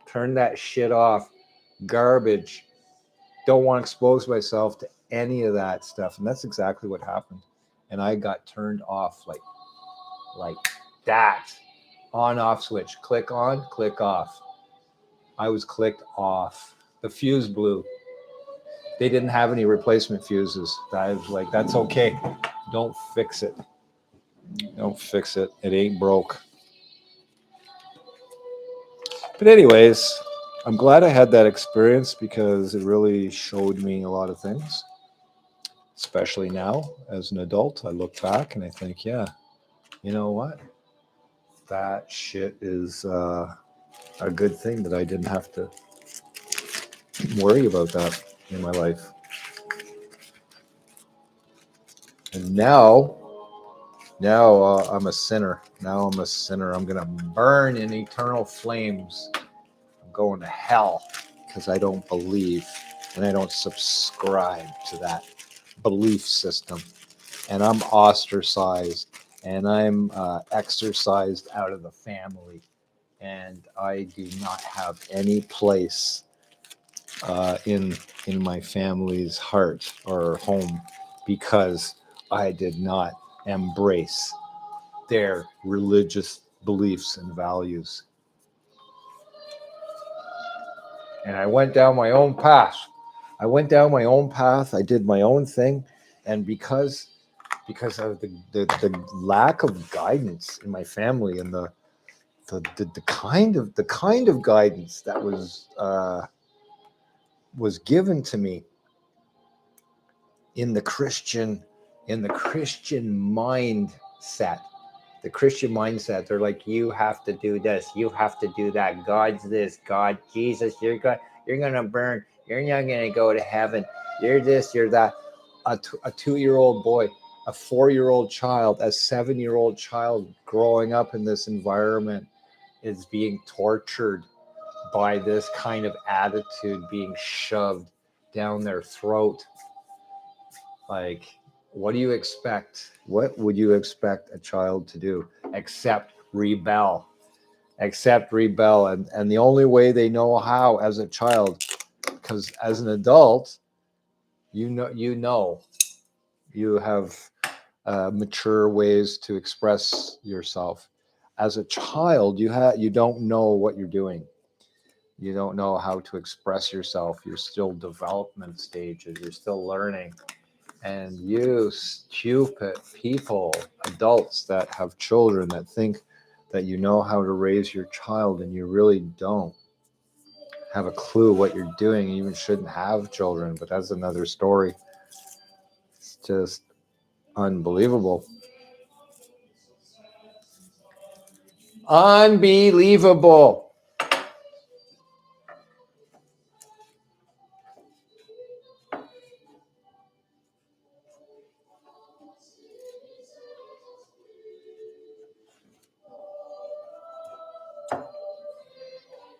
Turn that shit off. Garbage. Don't want to expose myself to any of that stuff. And that's exactly what happened. And I got turned off like that. On off switch. Click on, click off. I was clicked off. The fuse blew. They didn't have any replacement fuses. I was like, that's okay. Don't fix it. Don't fix it. It ain't broke. But anyways, I'm glad I had that experience because it really showed me a lot of things. Especially now as an adult, I look back and I think, yeah, you know what? That shit is a good thing that I didn't have to worry about that in my life. And now Now I'm a sinner. Now I'm a sinner. I'm going to burn in eternal flames. I'm going to hell because I don't believe and I don't subscribe to that belief system. And I'm ostracized and I'm exorcised out of the family. And I do not have any place in my family's heart or home because I did not embrace their religious beliefs and values. And I went down my own path. I went down my own path. I did my own thing. And because of the lack of guidance in my family and the kind of guidance that was given to me in the Christian mindset. The Christian mindset, they're like, you have to do this, you have to do that. God's this, God, Jesus, you're gonna burn. You're not gonna go to heaven. You're this, you're that. A 2-year-old boy, a 4-year-old child, a 7-year-old child growing up in this environment is being tortured by this kind of attitude being shoved down their throat. Like, what do you expect? What would you expect a child to do except rebel? Except rebel. And the only way they know how as a child, because as an adult, you have mature ways to express yourself. As a child, you don't know what you're doing. You don't know how to express yourself. You're still development stages. You're still learning. And you stupid people, adults that have children that think that you know how to raise your child and you really don't have a clue what you're doing. You even shouldn't have children, but that's another story. It's just unbelievable. Unbelievable.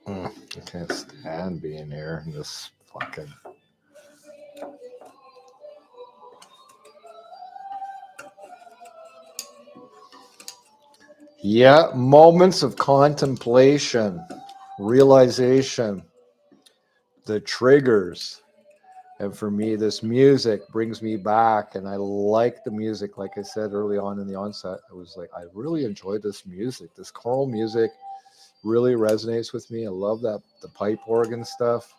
I can't stand being here in this fucking. Yeah, moments of contemplation, realization, the triggers. And for me, this music brings me back, and I like the music. Like I said early on in the onset, I was like, I really enjoy this music. This choral music really resonates with me. I love that the pipe organ stuff.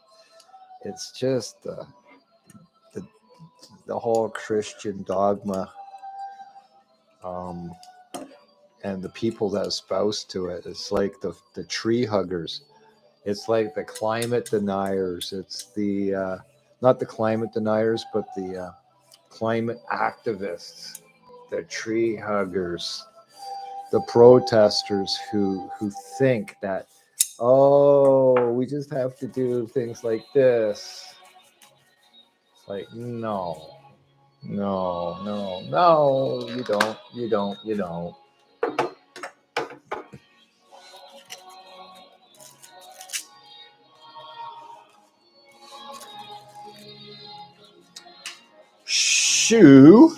It's just the, the whole Christian dogma, um, and the people that espouse to it. It's like the tree huggers. It's like the climate deniers. It's the not the climate deniers, but the climate activists, the tree huggers, the protesters who think that, oh, we just have to do things like this. It's like, no, you don't. Shoo.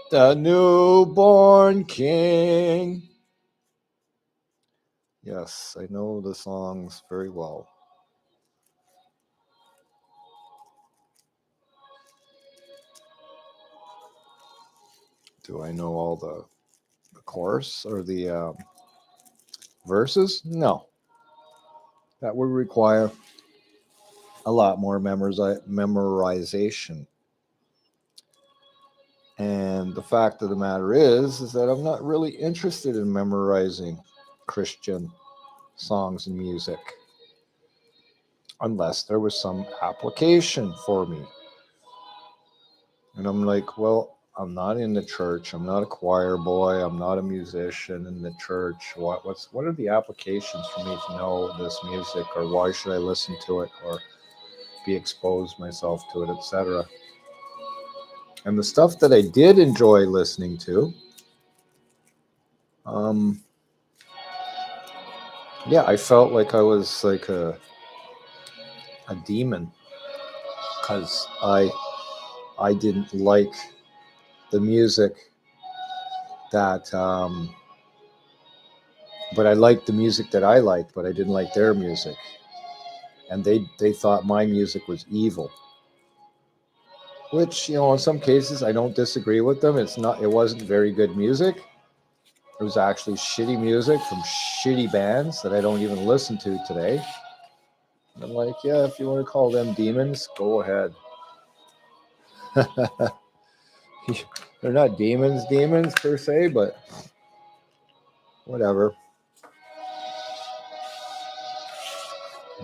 The newborn king. Yes, I know the songs very well. Do I know all the chorus or the verses? No. That would require a lot more memorization. And And the fact of the matter is that I'm not really interested in memorizing Christian songs and music unless there was some application for me. And I'm like, well, I'm not in the church. I'm not a choir boy. I'm not a musician in the church. What are the applications for me to know this music, or why should I listen to it, or be exposed myself to it, etc. And the stuff that I did enjoy listening to, yeah, I felt like I was like a demon, because I didn't like the music that but I liked the music that I liked, but I didn't like their music. And they thought my music was evil. Which, in some cases I don't disagree with them. It wasn't very good music. It was actually shitty music from shitty bands that I don't even listen to today. And I'm like, yeah, if you want to call them demons, go ahead. They're not demons per se, but whatever.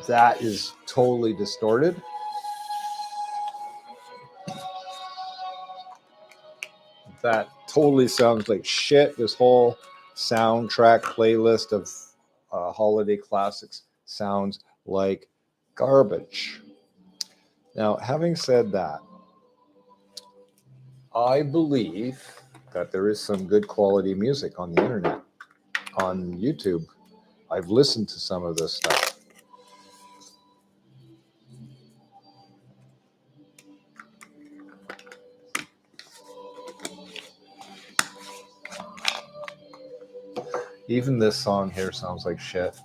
That is totally distorted. That totally sounds like shit. This whole soundtrack playlist of holiday classics sounds like garbage. Now, having said that, I believe that there is some good quality music on the internet, on YouTube. I've listened to some of this stuff. Even this song here sounds like shit.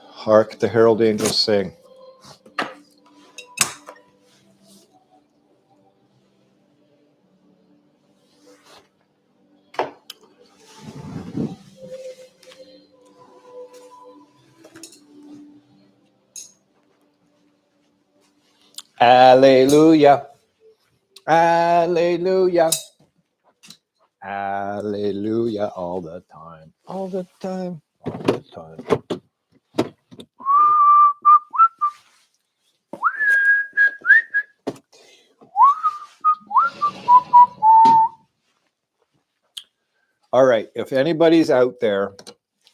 Hark the Herald Angels Sing. Alleluia. Alleluia. Alleluia all the time. All the time. All the time. All right. If anybody's out there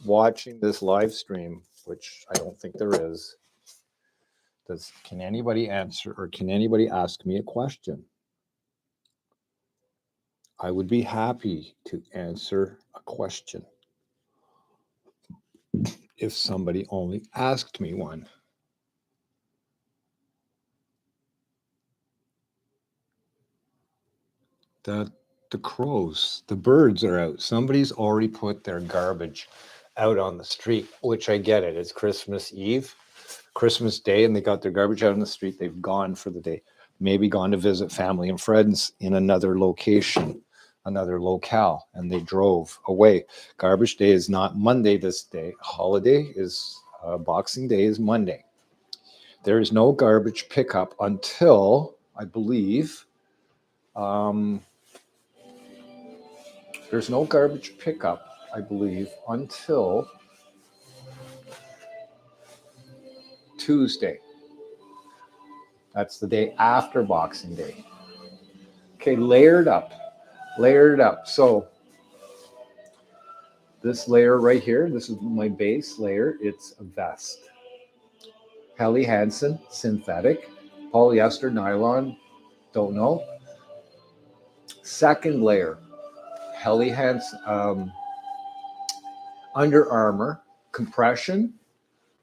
watching this live stream, which I don't think there is, can anybody answer, or can anybody ask me a question? I would be happy to answer a question if somebody only asked me one. The crows, the birds are out. Somebody's already put their garbage out on the street, which I get it. It's Christmas Eve, Christmas Day, and they got their garbage out on the street. They've gone for the day, maybe gone to visit family and friends in another location, another locale, and they drove away. Garbage Day is not Monday this day. Holiday is Boxing Day is Monday. There is no garbage pickup until, I believe, there's no garbage pickup, I believe, until Tuesday. That's the day after Boxing Day. Okay, layered up. So this layer right here, this is my base layer. It's a vest. Helly Hansen, synthetic. Polyester, nylon, don't know. Second layer, Helly Hansen, Under Armour, compression,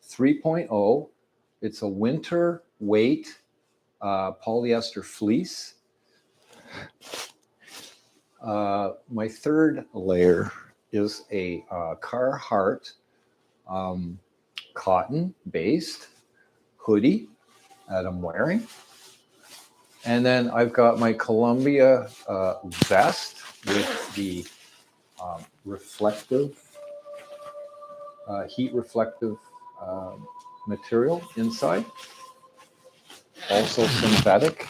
3.0. It's a winter weight polyester fleece. My third layer is a Carhartt cotton-based hoodie that I'm wearing. And then I've got my Columbia vest with the reflective, heat reflective material inside. also synthetic.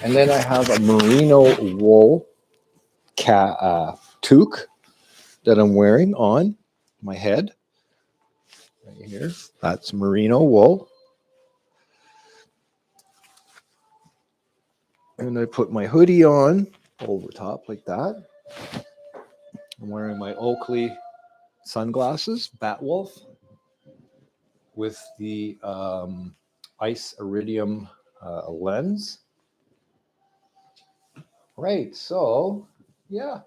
And then I have a merino wool toque that I'm wearing on my head right here. That's merino wool. And I put my hoodie on over top like that. I'm wearing my Oakley sunglasses, Batwolf, with the ice iridium lens. Right, so yeah,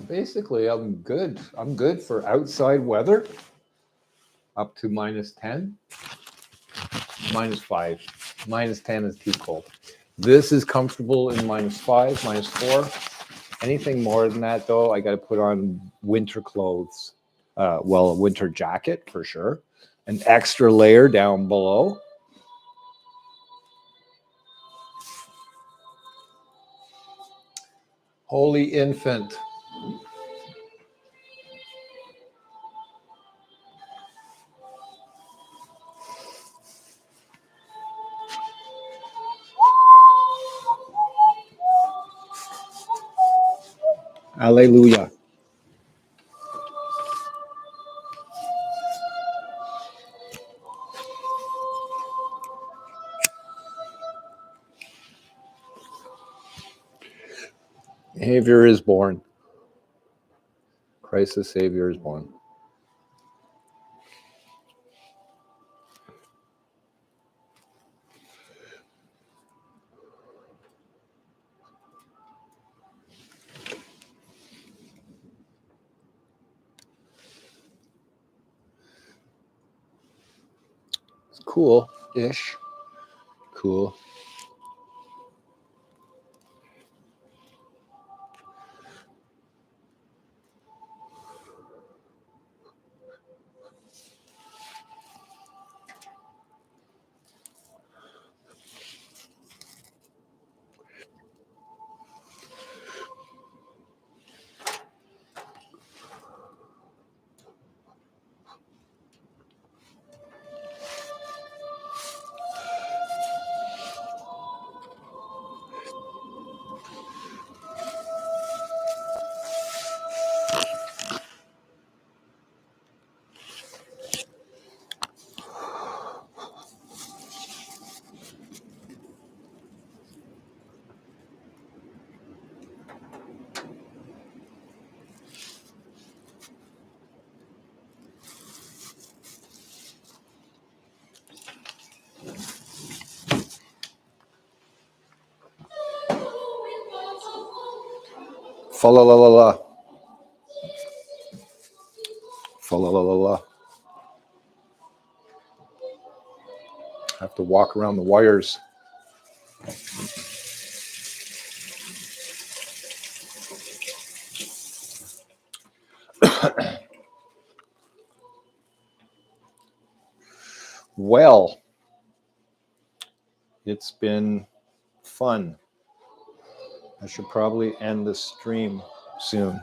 basically I'm good. I'm good for outside weather up to -10, -5. -10 is too cold. This is comfortable in -5, -4. Anything more than that, though, I got to put on winter clothes. Well, a winter jacket for sure. An extra layer down below. Holy infant. Alleluia. Savior is born. Christ the Savior is born. It's cool-ish. Cool. Fa la la la la. Fa la la la la. Have to walk around the wires. Well, it's been fun. I should probably end the stream soon.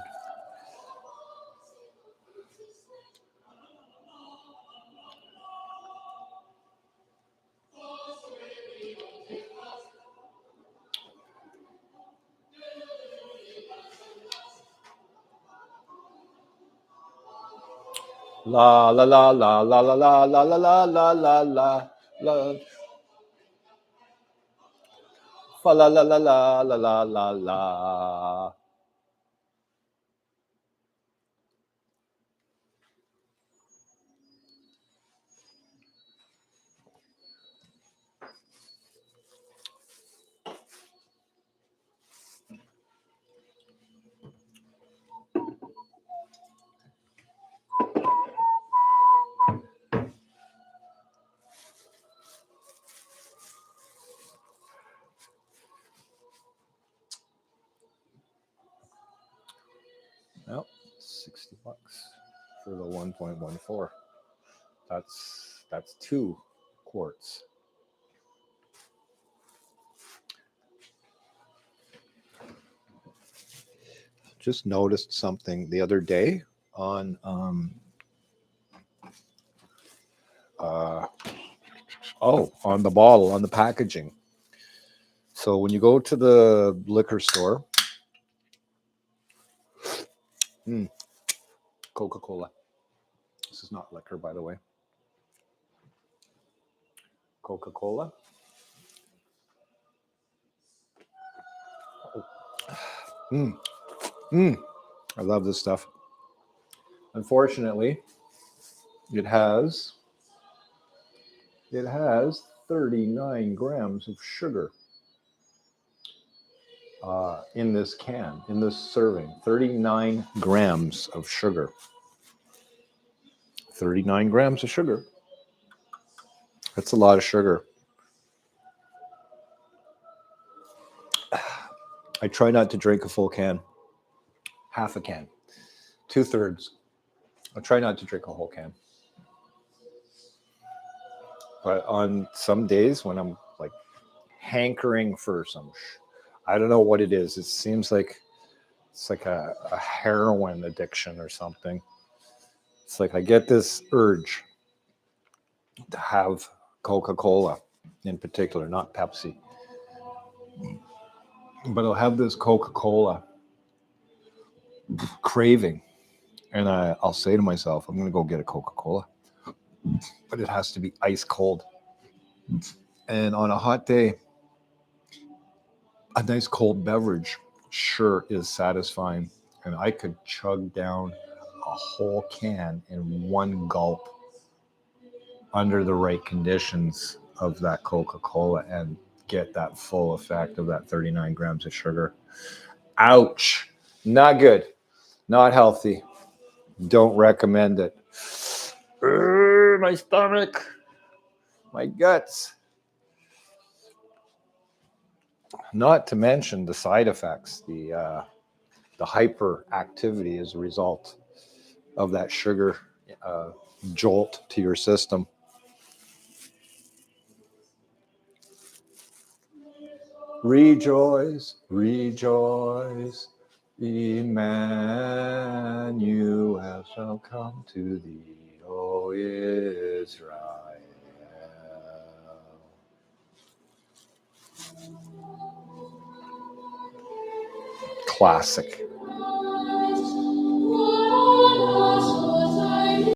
La la la la la la la la la la la la la la. Fa la la la la la la la la. Well, $60 for the 1.14. That's 2 quarts. Just noticed something the other day on on the bottle, on the packaging. So when you go to the liquor store, Coca-Cola. This is not liquor, by the way. Coca-Cola. I love this stuff. Unfortunately, it has 39 grams of sugar in this can, in this serving. 39 grams of sugar. 39 grams of sugar. That's a lot of sugar. I try not to drink a full can. Half a can. 2/3. I try not to drink a whole can. But on some days when I'm like hankering for some, I don't know what it is. It seems like it's like a heroin addiction or something. It's like I get this urge to have Coca-Cola in particular, not Pepsi. But I'll have this Coca-Cola craving. And I'll say to myself, I'm going to go get a Coca-Cola. But it has to be ice cold. And on a hot day, a nice cold beverage sure is satisfying. And I could chug down a whole can in one gulp under the right conditions of that Coca-Cola and get that full effect of that 39 grams of sugar. Ouch. Not good. Not healthy. Don't recommend it. My stomach. My guts. Not to mention the side effects, the hyperactivity as a result of that sugar jolt to your system. Rejoice, rejoice, Emmanuel shall come to thee, O Israel. Classic.